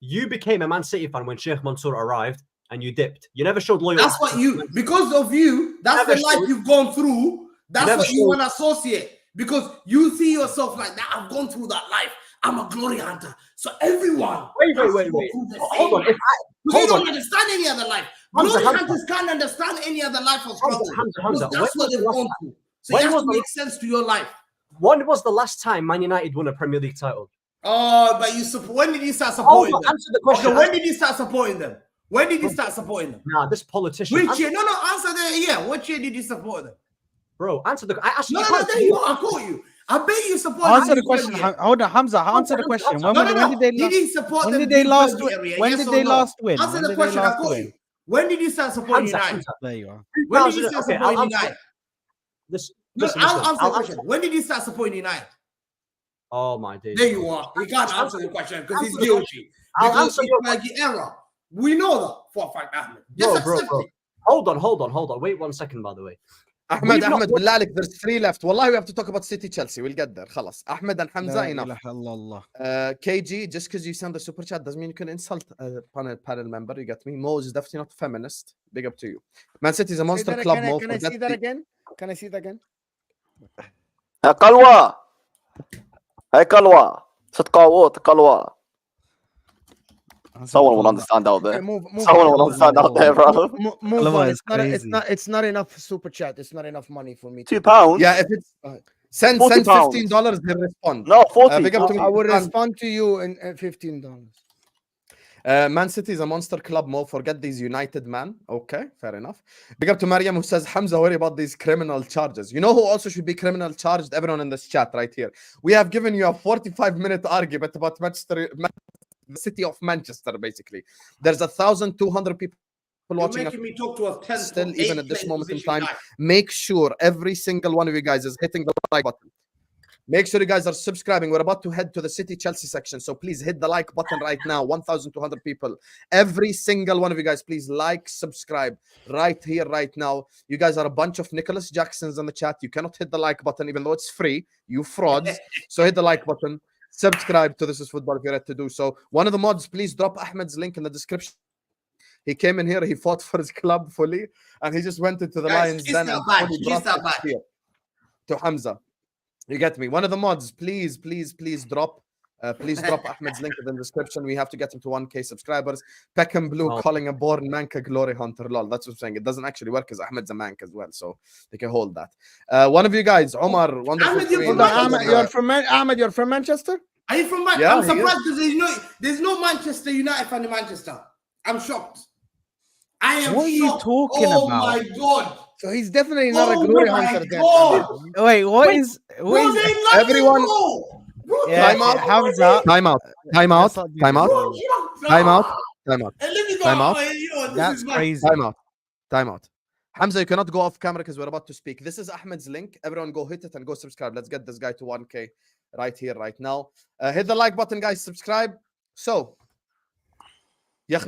You became a Man City fan when Sheikh Mansour arrived and you dipped. You never showed loyalty. That's what you, because of you, that's the life you've gone through. That's what you want to associate. Because you see yourself like that. I've gone through that life. I'm a glory hunter. So everyone. Wait. Hold on. You don't understand any other life. Glory hunters can't understand any other life of struggle. Hamza, that's what they've gone through. So it has to make sense to your life. When was the last time Man United won a Premier League title? Oh, but when did you start supporting them? Answer the question. Okay, when did you start supporting them? When did you start supporting them? Nah, this politician. Which year? No, answer the year. What year did you support them? Bro, answer the. I asked you. No, there you are. I caught you. I bet you support. Answer the question. Hold on, Hamza. Answer the question. When did they last win? When did they last win? Answer the question. I caught you. When did you start supporting United? There you are. When did you start supporting United? I'll answer the question. When did you start supporting United? Oh my days. There you are. He can't answer the question because he's guilty. Because it's like the error. We know that for a fact, Ahmed. Bro. Hold on. Wait 1 second, by the way. Ahmed, بالله عليك, there's 3 left. Wallahi, we have to talk about City Chelsea. We'll get there. خلاص. Ahmed and Hamza, enough. KG, just because you send a super chat doesn't mean you can insult a panel member. You get me? Mo is definitely not feminist. Big up to you. Man City is a monster club. Can I see that again? Can I see that again? قلوة هاي قلوة ستقاوت قلوة. Someone will understand out there. Someone will understand out there, bro. Move on. It's not enough super chat. It's not enough money for me. £2. Yeah, if it's send $15, they'll respond. No, 40. I will respond to you in $15. Man City is a monster club, Mo. Forget these United, man. Okay, fair enough. Big up to Mariam who says, Hamza, worry about these criminal charges. You know who also should be criminal charged? Everyone in this chat right here. We have given you a 45-minute argument about the city of Manchester, basically. There's 1,200 people watching. You're making me talk to a 10 still, even at this moment in time. Make sure every single one of you guys is hitting the like button. Make sure you guys are subscribing. We're about to head to the City Chelsea section, so please hit the like button right now. 1,200 people. Every single one of you guys, please like, subscribe right here, right now. You guys are a bunch of Nicholas Jacksons in the chat. You cannot hit the like button, even though it's free. You frauds. So hit the like button. Subscribe to This Is Football if you're ready to do so. One of the mods, please drop Ahmed's link in the description. He came in here, he fought for his club fully, and he just went into the Lions Den and fully brought it here to Hamza. You get me? One of the mods, please drop Ahmed's link in the description. We have to get him to 1K subscribers. Peckham Blue calling a born Manka glory hunter. Lol, that's what I'm saying. It doesn't actually work because Ahmed's a Mank as well, so they can hold that. One of you guys, Omar, wonderful. Ahmed, you're from Manchester? Are you from Manchester? Yeah, I'm surprised because there's no Manchester United fan in Manchester. I'm shocked. I am What are you shocked. talking about? Oh my god. So he's definitely not a glory hunter then. Wait, what is everyone? Yeah, Time out. Hamza. Time out. Time out. Time out. Time out. Time out. Time out. That's crazy. Time out. Time out. Hamza, you cannot go off camera because we're about to speak. This is Ahmed's link. Everyone go hit it and go subscribe. Let's get this guy to 1K right here, right now. Hit the like button, guys. Subscribe. So,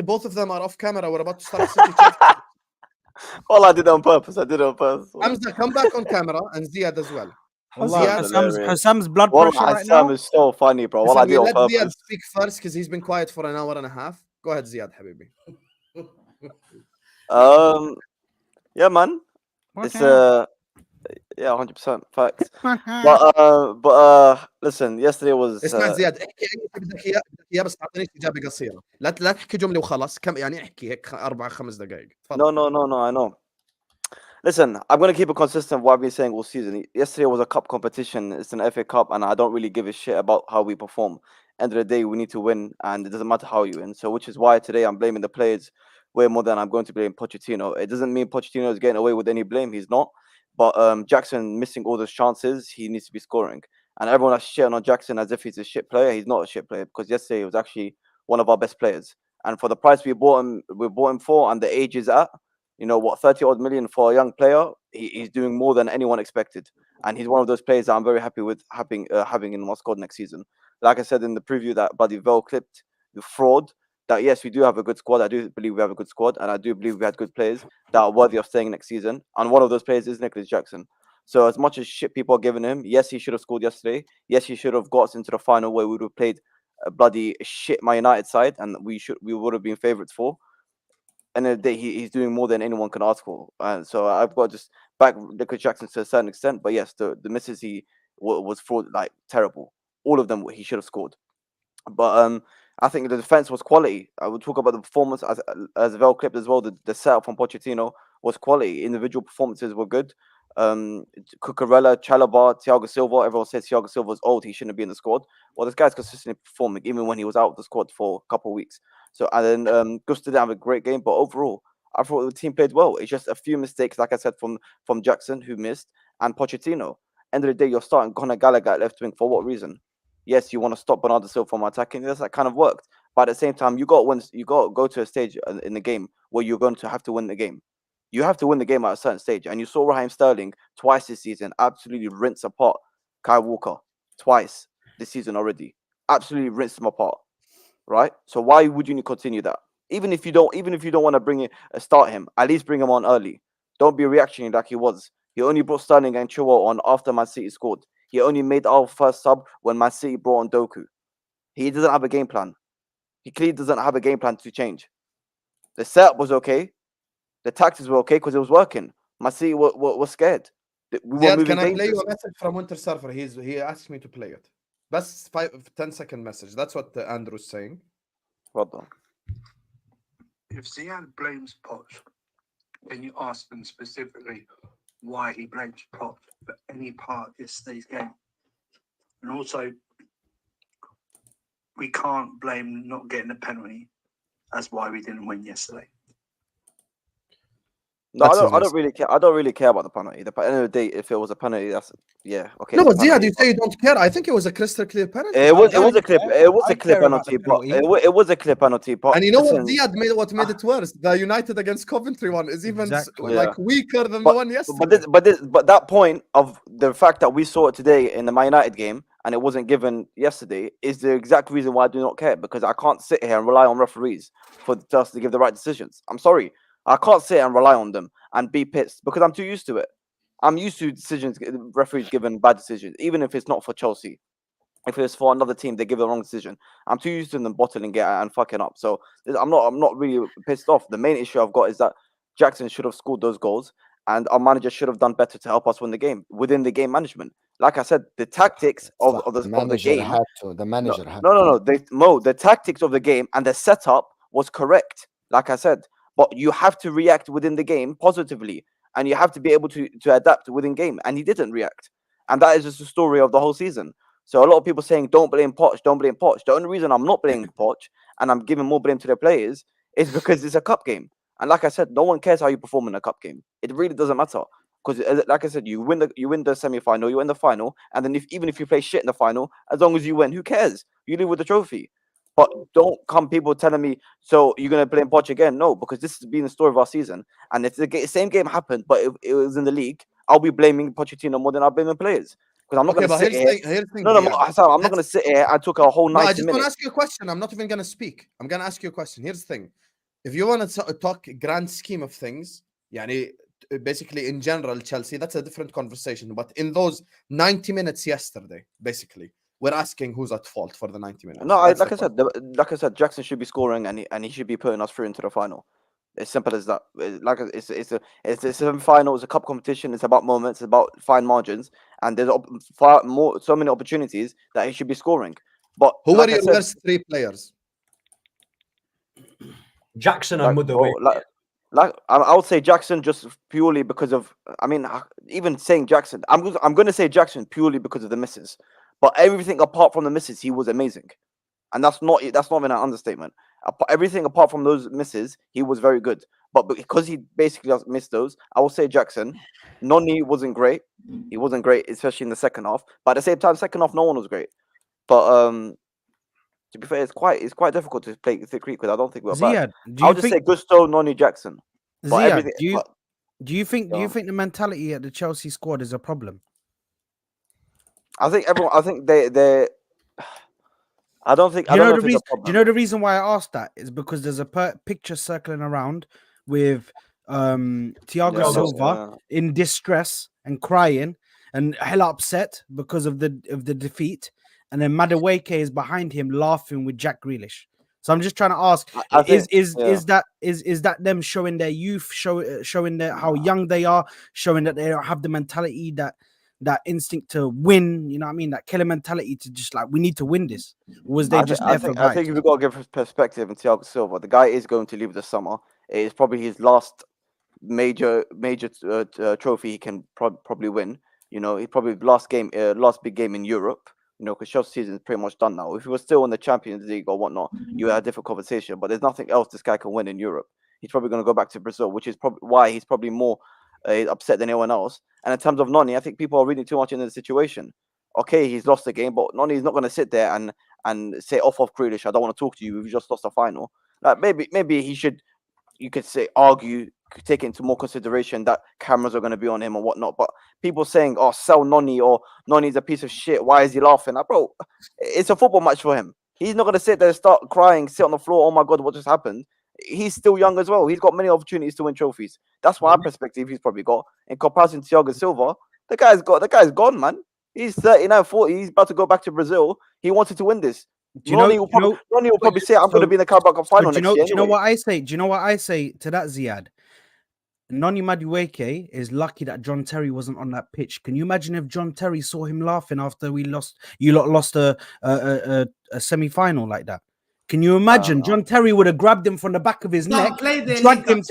both of them are off camera. We're about to start City Chelsea. Well, I did it on purpose. Hamza, come back on camera, and Ziad as well. Hassam's blood Well, pressure right Hassam now. is so funny, bro. Well, I Listen, did it on let purpose. Ziad speak first because he's been quiet for an hour and a half. Go ahead, Ziad, habibi. Yeah, man. It's yeah, 100% facts. But listen, yesterday was اسمع زياد احكي اي شيء بدك اياه بس اعطينيش اجابه قصيره لا تحكي جمله وخلاص كم يعني احكي هيك 4-5 دقائق No, I know. Listen, I'm going to keep it consistent with what I've been saying all season. Yesterday was a cup competition. It's an FA Cup, and I don't really give a shit about how we perform. End of the day, we need to win, and it doesn't matter how you win. So, which is why today I'm blaming the players way more than I'm going to blame Pochettino. It doesn't mean Pochettino is getting away with any blame. He's not. But Jackson missing all those chances, he needs to be scoring. And everyone is shitting on Jackson as if he's a shit player. He's not a shit player because yesterday he was actually one of our best players. And for the price we bought him for, and the age is at, 30-odd million for a young player, he's doing more than anyone expected. And he's one of those players that I'm very happy with having in my squad next season. Like I said in the preview that Buddy Vel clipped, the fraud, that yes, we do have a good squad. I do believe we have a good squad, and I do believe we had good players that are worthy of staying next season. And one of those players is Nicholas Jackson. So as much as shit people are giving him, yes, he should have scored yesterday. Yes, he should have got us into the final where we would have played a bloody shit Man United side, and we would have been favourites for. And the day he's doing more than anyone can ask for. And so I've got to just back Nicholas Jackson to a certain extent. But yes, the misses he was fraud, like terrible. All of them he should have scored. But I think the defense was quality. I would talk about the performance as Vel clipped as well. The setup from Pochettino was quality. Individual performances were good. Cucurella, Chalobah, Thiago Silva. Everyone says Thiago Silva's old. He shouldn't be in the squad. Well, this guy's consistently performing, even when he was out of the squad for a couple of weeks. So and then Gusto didn't have a great game, but overall, I thought the team played well. It's just a few mistakes, like I said, from Jackson who missed and Pochettino. End of the day, you're starting Conor Gallagher at left wing for what reason? Yes, you want to stop Bernardo Silva from attacking. Yes, that kind of worked. But at the same time, you got to go to a stage in the game where you're going to have to win the game. You have to win the game at a certain stage. And you saw Raheem Sterling twice this season absolutely rinse apart Kyle Walker twice this season already. Absolutely rinse him apart. Right? So why would you continue that? Even if you don't want to bring start him, at least bring him on early. Don't be reactionary like he was. He only brought Sterling and Chilwell on after Man City scored. He only made our first sub when Man City brought on Doku. He doesn't have a game plan. He clearly doesn't have a game plan to change. The setup was okay. The tactics were okay because it was working. Man City was scared. Ziad, can I play you a message from Winter Surfer? He asked me to play it. That's 10-second message. That's what Andrew's saying. Well done. If Ziad blames Poch, then you ask them specifically why he blames Poch for any part of yesterday's game. And also, we can't blame not getting a penalty as why we didn't win yesterday. No, That's his I don't message. really care. I don't really care about the penalty. At the end of the day, if it was a penalty, that's okay. No, it's a but Ziad, penalty, you say you don't care. I think it was a crystal clear penalty. it was a clear I care about penalty, the but penalty. it was a clear penalty. But And you know what, listen, Ziad made it worse. The United against Coventry one is even Exactly. like weaker than the one yesterday. but that point of the fact that we saw it today in the Man United game and it wasn't given yesterday is the exact reason why I do not care, because I can't sit here and rely on referees for us to give the right decisions. I'm sorry, I can't sit and rely on them and be pissed because I'm too used to it. I'm used to referees giving bad decisions, even if it's not for Chelsea. If it's for another team, they give the wrong decision. I'm too used to them bottling it and fucking up. So I'm not really pissed off. The main issue I've got is that Jackson should have scored those goals, and our manager should have done better to help us win the game within the game management. Like I said, the tactics of the game. The manager had No. The tactics of the game and the setup was correct. Like I said, but you have to react within the game positively, and you have to be able to adapt within game. And he didn't react, and that is just the story of the whole season. So a lot of people saying don't blame Poch, don't blame Poch. The only reason I'm not blaming Poch and I'm giving more blame to the players is because it's a cup game. And like I said, no one cares how you perform in a cup game. It really doesn't matter, because like I said, you win the semi-final, you win the final, and then even if you play shit in the final, as long as you win, who cares? You leave with the trophy. But don't come people telling me, so you're gonna blame Poch again? No, because this has been the story of our season. And if the same game happened, but it was in the league, I'll be blaming Pochettino more than I'll blame the players. Because I'm not going to sit here. I'm not going to sit here and talk a whole 90 minutes. I just want to ask you a question. I'm not even going to speak. I'm going to ask you a question. Here's the thing. If you want to talk grand scheme of things, basically in general, Chelsea, that's a different conversation. But in those 90 minutes yesterday, basically, we're asking who's at fault for the 90 minutes. No, like I said, Jackson should be scoring and he should be putting us through into the final. It's simple as that. It's a semi-final. It's a cup competition. It's about moments. It's about fine margins, and there's so many opportunities that he should be scoring. But who are your worst three players? Jackson and Motherway. I would say Jackson just purely because of. I mean, even saying Jackson, I'm going to say Jackson purely because of the misses. But everything apart from the misses, he was amazing, and that's not even an understatement. Everything apart from those misses, he was very good. But because he basically just missed those, I will say Jackson. Noni wasn't great. He wasn't great, especially in the second half. But at the same time, second half, no one was great. But to be fair, it's quite difficult to play Thick Creek because I don't think we're bad. I'll just say Gusto, Noni, Jackson. Ziad, do you think the mentality at the Chelsea squad is a problem? I think they. I don't think. Do you know the reason why I asked that is because there's a picture circling around with Thiago Silva in distress and crying and hella upset because of the defeat, and then Madueke is behind him laughing with Jack Grealish. So I'm just trying to ask: is that them showing their youth, showing how young they are, showing that they don't have the mentality that instinct to win, you know what I mean? That killer mentality to just like, we need to win this. Or was they just there for I think we've got to give perspective in Thiago Silva. The guy is going to leave this summer. It is probably his last major trophy he can probably win. You know, he probably last big game in Europe. You know, because Chelsea's season is pretty much done now. If he was still in the Champions League or whatnot, you had a different conversation. But there's nothing else this guy can win in Europe. He's probably going to go back to Brazil, which is probably why he's probably more upset than anyone else. And in terms of Noni, I think people are reading too much into the situation. Okay, he's lost the game, but Noni is not going to sit there and say off Grealish, I don't want to talk to you. We've just lost the final. Like maybe he should. You could say argue, take into more consideration that cameras are going to be on him and whatnot. But people saying, "Oh, sell Noni," or "Noni's a piece of shit. Why is he laughing?" Like, bro, it's a football match for him. He's not going to sit there and start crying, sit on the floor. Oh my god, what just happened? He's still young as well. He's got many opportunities to win trophies. That's my perspective. He's probably got in comparison to Thiago Silva. The guy's gone, man. He's 39, 40. He's about to go back to Brazil. He wanted to win this. Ronnie will probably say, "I'm going to be in the Carabao Cup final next year." Do you know what I say? Do you know what I say to that, Ziad? Noni Madueke is lucky that John Terry wasn't on that pitch. Can you imagine if John Terry saw him laughing after you lost a semi-final like that? Can you imagine? John Terry would have grabbed him from the back of his neck, dragged him to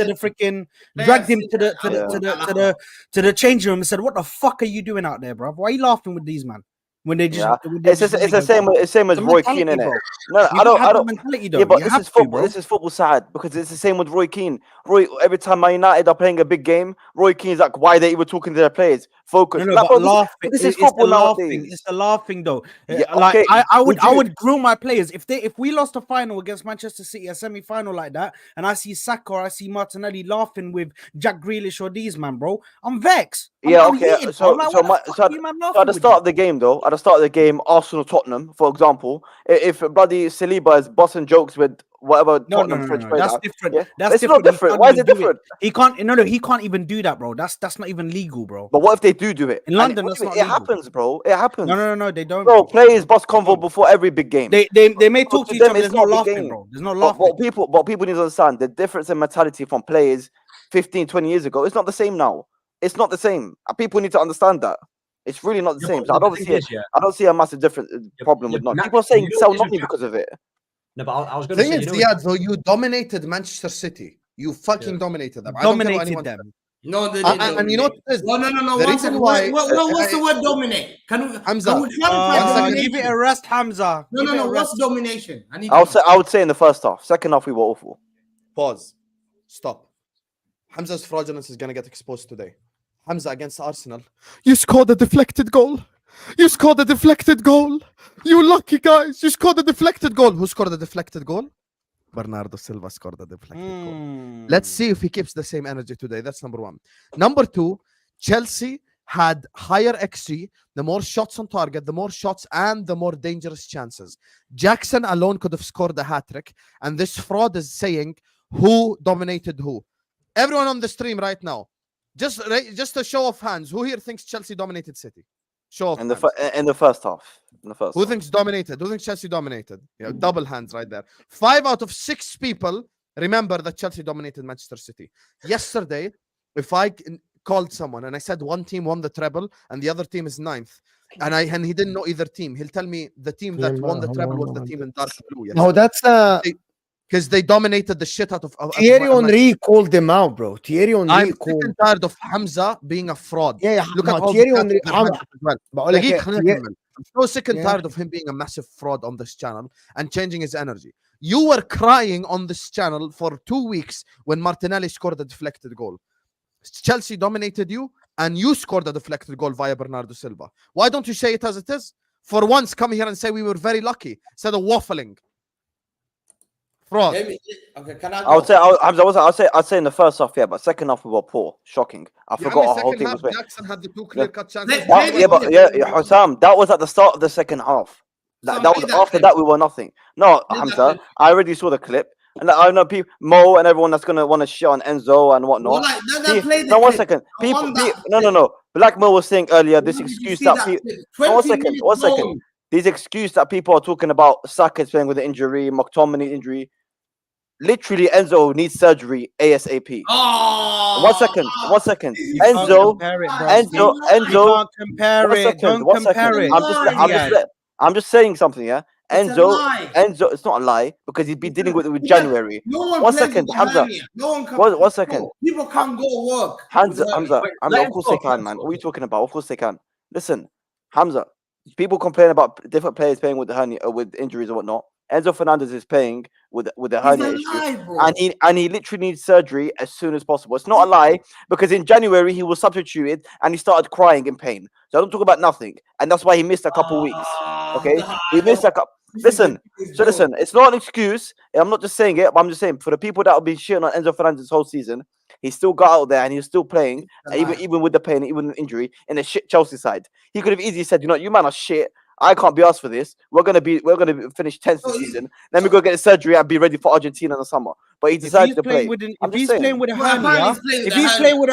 the changing room and said, "What the fuck are you doing out there, bro? Why are you laughing with these man? when they just. Yeah, When they it's just the same. It's same as The Roy Keane, mentality, innit? bro. No, You I don't. have I the don't. mentality, though. Yeah, but You this have is to, football. bro. This is football side because it's the same with Roy Keane. Every time Man United are playing a big game, Roy Keane's like, why they even talking to their players? Focus. No, Like, but bro, laughing. this is It's the football laughing. nowadays. It's the laughing, though. Yeah, Like okay. I Would I you- would grill my players if we lost a final against Manchester City, a semi-final like that, and I see Saka or I see Martinelli laughing with Jack Grealish or these man, bro. I'm vexed. I'm Okay. heated, bro. I'm like, what the fuck are you man So laughing at the with start you? of the game, though, at the start of the game, Arsenal Tottenham, for example, if bloody Saliba is busting jokes with whatever Tottenham French player, That's different. yeah, That's it's different. not different. Why is it different? He can't. No, he can't even do that, bro. That's not even legal, bro. But what if they do it In London? That's not it legal. happens, bro. It happens. No, they don't. Bro, players bust convo before every big game. They may So talk to to each them, other. it's There's no not a big laughing, game. bro. There's no But laughing. what people need to understand, the difference in mentality from players 15, 20 years ago, it's not the same now. It's not the same. People need to understand that. It's really not the Yeah, same. but So I the don't thing see is, I don't see a massive difference problem with not. People are saying sell Nottingham because of it. No, but I was going The to thing say, is, you know, Ziad, though, you dominated Manchester City. You fucking dominated them. I don't care what anyone says. No, they And you know what it is? No. The One reason second. why- What's the word dominate? Hamza, can we clarify one second. domination? Give it a rest, Hamza. No. Give it a What's rest. domination? I need. I would say in the first half. Second half we were awful. Pause. Stop. Hamza's fraudulence is going to get exposed today. Hamza against Arsenal. You scored a deflected goal. You scored a deflected goal. You lucky guys. You scored a deflected goal. Who scored a deflected goal? Bernardo Silva scored a deflected goal. Let's see if he keeps the same energy today. That's number one. Number two, Chelsea had higher XG, the more shots on target, the more shots, and the more dangerous chances. Jackson alone could have scored a hat-trick, and this fraud is saying who dominated who. Everyone on the stream right now, just a show of hands. Who here thinks Chelsea dominated City? Show of In hands. the first half. In the first Who half. thinks dominated? Who thinks Chelsea dominated? Yeah, double hands right there. 5 out of 6 people remember that Chelsea dominated Manchester City. Yesterday, if I called someone and I said one team won the treble and the other team is 9th, and he didn't know either team, he'll tell me the team that won the treble was the team in dark blue. No, that's because they dominated the shit out of Thierry Henry called them out, bro. Thierry Henry I'm called. sick and tired of Hamza being a fraud. Yeah, Look at all Thierry the Henry. stats that Hamza as well. بقول لك دقيقة، إيه، خلينا نكمل. I'm so sick and tired of him being a massive fraud on this channel and changing his energy. You were crying on this channel for 2 weeks when Martinelli scored a deflected goal. Chelsea dominated you and you scored a deflected goal via Bernardo Silva. Why don't you say it as it is? For once, come here and say we were very lucky instead of waffling. Fraud. Okay, can I go? I would say, I'd say in the first half, yeah, but second half we were poor, shocking. I forgot our whole second team half, was playing. Jackson had the 2 clear-cut chances. Hussam, that was at the start of the second half. That was after that we were nothing. No, Hamza, I already saw the clip, and I know people, Mo and everyone that's gonna want to shit on Enzo and whatnot. No, one second. No. Black Mo was saying earlier this excuse that people. One second. These excuses that people are talking about, Saka is playing with an injury, McTominay injury. Literally, Enzo needs surgery ASAP. Oh, 1 second. Enzo. Don't compare it. I'm just saying something, yeah. Enzo, it's not a lie because he's been dealing with it with January. No one 1 plays second, with Hamza. hernia. No one can. 1 second. No, people can't go work. Hamza, let of course him they talk, can, man. What are you talking about? Of course they can. Listen, Hamza, people complain about different players playing with the hernia, with injuries and whatnot. Enzo Fernandez is playing with a hernia issue, and he literally needs surgery as soon as possible. It's not a lie because in January he was substituted and he started crying in pain. So I don't talk about nothing, and that's why he missed a couple weeks. Okay, he missed a couple. Listen, it's not an excuse. I'm not just saying it, but I'm just saying for the people that have been shitting on Enzo Fernandez this whole season, he still got out there and he was still playing, even with the pain, even with the injury, in a shit Chelsea side. He could have easily said, you know, you man are shit. I can't be asked for this. We're gonna finish 10th this season. Let me go get a surgery and be ready for Argentina in the summer. But he decided to play. If he's playing with a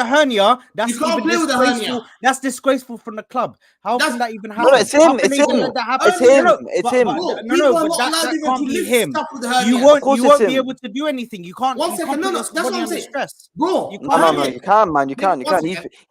hernia, that's even disgraceful. That's disgraceful from the club. How can that even happen? No, it's him. It's him. But that can't be him. You won't be able to do anything. You can't. 1 second. No, that's what I'm saying, bro. No, you can, man. You can.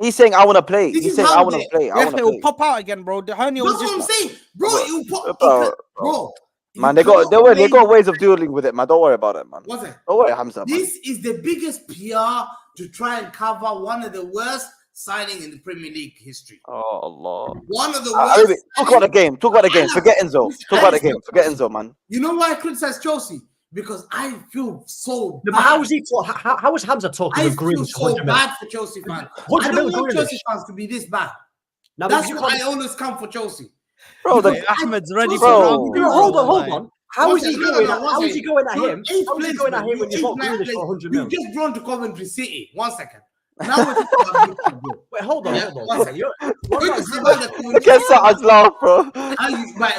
He's saying I want to play. He's saying I want to play. It will pop out again, bro. The hernia was just. That's what I'm saying, bro. Man, they got ways of dealing with it, man. Don't worry about it, man. Don't worry, Hamza. This is the biggest PR to try and cover one of the worst signing in the Premier League history. Oh Allah. One of the Talk worst. about the game. Talk about the game. Forget Enzo. Talk about the game. Forget Enzo, man. You know why I criticize Chelsea? Because I feel so No, bad. but how is he? How is Hamza talking I with green? feel so bad for Chelsea fans. I 100 don't million want Grealish. Chelsea fans to be this bad. Now, That's you why can't- I always come for Chelsea. Bro, Ahmed's ready Bro. for round two. Hold on. How is he No, going? no, no, How one is he second. going at You're him? eighth How is he place, going at man. him when you You're got eighth Grealish place. for 100 You've mil? just drawn to Coventry City. 1 second. Now we're talking about big football. Wait, hold on. Yeah, Hold on. one second. What Look about at Ziad at Coventry Get Saad's laugh, bro. by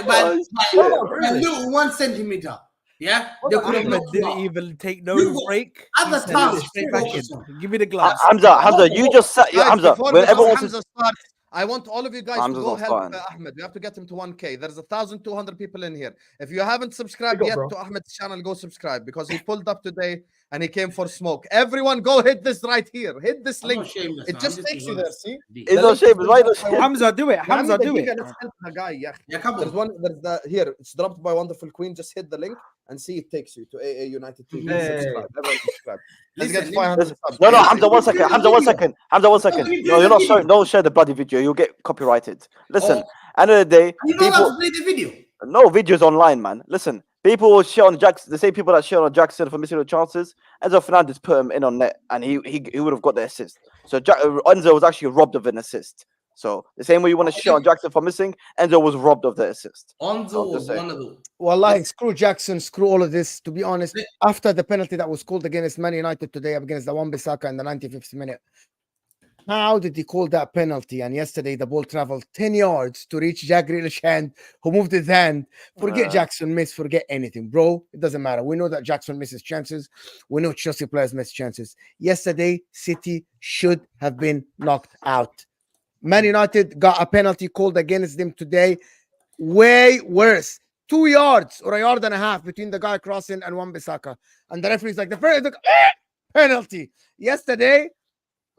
a little 1 centimeter. Yeah, they could have Ahmed knocked you didn't out. even take no We've got break. other He said, tasks straight to back in. focus on. Give me the gloves. Hamza, you just said, Guys, Hamza, before when everyone Hamza starts, I want all of you guys Hamza's to go not help starting. Ahmed. We have to get him to 1K. There's 1,200 people in here. If you haven't subscribed Big yet up, bro. to Ahmed's channel, go subscribe because he pulled up today and he came for smoke. Everyone, go hit this right here. Hit this I'm link. not shameless, It man. just I'm takes being you there. honest. See? It's The no link shame. is Why dropped not? by Hamza, do it. Hamza, do it. Let's help the guy. Yeah. Yeah, come There's on. one. There's the here. It's dropped by Wonderful Queen. Just hit the link and see it takes you to AA United TV. Hey. Subscribe. Everyone subscribe. Let's Listen, get 500 subs. No, Please. Hamza, 1 second. Hamza, 1 second. Hamza, 1 second. Please, No, you're not please. showing. Don't share the bloody video. You'll get copyrighted. Listen, Oh. end of the day, You don't have people. to play the video. No videos online, man. Listen, people will share on Jackson. The same people that share on Jackson for missing the chances. Enzo Fernandez put him in on net, and he would have got the assist. So Enzo was actually robbed of an assist. So the same way you want to share on Jackson for missing, Enzo was robbed of the assist. Onzo was just saying. one of them. Wallahi, screw Jackson, screw all of this. To be honest, after the penalty that was called against Man United today against the Wan-Bissaka in the 95th minute, how did he call that penalty? And yesterday the ball traveled 10 yards to reach Jack Grealish's hand, who moved his hand. Forget Jackson miss, forget anything, bro. It doesn't matter. We know that Jackson misses chances. We know Chelsea players miss chances. Yesterday, City should have been knocked out. Man United got a penalty called against them today. Way worse. 2 yards or a yard and a half between the guy crossing and Wan-Bissaka. And the referee's like, the first penalty. Yesterday,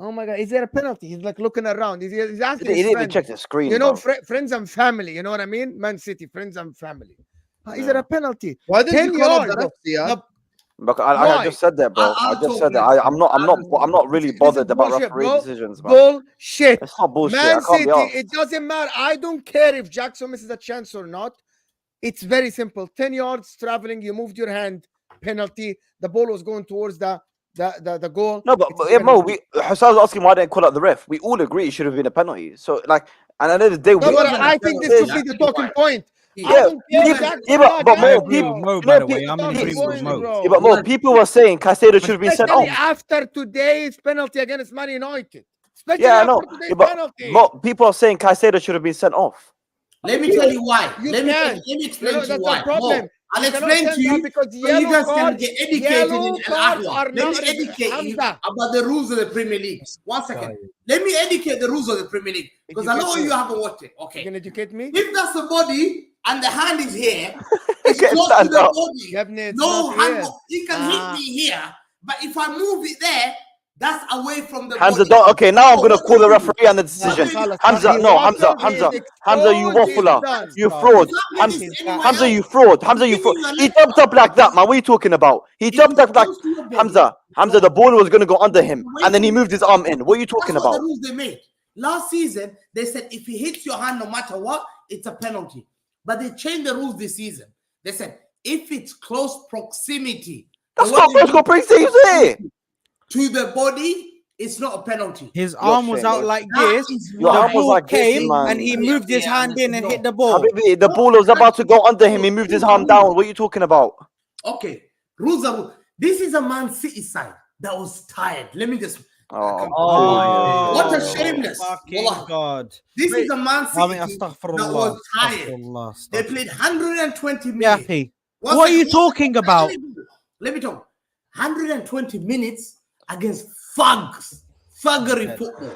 oh my God, is there a penalty? He's like looking around. He's asking He his didn't even friends. check the screen. You know, bro. friends and family. You know what I mean? Man City, friends and family. Is there a penalty? Why didn't 10 you call up yards. the ref, Ziad? But I Why? just said that, bro. I I'll just talk said that. later. I'm not really This is bothered about bullshit, referee bro. decisions, man. Bullshit. It's not bullshit. Man I can't City, be asked. it doesn't matter. I don't care if Jackson misses a chance or not. It's very simple. 10 yards traveling, you moved your hand, penalty. The ball was going towards the goal. No, but yeah, Mo, Hassan was asking why they didn't call out the ref. We all agree it should have been a penalty. So, like, and at the end of the day, No, but I think this should be the talking point. Yeah, but more people. Mo, by the way, I'm Talking agreeing with point, Mo. bro. Yeah, but more people were saying Caicedo should have been sent Especially off. after today's penalty against Man United. Especially Yeah, I after know. today's Yeah, but penalty. more people are saying Caicedo should have been sent off. Let me tell you why. You Let me can't. explain You know, to you that's why. the problem. Mo, I'll You cannot explain send to you that because so you yellow guys can cards- get educated yellow in cards Ahwa. are Let me not- educate you Hamza. about the rules of the Premier League. 1 second. Let me educate the rules of the Premier League because I know Educate you me. haven't watched it. Okay. You can educate me? If that's the body and the hand is here, it's Get close to stand the up. body. Yabni, it's No not hand. here. He can hit me here, but if I move it there, that's away from the Hamza, body. don't. Okay, now I'm So gonna what call do the you do? referee and the decision. Khalas, Hamza, he's no, walking, Hamza, he Hamza, is Hamza, you exposed, he's waffler, done. you fraud. You can't Hamza, get this anywhere Hamza, else. you fraud. Hamza, you I'm fraud. giving you He a jumped up like that, man. What are you talking about? He jumped up like close to your body. Hamza. The ball was gonna go under him, and then he moved his arm in. What are you talking That's what about? the rules they made. Last season, they said if he hits your hand no matter what, it's a penalty. But they changed the rules this season. They said if it's close proximity, That's and not what first goal pre-season. to the body, it's not a penalty. His arm was out like That this. is Your The arm was ball like this, came man. and he moved his hand in and hit the ball. Habibi, the ball was about to go under him. He moved his arm down. What are you talking about? Okay, rules are rules. This is a Man City side that was tired. Let me just. Oh, What a shameless. fucking Wallah. God. This is a Man City I mean, team that astaghfirullah. was tired. Astaghfirullah. They played 120 Yeah, minutes. hey. One What are you second, talking about? Let me talk. 120 minutes against thugs. Thuggery football.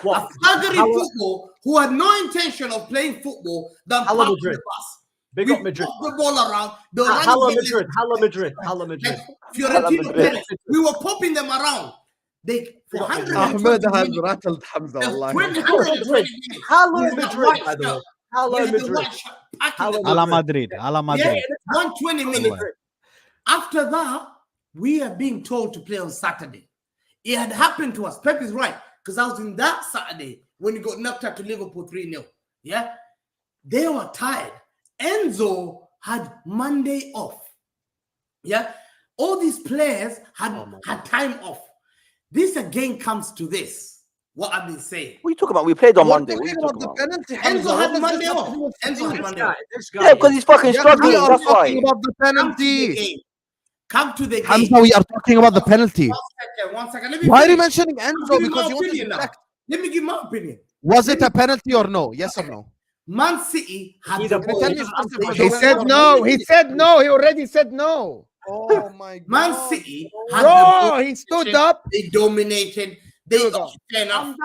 What? A thuggery How- football who had no intention of playing football than Hala passing Madrid. the bus. Big We up Madrid. pop the ball around. The Hala Madrid. Hala Madrid. Like Fiorentina Perez. We were popping them around. They for 120 Ahmed has minutes. rattled Hamza. the Wallahi. 120 minutes. Hala With the Madrid, white by the way. shirt. Hala With the Madrid. white shirt, packing Hala the- Ala Madrid. Ala Yeah, Madrid. 120 minutes. After that, we are being told to play on Saturday. It had happened to us. Pep is right. because I was in that Saturday when you got knocked out to Liverpool 3-0. Yeah, they were tired. Enzo had Monday off. Yeah, all these players had time off. This again comes to this. What I've been saying. What are you talking about? We played on Monday. What are you talking about? The penalty, Enzo had Monday off. Enzo had Monday off. Yeah, because he's fucking struggling. We are That's why. talking about the penalty. Come to the game. Hamza, we are talking about the penalty. One second. Why are you mentioning Enzo? Because you want to deflect. Let me give my opinion. Was it a penalty or no? Yes or no? Man City had the ball. He said no. He said no. He already said no. Oh my God. Man City had the ball. He stood up. They dominated. They got enough.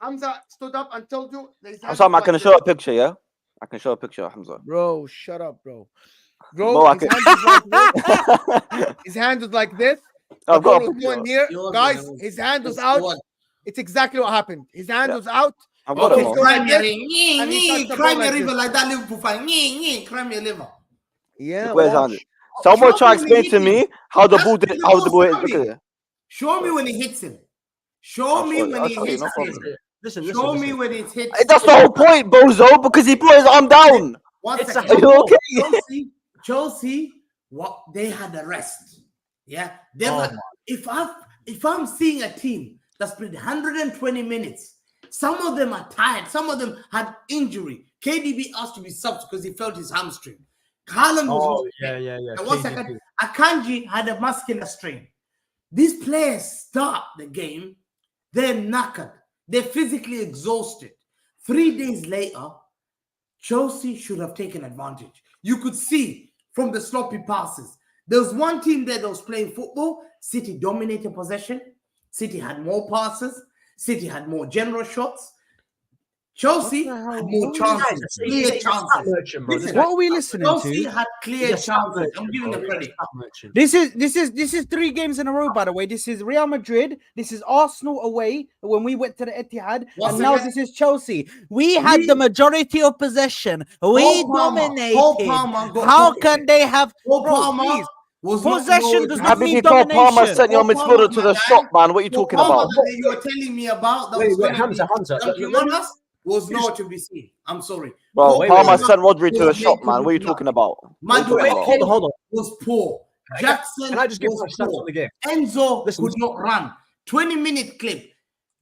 Hamza stood up and told you. I'm sorry, I can show a picture, yeah? I can show a picture, Hamza. Bro, shut up, bro. Bro, his hand was like this. His hand was like this. The ball was going here. Guys, his hand was out. It's exactly what happened. His hand was out. I've got it. Cry me a river like that Liverpool fan. Cry me a river. Yeah. Where's hand? Someone try to explain to me how the ball did. How the ball hit. Look at it. Show me when he hits him. Show me when he hits him. Listen, Show me when it hits. That's the whole point, Bozo, because he put his arm down. One second. Are you okay? Chelsea, what they had a rest. Yeah. If I'm seeing a team that's played 120 minutes, some of them are tired, some of them had injury. KDB asked to be subbed because he felt his hamstring. Haaland was yeah. And one second, Akanji had a muscular strain. These players start the game, they're knackered, they're physically exhausted. 3 days later, Chelsea should have taken advantage. You could see from the sloppy passes. There was one team there that was playing football. City dominated possession. City had more passes. City had more general shots. Chelsea had more chances, clear chances. What are we listening Chelsea to? had clear chances. I'm giving them credit. This is 3 games in a row, by the way. This is Real Madrid. This is Arsenal away when we went to the Etihad, and now this is Chelsea. We had the majority of possession. We dominated. How can they have? Possession does not mean domination. Palmer sent your midfielder to the shop, man. What are you talking about? You were telling me about that. Wait, Hamza. Was not to be seen. I'm sorry. Bro, Palmer sent Rodri to the shop, man. What are you talking about? Hold on. Was poor. Jackson Can I just give was my stats poor. on the game? Enzo could not run. 20-minute clip.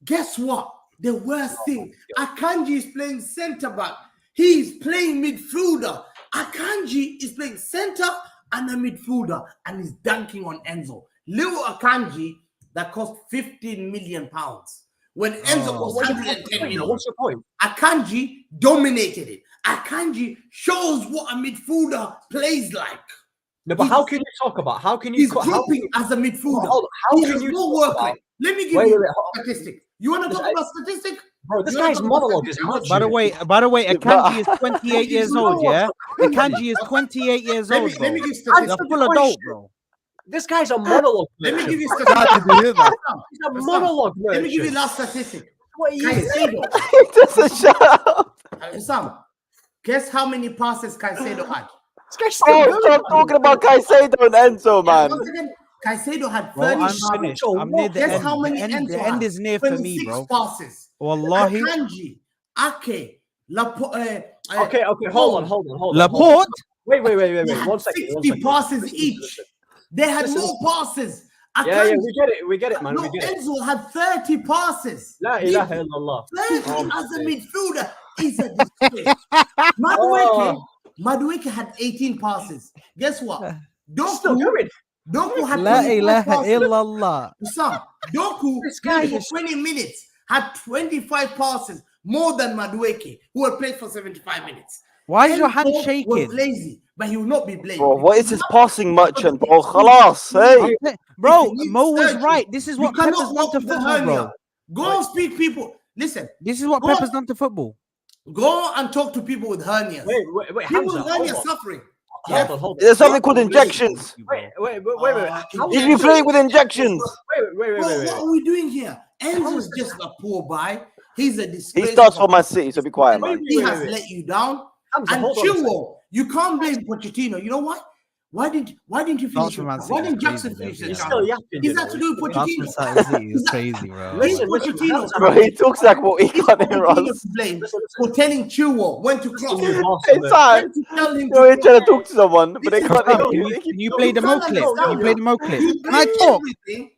Guess what? The worst thing. Akanji is playing centre back. He's playing midfielder. Akanji is playing centre and a midfielder and he's dunking on Enzo. Little Akanji that cost £15 million. When Enzo was 110 million. What's your point? Akanji dominated it. Akanji shows what a midfielder plays like. No, but how can you talk about? How can you? He's dropping as a midfielder. How he can has you no work rate. Let me give you a statistic. You want to talk about statistic? Bro, this guy's monologue is much. By the way, Akanji is 28 years old. Yeah, Akanji is 28 years old. Let me give statistics. You're full adult, bro. This guy's a monologue. Let me give you statistics. He's a monologue. Let me give you last statistic. What he is. Just shut up. Sam, guess how many passes Caicedo had? Stop talking about Caicedo and Enzo, man. Once again, Caicedo had 30 Well, I'm passes. finished. I'm near the Guess end. how many The end Enzo is had? near for me, 26 bro. passes. Wallahi. Akanji, Ake, Okay, hold on. Laporte. Wait. They 1 had second. 60 passes each. They had more passes. Yeah, we get it, man. No, We get it. Enzo had 30 passes. La ilaha illallah. 30 as a midfielder is a disgrace. Madueke had 18 passes. Guess what? Doku had La 25 ilaha passes. illallah. Doku for 20 minutes had 25 passes more than Madueke, who had played for 75 minutes. Why is your hand Enzo shaking? was lazy, but he will not be blamed. Bro, what is his passing merchant, bro? Khalas, hey. Bro, Mo was right. This is what Pepper's done to the football, hernia. bro. Go and speak people. Listen. This is what Pepper's done to football. Go and talk to people with hernias. Wait, People Hamza, with hernias suffering. Hold on. There's something called injections. Wait. If you play with injections. Wait. What are we doing here? Enzo's just a poor guy. He's a disgrace. He starts for Man City, so be quiet, man. He has let you down. Hamza, And hold on a Chilwell, you can't blame Pochettino. You know what? Why didn't you finish your pass? Why didn't Jackson finish the He's chance? still yapping. He's actually Pochettino. It's crazy, bro. Listen, Pochettino. Bro, he talks like what he can't hear Pochettino us. to blame for telling Chilwell when to cross. It's sad. When to tell him You're to trying to talk to someone, but they can't hear Can you. you play the Mo clip? Can you play the Mo clip? Can I blame talk? everything.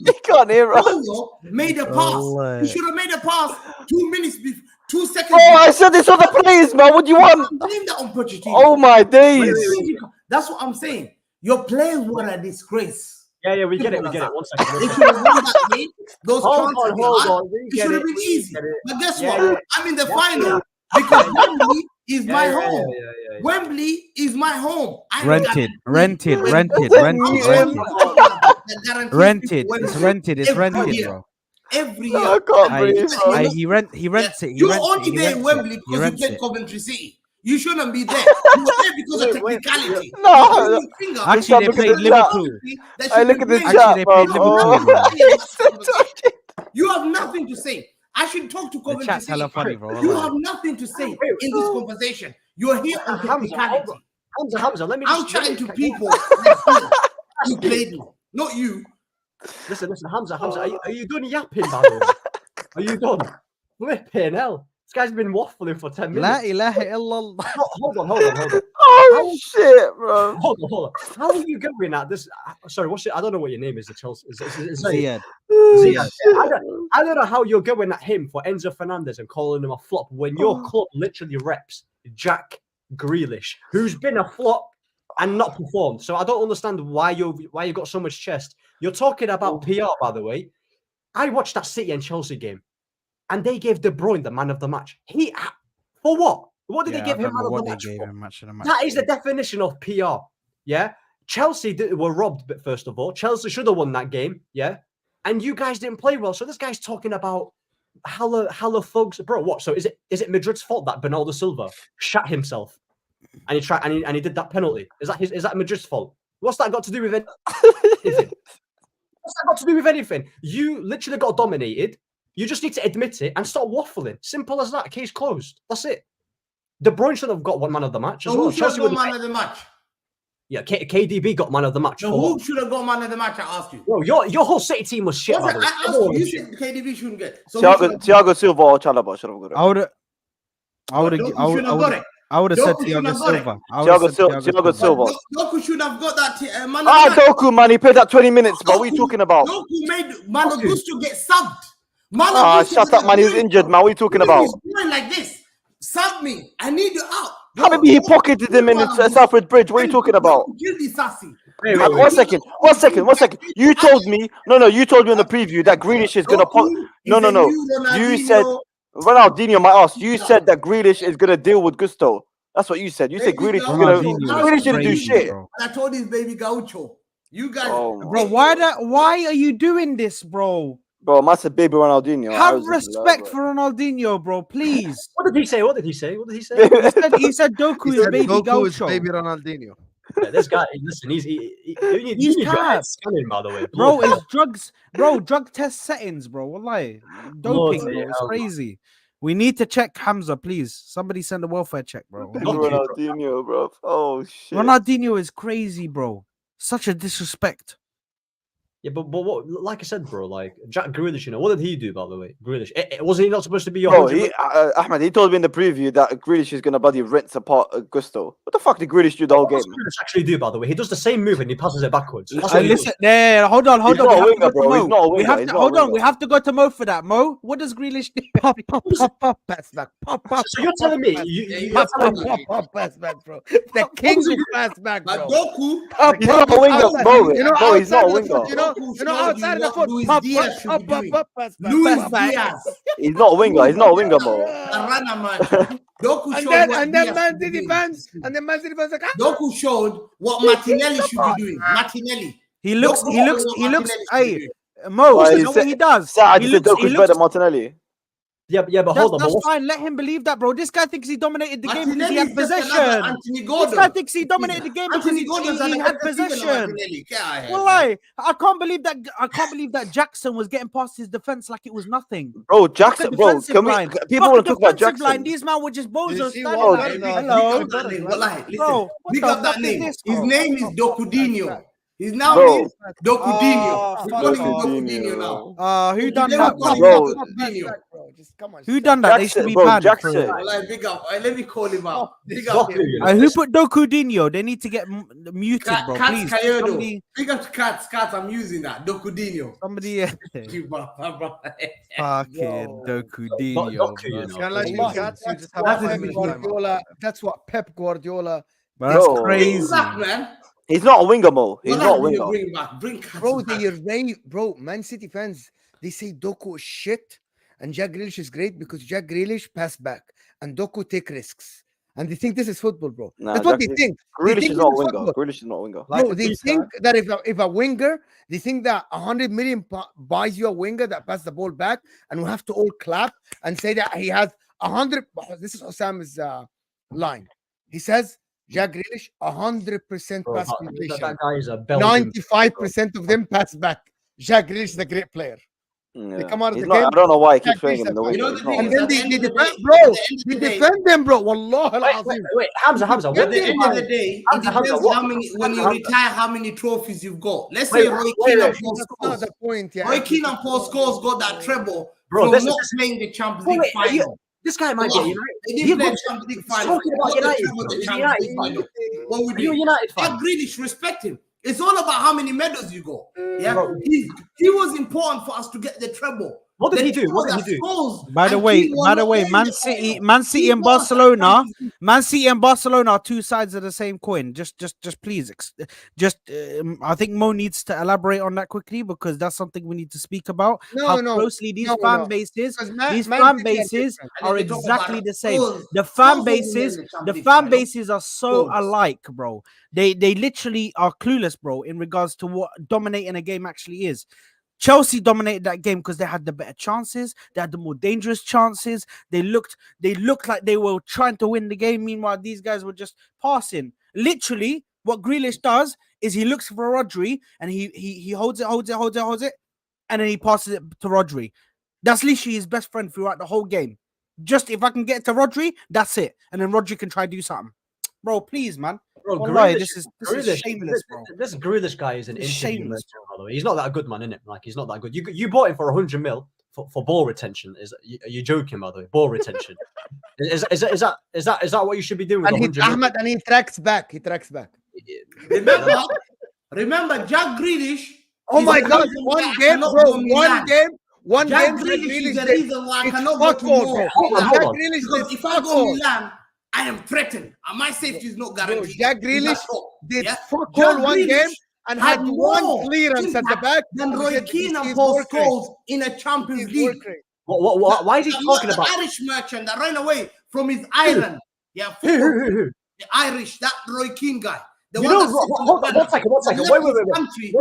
They can't hear us. Chilwell made a pass. He should have made a pass 2 minutes before. 2 seconds. Oh, I said this on the players, man. What do you want? Blame that on Pochettino. Oh my days. That's what I'm saying. Your players were a disgrace. Yeah, we get it. 1 second. They should have won that game. Those Hold chances on. it should have been easy. But guess what? Yeah. I'm in the final because Wembley is my home. Wembley is my home. Rented. It's rented, bro. Every year. I can't breathe. He rents it. You're only there in Wembley because you played Coventry City. You shouldn't be there. You were there because of technicality. No. Actually, they played Liverpool. I look at the Actually, chat, they bro. played Liverpool. You have nothing to say. I should talk to The Coventry chat's City. hella funny, bro. You have nothing to say in this conversation. You're here on technicality. Hamza, let me I'm just... chatting to people like you played me, not you. Listen, Hamza, are you done yapping, by the way? Are you done? Flipping hell. This guy's been waffling for 10 La minutes. ilaha illallah. Hold on. Oh shit, bro. Hold on. How are you going at this? Sorry, what's it? I don't know what your name is. The Chelsea. Is Ziad. Ziad. I don't know how you're going at him for Enzo Fernandez and calling him a flop when your club literally reps Jack Grealish, who's been a flop and not performed. So I don't understand why you've got so much chest. You're talking about PR, by the way. I watched that City and Chelsea game, and they gave De Bruyne the man of the match. For what? What did they give him man of the match for? That is the definition of PR. Yeah, Chelsea were robbed. But first of all, Chelsea should have won that game. Yeah, and you guys didn't play well. So this guy's talking about hella thugs, bro. What? So is it Madrid's fault that Bernardo Silva shat himself and he tried and he did that penalty? Is that Madrid's fault? What's that got to do with anything? What's that got to do with anything? You literally got dominated. You just need to admit it and stop waffling. Simple as that. Case closed. That's it. De Bruyne should have got one man of the match as well. Who should have got man of the match? Yeah, KDB got man of the match. Who should have got man of the match? I asked you. Bro, your whole City team was shit. I asked you. You said KDB shouldn't get. So Thiago Silva or Chalobah should have got it. I would have said Thiago Silva. Thiago Silva. Doku should have got that man. Doku, man, he played that 20 minutes, but what are you talking about? Doku made Malo Gusto get subbed. Shut up, man. He was injured, man. What are you talking about? He's going like this. Sub me. I need you out. How maybe he pocketed him in Salford Bridge? What are you talking about? Wait. 1 second. You told me, you told me in the preview that Grealish is going to No. You said, Ronaldinho, my ass, you said that Grealish is going to deal with Gusto. That's what you said. You said Grealish didn't do shit. I told his baby Gaucho. You guys. Bro, why are you doing this, bro? Bro, that's a baby Ronaldinho. Have respect for Ronaldinho, bro, please. What did he say? He said Doku is baby Gaucho. Is baby Ronaldinho. Yeah, this guy, listen, he's scanning, by the way. Bro, it's drugs. Bro, drug test settings, bro. Wallahi. Doping, bro. It's crazy. We need to check Hamza, please. Somebody send a welfare check, bro. Ronaldinho, bro. Oh, shit. Ronaldinho is crazy, bro. Such a disrespect. Yeah, but what? Like I said, bro, like Jack Grealish, what did he do, by the way? Grealish, wasn't he not supposed to be your? Ahmed, he told me in the preview that Grealish is gonna bloody rinse apart Gusto. What the fuck did Grealish do the whole game? What does Grealish actually do, by the way? He does the same move and he passes it backwards. Hold on. He's not a winger, bro. He's not a winger. We have to go to Mo for that. Mo, what does Grealish do? Pop, pass back. Pop. So you're telling me pop, pass back, bro. The king of pass back, bro. Doku, he's not a winger, bro. He's not a winger. Outside of the foot, pop, pass back. Luis Diaz. He's not a winger, bro. And then Man City fans like, Doku showed what Martinelli should be doing. Martinelli. He looks. Hey, Mo, you know what he does? Saad said Doku's better than Martinelli. Yeah, but hold on. That's But fine. Let him believe that, bro. This guy thinks he dominated the game because he Martinelli's had just another possession. Anthony This Gordon. guy thinks he dominated the game because Anthony he Gordon's had better season than possession. Martinelli. Get out of here, Well, man. I can't believe that. I can't believe that Jackson was getting past his defense like it was nothing. Bro, Jackson, bro, defensive can we? line. People want to talk about defensive line. Jackson. These men were just bozos see standing what there. happened? Hello, Big up that name. Wallahi, listen. bro. What Big the up that fuck is name. this, His bro? name is Dokudinho. His now Bro. is Dokudinho. Oh, We fuck call him off. Dokudinho now. Who done They that, will call him Bro. Dokudinho. Just come on. Who done that? They Jackson, should be bro, banned. Jackson. for it. Wallahi, big up. Let me call him out. Big Fuck up. you. Who put Dokudinho? They need to get muted, bro. Cats Please, Kayodo. somebody, Big up to Cats. Cats, I'm using that. Dokudinho. somebody. You bro. Fucking Dokudinho. Doku, you bro. know. Unless you Wallahi, cats, you just have that's 5 what minutes time. Guardiola. That's what Pep Guardiola. Bro, that's Bro. crazy. Bring back, man. He's not a winger, Mo. He's not a winger. Bring back. Bring Cats Bro, back. bro, Man City fans, they say Doku is shit and Jack Grealish is great because Jack Grealish pass back and Doku take risks. And they think this is football, bro. Nah, That's what Jack they think. They Grealish think is not a this winger. football. Grealish is not a winger. Bro, they think that if a winger, they think that 100 million buys you a winger that pass the ball back, and we have to all clap and say that he has 100. This is Osama's line. He says Jack Grealish 100% Bro, pass that completion. guy is a Belgian. 95% of them pass back. Jack Grealish is a great player. They Yeah. come out of He's the not, game. I don't know why he Jack keeps playing him in the Grealish winger. You know He's the not a thing And is, winger. then at the they end of the defend, day- bro. at the end of They the day- defend them, bro. Wallah Wait, al-azim. Hamza. What At the did end of the day, it Hamza, depends what- how many. When you Hamza. retire, how many trophies you've got. Let's Wait, say Roy wait, Keane wait. and Paul That's not Scholes. the point. Yeah. Roy Keane and Paul Scholes got that treble Bro, from this not is- playing the Champions Wait, League are you- final. This guy might Wow. get United. They He's didn't play got- Champions League he's final. talking They about got the United, treble, bro. the He's a Champions United League fan. final. What would Are you a do? United fan? Jack Grealish, respect him. It's all about how many medals you got. Yeah, Bro. he was important for us to get the treble. What did The he do? treble What did that he do? Scholes By the and way, Keane were by the not way, playing Man the City, final. Man City He and lost that Barcelona, Champions League. Man City and Barcelona are two sides of the same coin. Just please, I think Mo needs to elaborate on that quickly because that's something we need to speak about. No, how no, closely these no, fan no. bases, Because these Man fan City are bases different. And are then they talk exactly about the same. Scholes. The Scholes fan wasn't in bases, the the Champions League fan final. bases are so Scholes. alike, bro. They literally are clueless, bro, in regards to what dominating a game actually is. Chelsea dominated that game because they had the better chances. They had the more dangerous chances. They looked like they were trying to win the game. Meanwhile, these guys were just passing. Literally, what Grealish does is he looks for Rodri and he holds it, and then he passes it to Rodri. That's literally his best friend throughout the whole game. Just if I can get to Rodri, that's it. And then Rodri can try to do something. Bro, please, man. Bro, Wallahi, Grealish, this is Grealish, shameless, bro. This Grealish guy is an It's interview shameless, legend, by the way. He's not that good, man, innit? Like, he's not that good. You bought him for 100 mil for ball retention. Are you joking, by the way? Ball retention. Is that what you should be doing with And 100 mil? Ahmed, and he tracks back. Remember, Jack Grealish. Oh is my the God! reason why One I game, cannot bro. go One Milan. game. One Jack game. Grealish is the did. reason why I It's cannot go fuck to all, Milan. bro. Hold on, Jack hold on. Grealish Because did if I fuck go all. Milan, I am threatened, and my safety is not Bro, guaranteed. Jack Is Grealish that so? did Yeah? fuck Jack all one Grealish game and had one more clearance at the impact back than and Roy said, Keane "This and is Paul work rate. Scholes in a Champions This is League. work rate." Why is he I'm talking not about? the Irish merchant that ran away from his island. Yeah, Who? the Irish, that Roy Keane guy. The You one know, that sits hold in on, the one second. that left Wait, his country,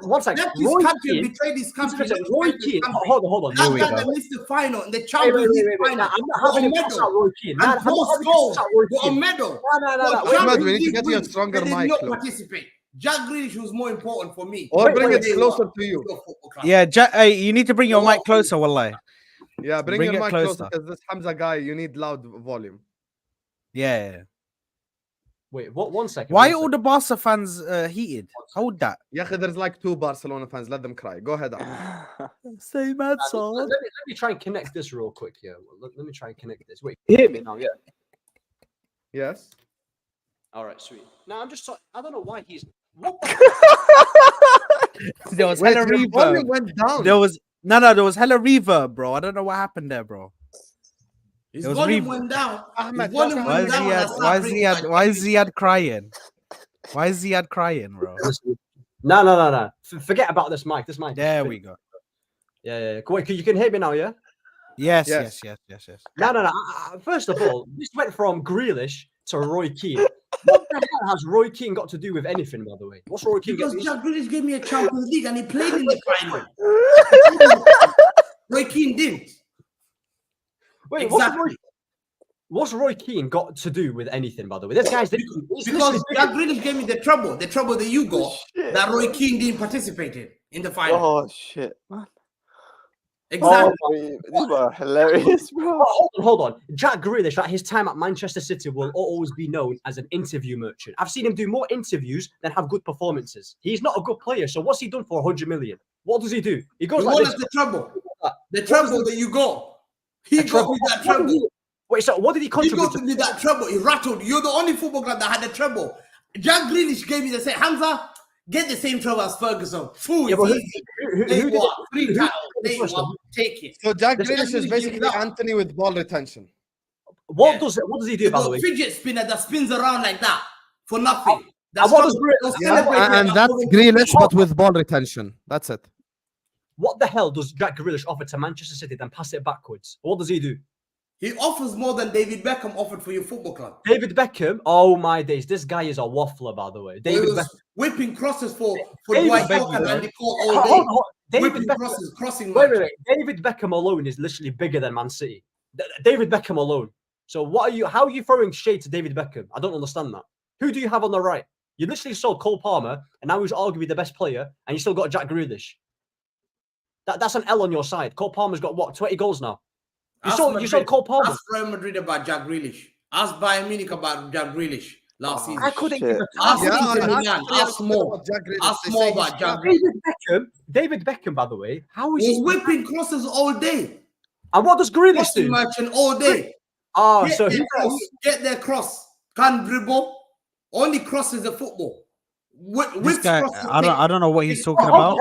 one second. left his Roy country and Keane, betrayed his country. listen, left Roy his Keane. country. Hold on. That Here we guy go. that missed the final in the Wait, Champions League wait. final. I'm not Got a having a medal. out Roy Keane. And Paul Scholes got a medal. No. Got Wait, Ahmed, we Champions need to League get you a wins. stronger They did mic, not look. participate. Jack Grealish was more important for me. Or Wait, bring wait, it closer to you. Yeah, hey, you need to bring your mic closer, wallahi. Yeah, bring Bring your it mic closer closer. because this Hamza guy, you need loud volume. Yeah. Wait, one second. Why one are all second. the Barca fans heated? Hold that. Yeah, there's like 2 Barcelona fans. Let them cry. Go ahead, Ahmed. Say mad Let song. me try and connect this real quick here. Let me try and connect this. Wait, you hear me now? Yeah. Yes. All right, sweet. Now I'm just. I don't know why he's. What the? There was Wait, hella your volume reverb. went down. There was there was hella reverb, bro. I don't know what happened there, bro. His There was volume reverb. went down. Ahmed, His volume Why went is down. and I Ziad? started Why is bringing Ziad? back Why is Grealish. Ziad crying? Why is Ziad crying, bro? No. Forget about this mic. This mic. There we go. Yeah. Wait, you can hear me now, yeah? Yes. No. First of all, this went from Grealish to Roy Keane. What the hell has Roy Keane got to do with anything, by the way? What's Roy Keane? Because Jack Grealish gave me a Champions League and he played in the final. Roy Keane didn't. Wait, Exactly. what's Roy Keane got to do with anything, by the way? This guy's because Jack Grealish gave me the trouble that you got, that Roy Keane didn't participate in the final. Oh shit, man. Exactly. Oh, these were hilarious, bro. Hold on. Jack Grealish, at his time at Manchester City, will always be known as an interview merchant. I've seen him do more interviews than have good performances. He's not a good player. So what's he done for 100 million? What does he do? He goes like this. The trouble that you got. He got me that trouble. Wait, so what did he contribute? He got me that trouble. He rattled. You're the only football club that had the trouble. Jack Grealish gave me the same. Hamza, get the same trouble as Ferguson. Fool, Yeah, take it. So Jack Grealish is basically Anthony with ball retention. What does he do, by the way? Fidget spinner that spins around like that for nothing. And that's Grealish, but with ball retention. That's it. What the hell does Jack Grealish offer to Manchester City, then pass it backwards? What does he do? He offers more than David Beckham offered for your football club. David Beckham? Oh my days. This guy is a waffler, by the way. David Beckham. Whipping crosses for David Dwight Beckham, and Andy Cole all day. David Whipping Beckham. crossing. Wait. David Beckham alone is literally bigger than Man City. David Beckham alone. So how are you throwing shade to David Beckham? I don't understand that. Who do you have on the right? You literally sold Cole Palmer, and now he's arguably the best player, and you still got Jack Grealish. That's an L on your side. Cole Palmer's got what, 20 goals now? You sold Cole Palmer. Ask Real Madrid about Jack Grealish. Ask Bayern Munich about Jack Grealish last season. I couldn't give a ask more about Jack Grealish. David Beckham, by the way, how is he whipping crosses all day? And what does Grealish do? Merchant all day. Get their cross. Can't dribble. Only crosses the football. This guy, I don't know what he's talking about.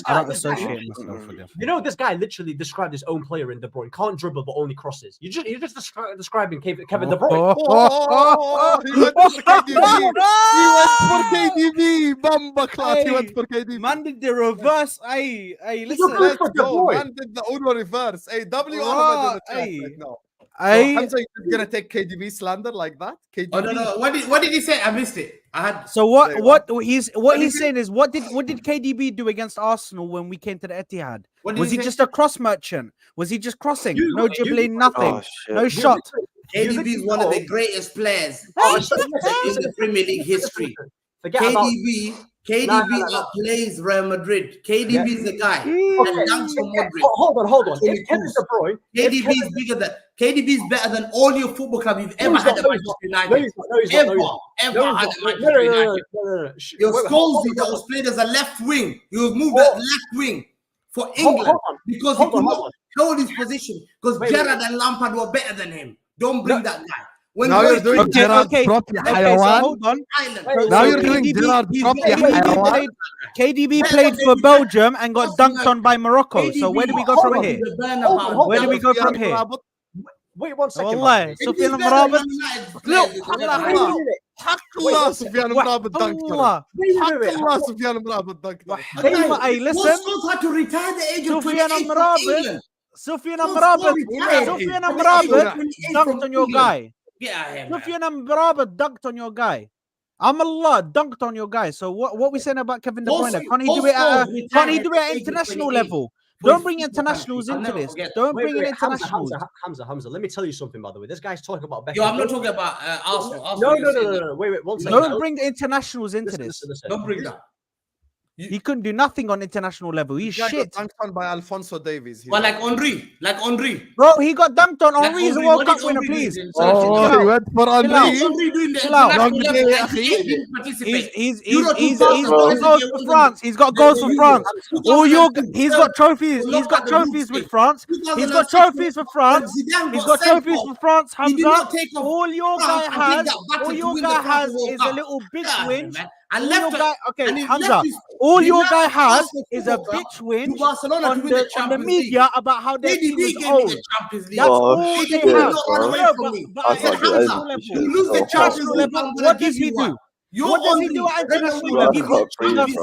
I don't associate myself with him. You know, this guy literally described his own player in De Bruyne. Can't dribble, but only crosses. You're just describing Kevin De Bruyne. He went for KDB. Bamba class. He went for KDB. Man did the reverse. Hey, listen. Let's go. Man did the Uno reverse. Hey, W Ahmed in the chat. No. Hamza, you're gonna take KDB slander like that? KDB? Oh no. What did he say? I missed it. So what he's saying is what did KDB do against Arsenal when we came to the Etihad? Was he just a cross merchant? Was he just crossing? No dribbling, nothing. No shot. KDB is one of the greatest players in the Premier League history. KDB outplays Real Madrid. KDB is the guy that dunks on Madrid. Hold on. If Kevin De Bruyne, KDB is better than all your football club you've ever had at Manchester United. Ever had at Manchester United. Your Scholesy that was played as a left wing. He was moved at left wing for England because he could not hold his position because Gerrard and Lampard were better than him. Don't bring that guy. Now you're doing Gerrard properly. Hold on. Now you're doing Gerrard properly. KDB played for Belgium and got dunked on by Morocco. So where do we go from here? Where do we go from here? Wait 1 second. والله سفيان مرابط حق الله سفيان مرابط دنكته حق الله سفيان مرابط دنكته. Hey, listen. Had to retire the age of 28 Sufyan Amrabat dunked on your guy. Sufyan Amrabat dunked on your guy. Allah dunked on your guy. So what we saying about Kevin De Bruyne? Can't he do it at international level? Don't bring internationals into this. Don't bring in internationals. Hamza, let me tell you something, by the way. This guy's talking about Beckham. Yo, I'm not talking about Arsenal. No. Wait, 1 second. Don't bring the internationals into this. Don't bring that. He couldn't do nothing on international level. He's shit. Dunked on by Alphonso Davies. But like Henry. Bro, he got dunked on. Henry is a World Cup winner, please. Oh, he went for Henry. He's goals for France. He's got goals for France. He's got trophies. He's got trophies with France. He's got trophies for France. He's got trophies for France. Hamza, all your guy has is a little bitch win. Hamza, all your guy has is a bitch win on the media about how their team is old. That's all they have. What does he do? What does he do at international level?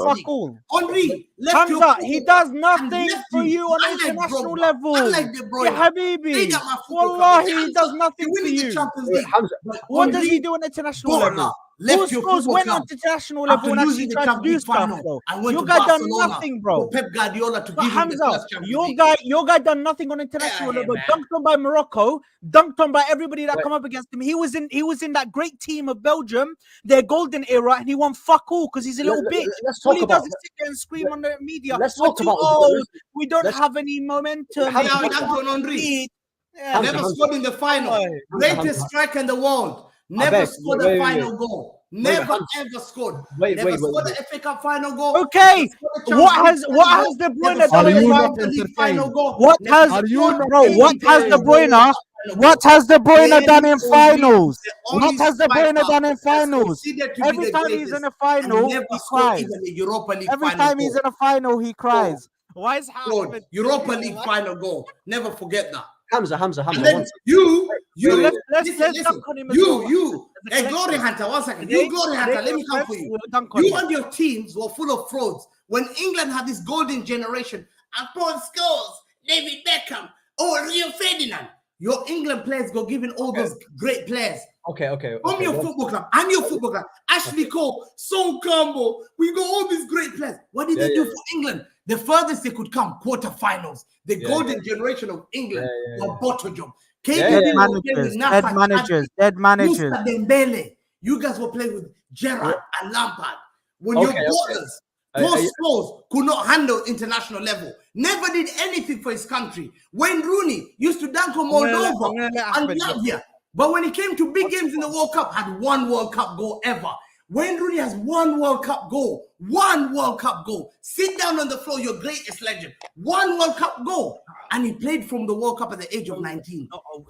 Fuck all. Henry, left your Hamza, he does and nothing left for you on Unlike international Drogba, level. unlike De Bruyne. Yeah, They Habibi. got my football club. Wallahi, he Hamza, does nothing you're for winning the you. Champions League. Hamza, But What does Henry, he do on international Borna, level? left Who your scores football when club on international after level and losing actually the try to Champions do League stuff, final bro? and went Your to guy done Barcelona nothing, for bro. Pep Guardiola to But give him the Hamza, first Champions your League. guy done nothing on international Yeah, level. man. Dunked on by Morocco, dunked on by everybody that Wait. come up against him. He was in that great team of Belgium, their golden era, and he won fuck all because he's a little bitch. Let's All talk he does about. is sit there and scream on the media. Let's We're talk too about. old. We don't let's- have any momentum. Hamza, Yeah, We that's can't on Henry. compete. Yeah. Never Hamza. scored in the final. Hamza. Greatest striker in the world. Never beg. scored Wait, a wait, final wait. goal. Wait, Never Hamza. ever scored. Wait, Never wait, scored wait. the FA Cup final goal. Okay, Never scored the what Champions has League what final has De goal. Bruyne Never done scored in the his Europa life? League final goal. What Never has scored bro? any What has De final Bruyne? goal. What has De Bruyne Any done in only- finals? the only What has De Bruyne striker done in that's finals? considered to be Every the time he's in greatest a final, and never he scored cries. even the Europa League Every final time he's goal. in a final, he cries. Why is Scored Ahmed Europa doing League that? final goal. Never forget that. Hamza. And then one second. you, So let's listen, dunk on him as well. you, As a hey, Glory collective. Hunter, 1 second. Today- You, Glory Hunter, let me come for you. We'll dunk on You him. and your teams were full of frauds. When England had this golden generation, and Paul Scholes, David Beckham, Rio Ferdinand, your England players go giving all those great players. Okay. From your football club and your football club, Ashley Cole, Son Campbell, we got all these great players. What did they do for England? The furthest they could come, quarterfinals. The golden generation of England were bottle job. Dead managers. Musa Dembele. You guys were playing with Gerrard and Lampard. When your ballers, Paul Scholes could not handle international level. Never did anything for his country. Wayne Rooney used to dunk on Moldova and Latvia. But when it came to big games in the World Cup, had one World Cup goal ever. Wayne Rooney has one World Cup goal. One World Cup goal. Sit down on the floor, your greatest legend. One World Cup goal. And he played from the World Cup at the age of 19.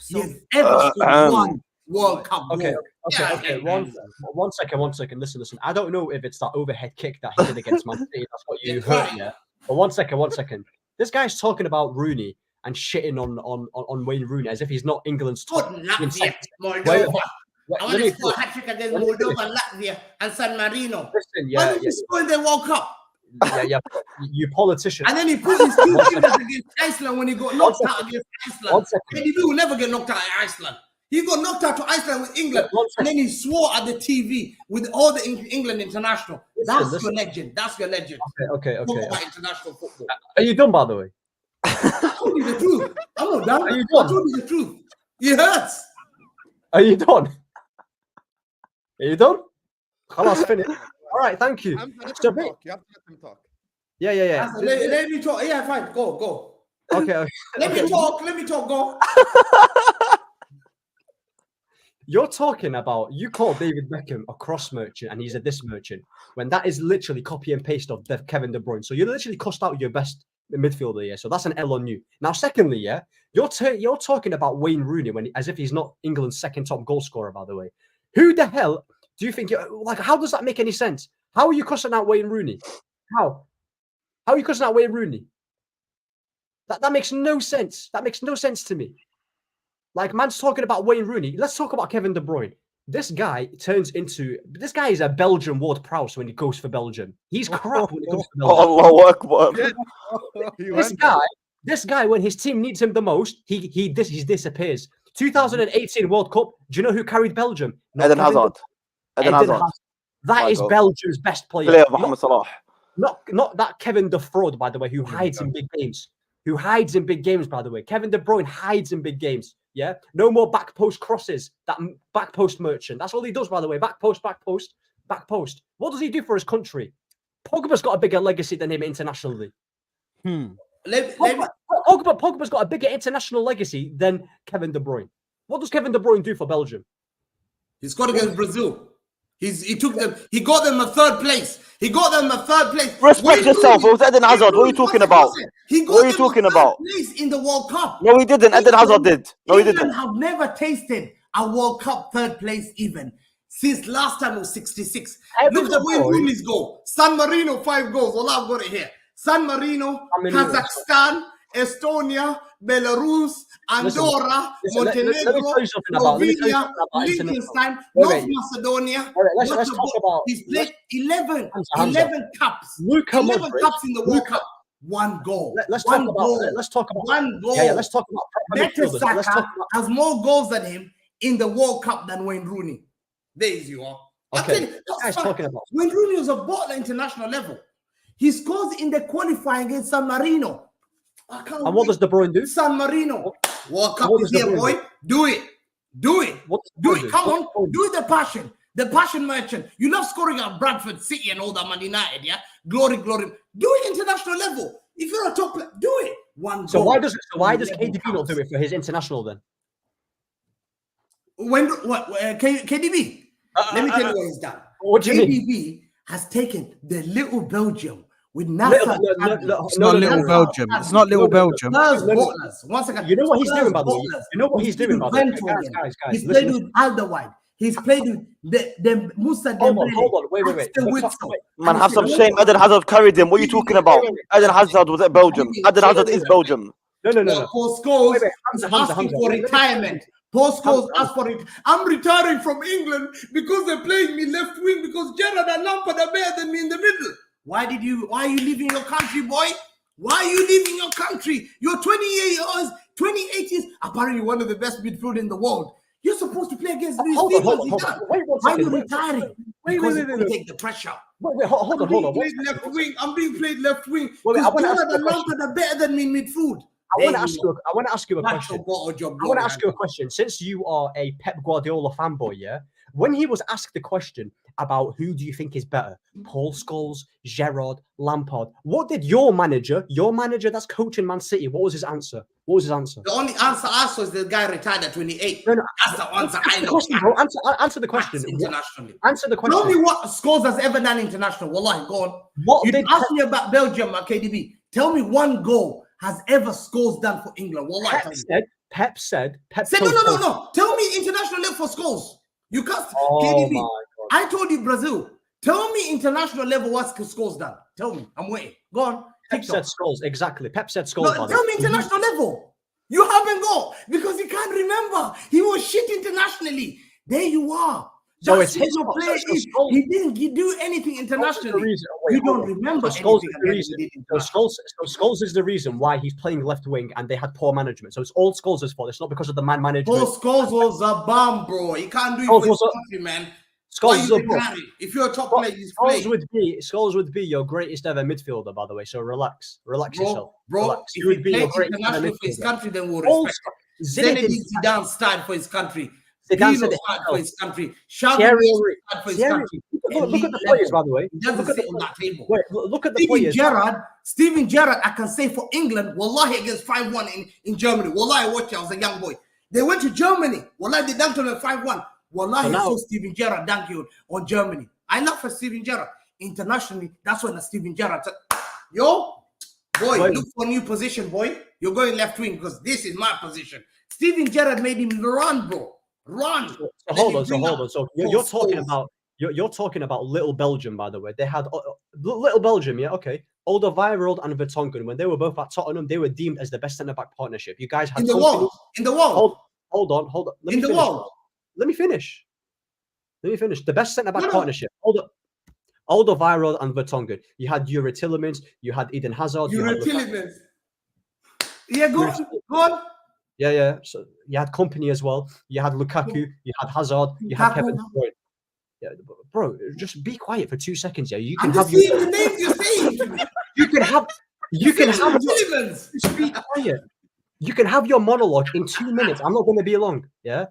He has ever scored one World Cup goal. Okay. One second. Listen. I don't know if it's that overhead kick that he did against Man City. That's what you heard, yeah. But one second. This guy's talking about Rooney and shitting on Wayne Rooney as if he's not England's top. Latvia, Moldova. I want to score a hat-trick against Moldova, Latvia, and San Marino. Listen, Why did he score in the World Cup? Yeah, you politician. And then he put his 2 fingers against Iceland when he got knocked out against Iceland. KDB will never get knocked out at Iceland. He got knocked out to Iceland with England, and then he swore at the TV with all the England international. That's your legend. That's your legend. Okay. Talk about international football. Are you done, by the way? I told you the truth. I'm not done. Are you I done? told you the truth. It hurts. Are you done? Are you done? Khalas, finish. All right, thank you. You have to let him talk. Yeah. Let me talk. Yeah, fine. Go. Okay. Let me talk. Go. You're talking about, you call David Beckham a cross merchant and he's a diss merchant when that is literally copy and paste of Kevin De Bruyne. So you literally cost out your best midfielder, yeah. So that's an L on you. Now, secondly, yeah, you're talking about Wayne Rooney as if he's not England's second top goal scorer, by the way. Who the hell do you think? How does that make any sense? How are you cussing out Wayne Rooney? How are you cussing out Wayne Rooney? That makes no sense. That makes no sense to me. Like, man's talking about Wayne Rooney. Let's talk about Kevin De Bruyne. This guy is a Belgian Ward-Prowse when he goes for Belgium. He's crap when he goes for Belgium. Allahu Akbar. This guy, when his team needs him the most, he disappears. 2018 World Cup, do you know who carried Belgium? Eden Hazard. That is Belgium's best player. Mohamed Salah. Not that Kevin De Fraud, by the way, who hides in big games. By the way. Kevin De Bruyne hides in big games. Yeah? No more back post crosses. That back post merchant. That's all he does, by the way. Back post. What does he do for his country? Pogba's got a bigger legacy than him internationally. Pogba's got a bigger international legacy than Kevin De Bruyne. What does Kevin De Bruyne do for Belgium? He scored against Brazil. He took them. He got them a third place. Respect yourself. It was Eden Hazard. What are you talking about? What are you talking about? Place in the World Cup. No, he didn't. Eden Hazard did. No, he England didn't. have never tasted a World Cup third place even since last time it was 66. Look at Wayne Rooney's goal. San Marino 5 goals. Well, I've got it here. San Marino, Kazakhstan, Estonia, Belarus, Andorra, Listen, let me Montenegro, tell you something about- let me tell you Slovenia, something about international. Liechtenstein, Wait, North wait. Macedonia. All right, let's talk about. He's played 11 Hamza. cups. Luka 11 Modric. cups in the World Cup. One goal. Let's One talk about. goal. Let's talk about. One goal. Yeah, let's talk about. proper midfielders. Let's talk Mertesacker about. has more goals than him in the World Cup than Wayne Rooney. There you are. Okay, this guy's talking about. Wayne Rooney was a ball at international level. He scores in the qualifying against San Marino. And what does De Bruyne do? San Marino. World Cup what is does De here, Bruyne boy. Do it. Do it. What does De Do Bruyne it. do? Come What on. does De Bruyne do? Do it the passion. The passion merchant. You love scoring at Bradford City and all that Man United, yeah? Glory, glory. Do it international level. If you're a top player, do it. One So goal. why does KDB 11 not do cups. it for his international then? When what KDB? Let me tell you what he's done. What do you mean? KDB has taken the little Belgium with It's NASA. not little Belgium. It's not little Belgium. One second. You know what he's doing, by the way? Spurs. You know what he's doing, by the way? He's played with Guys, He's listen, played with Alderweireld. He's played with the Musa Hold Dembele. on, wait. Axel Witsel. Man, have some shame. Eden Hazard carried him. What are you talking about? Eden Hazard was at Belgium. Eden Hazard is Belgium. No. Paul Scholes Wait, is Hamza, asking Hamza. for Let me- retirement. Paul Scholes asked for it. I'm retiring from England because they're playing me left wing because Gerrard and Lampard are better than me in the middle. Why are you leaving your country, boy? Why are you leaving your country? You're 28 years, apparently one of the best midfield in the world. You're supposed to play against Luis Hold on. Figo. Wait one Why are you second. retiring? Because you can take the pressure. Wait, hold on. I'm being played left wing. I'm being played left wing. Wait, I Because wanna ask Gerrard you a and question. Lampard are better than me in midfield. I want to ask you a That's question. your bottle job, I want bro. to ask you a question. Since you are a Pep Guardiola fanboy, yeah, when he was asked the question about who do you think is better, Paul Scholes, Gerrard, Lampard, what did your manager that's coaching Man City, what was his answer? The only answer I saw is the guy retired at 28. No. That's the answer I know. Question, bro. Answer the question. That's internationally. Answer the question. Tell me what Scholes has ever done international. Wallahi, go on. What You did asked me about Belgium, KDB. Tell me one goal has ever Scholes done for England. Wallahi, tell me. Pep said. Say, no. Tell me international level for Scholes. You can't. Oh KDB. my God. I told you Brazil. Tell me international level what's Scholes done. Tell me. I'm waiting. Go on. Pep said Scholes. Exactly. Pep said Scholes. No, tell me international level. You haven't got because you can't remember. He was shit internationally. There you are. So That's it's his your fault. player So is. Scholes- He didn't do anything internationally. You don't remember So Scholes anything is the again reason. he did So internationally. Scholes is the reason why he's playing left wing and they had poor management. So it's all Scholes' fault. It's not because of the man management. Paul Scholes was a bomb, bro. He can't do it Scholes for his was a- country, man. Scholes Why is you a bro. retiring? If you're a top player, you play. Scholes would be your greatest ever midfielder, by the way. So relax yourself. Bro, Relax. if He would he be your plays greatest ever internationally for his midfielder. country, then we'll Also, respect. Zinedine Zinedine Zidane started for his country. Zidane Pirlo said it started for his country. Thierry Xavi Henry. started for his Thierry- country. Look at the players, by the way. He doesn't Look at sit the- on that table. Wait, look at the Steven players. Steven Gerrard, I can say for England, wallahi against 5-1 in Germany. Wallahi, I watched it, I was a young boy. They went to Germany. Wallahi, they dunked on them 5-1. Wallahi, So I now- saw Steven Gerrard dunk you on Germany. I love for Steven Gerrard. Internationally, that's when Steven Gerrard said, yo, boy, Wait. look for a new position, boy. You're going left wing because this is my position. Steven Gerrard made him run, bro. Run. So hold on. So you're talking Scholes. about you're talking about Little Belgium, by the way. They had Little Belgium, yeah, okay. Alderweireld and Vertonghen, when they were both at Tottenham, they were deemed as the best centre back partnership. You guys had In the company- world. In the world. Hold on. Let In me the finish. world. Let me finish. The best centre back No, no. partnership. Alderweireld and Vertonghen. You had Yuri Tillemans. You had Eden Hazard. you had Lukaku. Tillemans. Yeah, go on. Yeah. So you had company as well. You had Lukaku. You had Hazard. You had Lukaku. Kevin De Bruyne. Yeah, bro, just be quiet for 2 seconds. Yeah, you can I'm have just saying the names you're saying. You can have. Tillemans. Just be quiet. You can have your monologue in 2 minutes. I'm not going to be long. Yeah.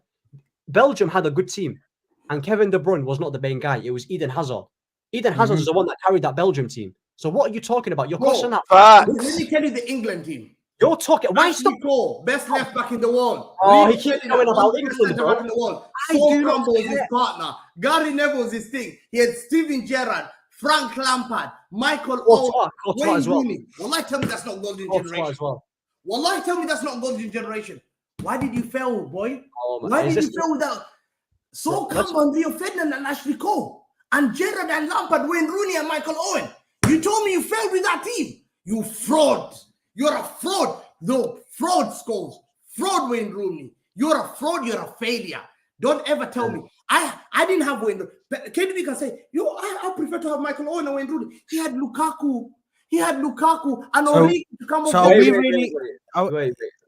Belgium had a good team, and Kevin De Bruyne was not the main guy. It was Eden Hazard. Eden Hazard is the one that carried that Belgium team. So what are you talking about? You're crossing out. Let me tell you the England team. You're talking. Why stop? Best left back in the world. Oh, Really he keeps telling going you, about best England, centre bro. back in the world. I Sol do not Campbell was his care. partner. Gary Neville was his thing. He had Steven Gerrard, Frank Lampard, Michael Courtois Owen, Courtois as Wayne well. Rooney. Wallahi, tell me that's not golden Courtois generation. as well. Wallahi, tell me that's not golden generation. Why did you fail, boy? Oh, man. Why Is did you this- fail without Sol Let's- Campbell, Rio Ferdinand, and Ashley Cole, and Gerrard and Lampard, Wayne Rooney and Michael Owen? You told me you failed with that team. You fraud. You're a fraud. The fraud scores. Fraud Wayne Rooney. You're a fraud. You're a failure. Don't ever tell me. I didn't have Wayne Rooney. KDB can say, I prefer to have Michael Owen and Wayne Rooney. He had Lukaku. And Origi to come so over. are we really...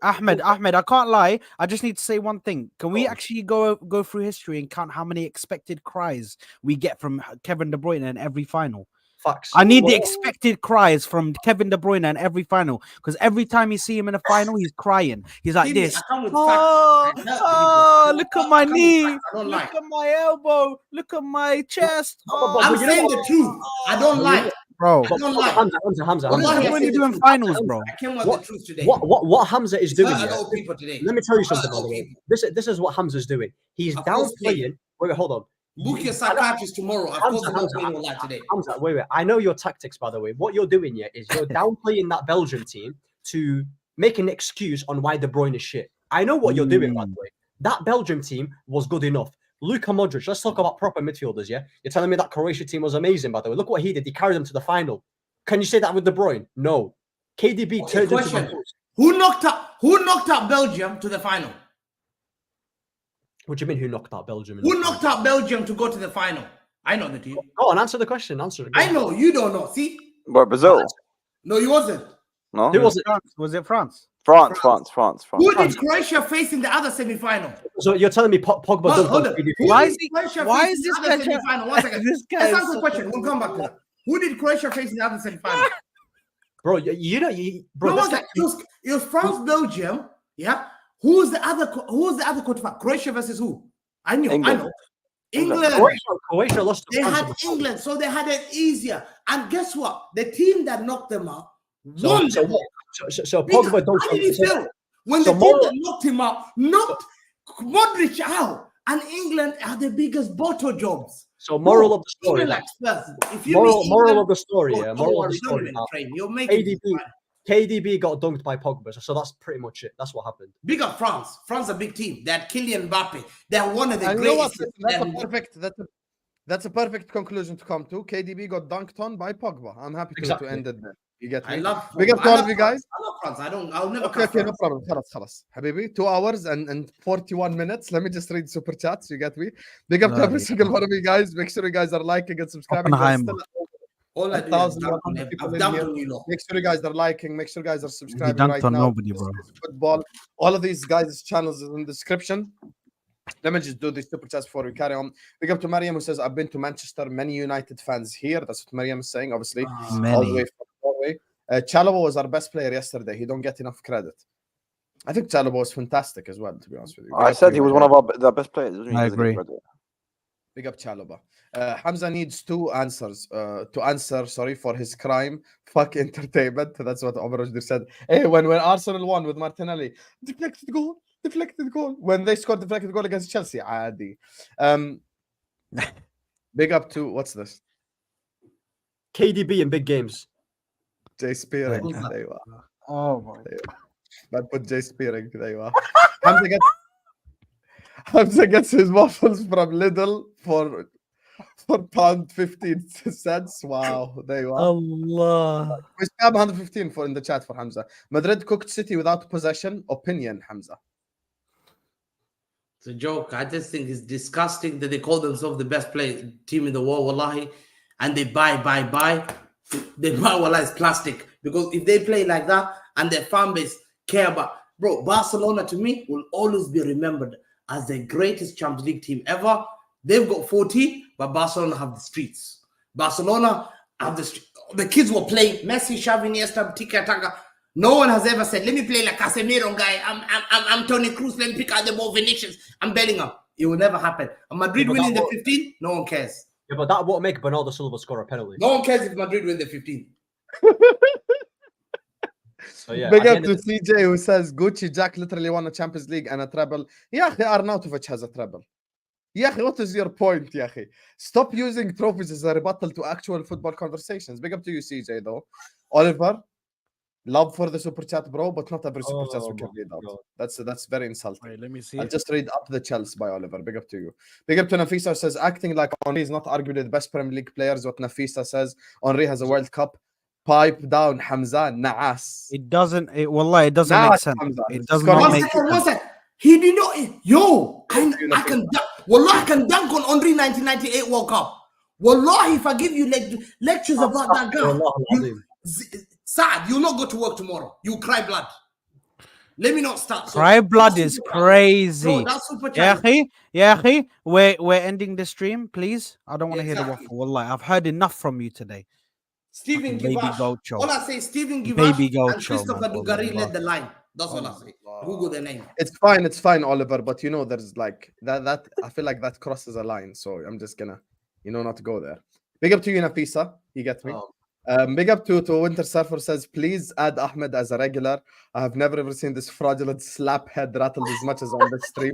Ahmed, I can't lie. I just need to say one thing. Can we actually go through history and count how many expected cries we get from Kevin De Bruyne in every final? Facts. I need the expected cries from Kevin De Bruyne in every final, because every time you see him in a final, he's crying. He's like this. Oh, look at my knee. Look at my elbow. Look at my chest. I'm saying the truth. I don't like. Bro, Hamza. What are you doing finals, bro? I came with the truth today. What Hamza is doing? Let me tell you something. By the way, this is what Hamza's doing. He's downplaying. Wait, hold on. Book your psychiatrist tomorrow. Hamza, wait. I know your tactics, by the way. What you're doing here is you're downplaying that Belgian team to make an excuse on why De Bruyne is shit. I know what you're doing, by the way. That Belgium team was good enough. Luka Modric, let's talk about proper midfielders, yeah? You're telling me that Croatia team was amazing, by the way. Look what he did. He carried them to the final. Can you say that with De Bruyne? No. KDB turned into the... Who knocked out Belgium to the final? What do you mean who knocked out Belgium? Who knocked out Belgium to go to the final? I know the team. Go on, answer the question. Answer it. I know, you don't know. See? What, Brazil? No, he wasn't. No? Who was it? Was it France? France. Who did Croatia face in the other semi-final? So you're telling me Pogba hold on. Why is this guy semi-final? 1 second. This guy Let's answer the question. We'll come back to that. Who did Croatia face in the other semi-final? Bro, bro. No, it was France, Belgium. Yeah. Who's the other quarterfinal? Croatia versus who? I know. England. Croatia lost. They had England, so they had it easier. And guess what? The team that knocked them out won. So Pogba don't. How did he feel when the team that knocked him out knocked Modric out, and England are the biggest bottle jobs? So moral of the story. Moral of the story. Yeah. Moral of the story. You're making KDB got dunked by Pogba, so that's pretty much it. That's what happened. Big up France. France, a big team. They had Kylian Mbappe. They are one of the greatest. That's a perfect conclusion to come to. KDB got dunked on by Pogba. I'm happy to end it there. You get me? I love Big up to all of you guys. I love France. I'll never. Okay, no problem. خلاص. Habibi, 2 hours and 41 minutes. Let me just read super chats. You get me? Big up to every single one of you guys. Make sure you guys are liking and subscribing. All I do is make sure you guys are liking. Make sure you guys are subscribing right right now. Nobody, bro. Football. All of these guys' channels is in the description. Let me just do these super chats before we carry on. Big up to Mariam who says, I've been to Manchester. Many United fans here. That's what Mariam is saying, obviously. All the way from Norway. Chalobah was our best player yesterday. He don't get enough credit. I think Chalobah was fantastic as well, to be honest with you. I said he was one of the best players. I agree. Big up Chalobah. Hamza needs to answer for his crime. Fuck entertainment. That's what Omar Rajdi said. Hey, when Arsenal won with Martinelli, deflected goal. When they scored deflected goal against Chelsea, Adi. Big up to what's this? KDB in big games. Jay Spearing. There you are. Oh my God. Put Jay Spearing. There you are. Hamza gets his waffles from Lidl for £1.15. Wow, there you are. Allah. We spam 115 in the chat for Hamza. Madrid cooked City without possession. Opinion, Hamza. It's a joke. I just think it's disgusting that they call themselves the best team in the world, wallahi, and they buy. They buy, wallahi, it's plastic. Because if they play like that and their fan base care about, bro, Barcelona to me will always be remembered as the greatest Champions League team ever. They've got 40, but Barcelona have the streets. Barcelona have the streets. The kids were playing Messi, Xavi, Iniesta, Tiki-Taka. No one has ever said, let me play like Casemiro guy. I'm Toni Kroos, let me pick out the ball, Vinicius. I'm Bellingham. It will never happen. And Madrid winning the 15, no one cares. Yeah, but that won't make Bernardo Silva score a penalty. No one cares if Madrid win the 15. So yeah, big up to CJ who says Gucci Jack literally won a Champions League and a treble. Yeah, Arnautovic has a treble. Yeah, what is your point, Yahi? Stop using trophies as a rebuttal to actual football conversations. Big up to you, CJ, though. Oliver, love for the super chat, bro, but not every super chat we can read out. That's very insulting. Wait, let me see. I'll just read up the Chelsea by Oliver. Big up to you. Big up to Nafisa who says acting like Henry is not arguably the best Premier League players. What Nafisa says, Henry has a World Cup. Pipe down, Hamza. Naas. It doesn't. It doesn't make sense. It does One not make second, sense. 1 second. He did not. Yo, I can dunk. Wallahi, I can dunk on Henry 1998 World Cup. Wallahi, if I give you lectures about that guy, Saad, you'll not go to work tomorrow. You cry blood. Let me not start. Cry blood is crazy. Bro, that's super chat. Yeah, we're ending the stream, please. I don't want to hear the waffle. Wallahi, I've heard enough from you today. Stephen Baby Givash. Gaucho. All I say, Stephen Givash Baby and Gaucho, Christopher man. Dugari led the line. That's all I say. Google their name. It's fine, Oliver. But you know, there's like that. I feel like that crosses a line. So I'm just gonna, not go there. Big up to you, Nafisa. You get me. Big up to Winter Surfer says, please add Ahmed as a regular. I have never ever seen this fraudulent slap head rattled as much as on this stream.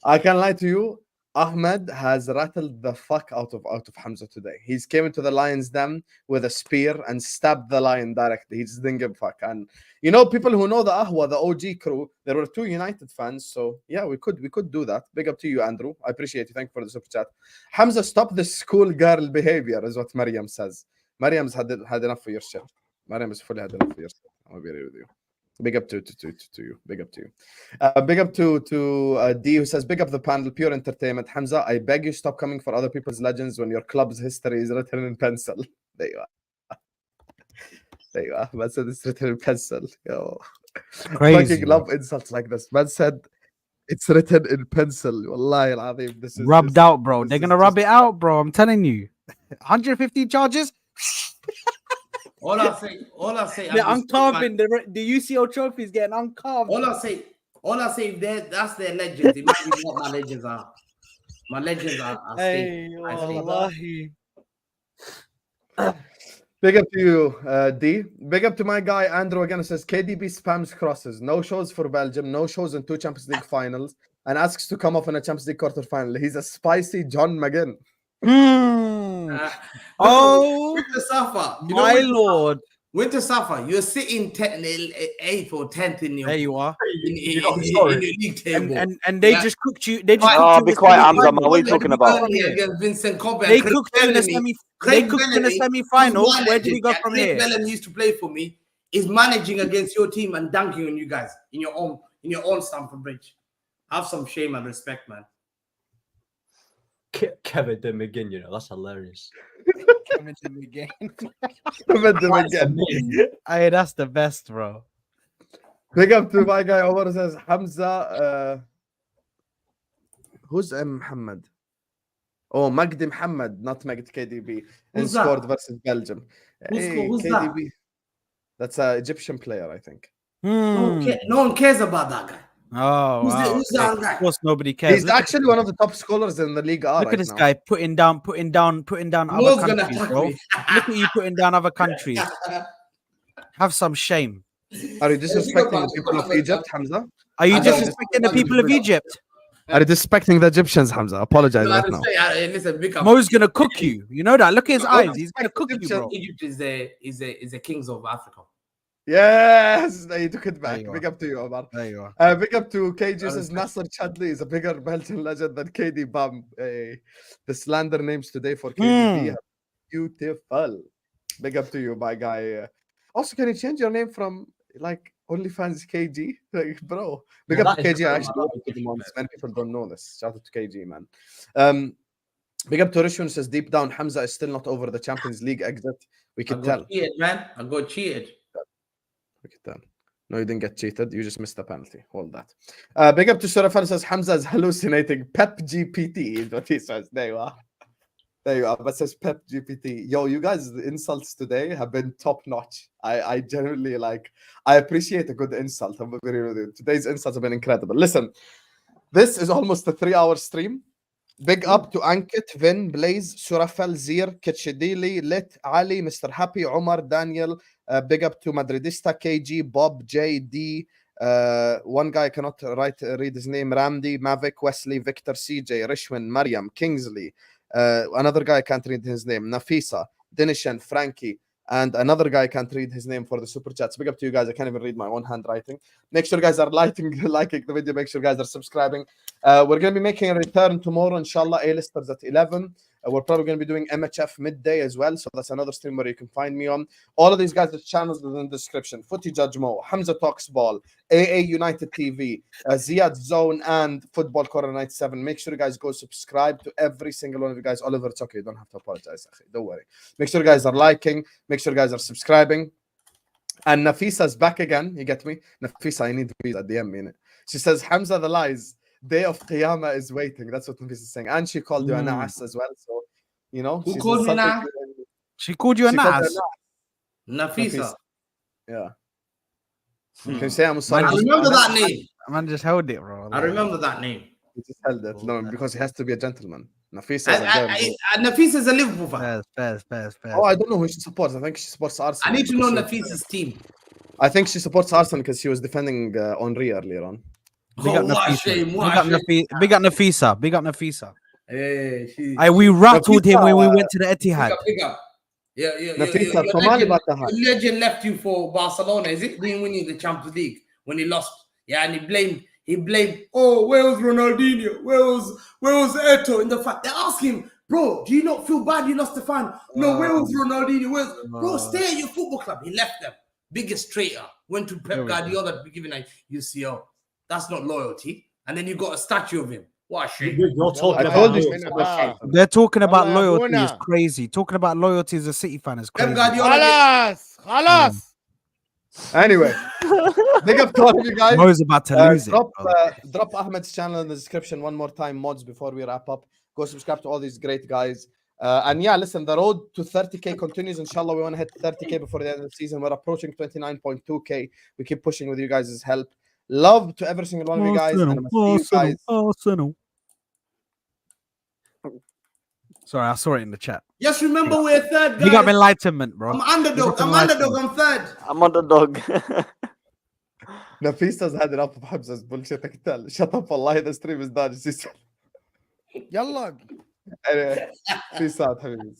I can't lie to you. Ahmed has rattled the fuck out of Hamza today. He's came into the lion's den with a spear and stabbed the lion directly. He just didn't give a fuck. And people who know the Ahwa, the OG crew, there were 2 United fans. So yeah, we could do that. Big up to you, Andrew. I appreciate you. Thank you for the super chat. Hamza, stop the schoolgirl behavior, is what Mariam says. Mariam's had enough for your shit. Mariam is fully had enough for your shit. I'll be real with you. Big up to you. Big up to you. Big up to D, who says, big up the panel, pure entertainment. Hamza, I beg you stop coming for other people's legends when your club's history is written in pencil. There you are. There you are. Man said it's written in pencil. Yo. Crazy. Fucking love insults like this. Man said it's written in pencil. Wallahi al-azim. This is rubbed out, bro. They're gonna rub it out, bro. I'm telling you. 150 charges. All I say. They're uncarving the UCL trophies, getting uncarved. All I say, that's their legends. It might be what my legends are. My legends are. Big up to you, D. Big up to my guy Andrew again, who says KDB spams crosses. No shows for Belgium. No shows in 2 Champions League finals, and asks to come off in a Champions League quarter final. He's a spicy John McGinn. Winter Safa, my lord. Winter Safa, you're sitting 8th or 10th in your. There you are. In your league table. And they just cooked you. They just cooked you. Be quiet, Hamza. What are you talking about? Vincent Kompany. They cooked you in the semi-final. Where did we go from here? Bellamy used to play for me. Is managing against your team and dunking on you guys in your own Stamford Bridge. Have some shame and respect, man. Kevin De McGinn, that's hilarious. Kevin De McGinn. Kevin De McGinn. Hey, that's the best, bro. Big up to my guy Omar says Hamza. Who's Muhammad? Oh, Magdi Muhammad, not Magdi KDB. And scored versus Belgium. Who's KDB. that? That's an Egyptian player, I think. No one cares about that guy. Oh, who's that guy? Of course, nobody cares. He's actually one of the top scorers in the league. Look at this guy putting down other countries, bro. Look at you putting down other countries. Have some shame. Are you disrespecting the people of Egypt, Hamza? Are you disrespecting the people of Egypt? Are you disrespecting the Egyptians, Hamza? Apologize right now. Listen, Mo's gonna cook you. You know that. Look at his eyes. He's gonna cook you, bro. Egypt is the kings of Africa. Yes, you took it back. Big up to you, Omar. There you are. Big up to KG says Nasser Chadli is a bigger Belgian legend than KD Bam. The slander names today for KDB. Beautiful. Big up to you, my guy. Also, can you change your name from like OnlyFans KG? Like, bro. Big up to KG. I actually many people don't know this. Shout out to KG, man. Big up to Rishun says deep down Hamza is still not over the Champions League exit. We can tell. Cheated, man. I got cheated. Look at that. No, you didn't get cheated. You just missed the penalty. Hold that. Big up to Surafan says Hamza is hallucinating. Pep GPT is what he says. There you are. There you are. But says Pep GPT. Yo, you guys, the insults today have been top notch. I genuinely I appreciate a good insult. I'm very with you. Today's insults have been incredible. Listen, this is almost a 3-hour stream. Big up to Ankit, Vin, Blaze, Surafel, Zir, Kitchidili, Lit, Ali, Mr. Happy, Omar, Daniel. Big up to Madridista, KG, Bob, JD. One guy cannot read his name. Ramdi, Mavic, Wesley, Victor, CJ, Rishwin, Mariam, Kingsley. Another guy can't read his name. Nafisa, Dinishan, Frankie. And another guy can't read his name for the super chats. Big up to you guys. I can't even read my own handwriting. Make sure you guys are liking the video. Make sure you guys are subscribing. We're going to be making a return tomorrow, inshallah. A-listers at 11. We're probably going to be doing MHF midday as well. So that's another stream where you can find me on. All of these guys, the channels within the description. Footy Judge Mo, Hamza Talks Ball, AA United TV, Ziad Zone, and Football Corner 97. Make sure you guys go subscribe to every single one of you guys. Oliver, it's okay. You don't have to apologize. Don't worry. Make sure you guys are liking. Make sure you guys are subscribing. And Nafisa's back again. You get me? Nafisa, I need to be at the end minute. She says, Hamza the lies. Day of Qiyamah is waiting. That's what Nafisa is saying. And she called you an ass as well. So, you know. Who called me an ass? She called you an ass. Nafisa. Yeah. Can you say I'm sorry? I remember that name. Man just held it, bro. I remember that name. He just held it. No, because he has to be a gentleman. Nafisa is a girl. Nafisa is a Liverpool fan. Pass. Oh, I don't know who she supports. I think she supports Arsenal. I need to know Nafisa's team. I think she supports Arsenal because she was defending Henry earlier on. Big up Nafisa. Big up Nafisa. Hey, we rattled him when we went to the Etihad. Big up. Yeah. Nafisa, your legend left you for Barcelona. Is it? Didn't win you the Champions League when he lost. Yeah, and he blamed. Oh, where was Ronaldinho? Where was Eto'o in the fight? They asked him, bro, do you not feel bad you lost the fan? No, where was Ronaldinho? Bro, stay at your football club. He left them. Biggest traitor. Went to Pep Guardiola to be given a UCL. That's not loyalty. And then you got a statue of him. What a shame. You're talking about They're talking about loyalty is crazy. Talking about loyalty as a City fan is crazy. Khalas. Anyway, big up to all of you guys. Mo's about to lose Drop Ahmed's channel in the description one more time, mods, before we wrap up. Go subscribe to all these great guys. And yeah, listen, the road to 30K continues. Inshallah, we want to hit 30K before the end of the season. We're approaching 29.2K. We keep pushing with you guys' help. Love to every single one of you guys. And I'm gonna see you guys. Sorry, I saw it in the chat. Just remember we're third, guys. You got enlightenment, bro. I'm underdog. I'm third. I'm underdog. Nafisa's had enough of Hamza's bullshit. I can tell. Shut up, Allah. The stream is done. Yalla. Anyway, peace out, Hamza.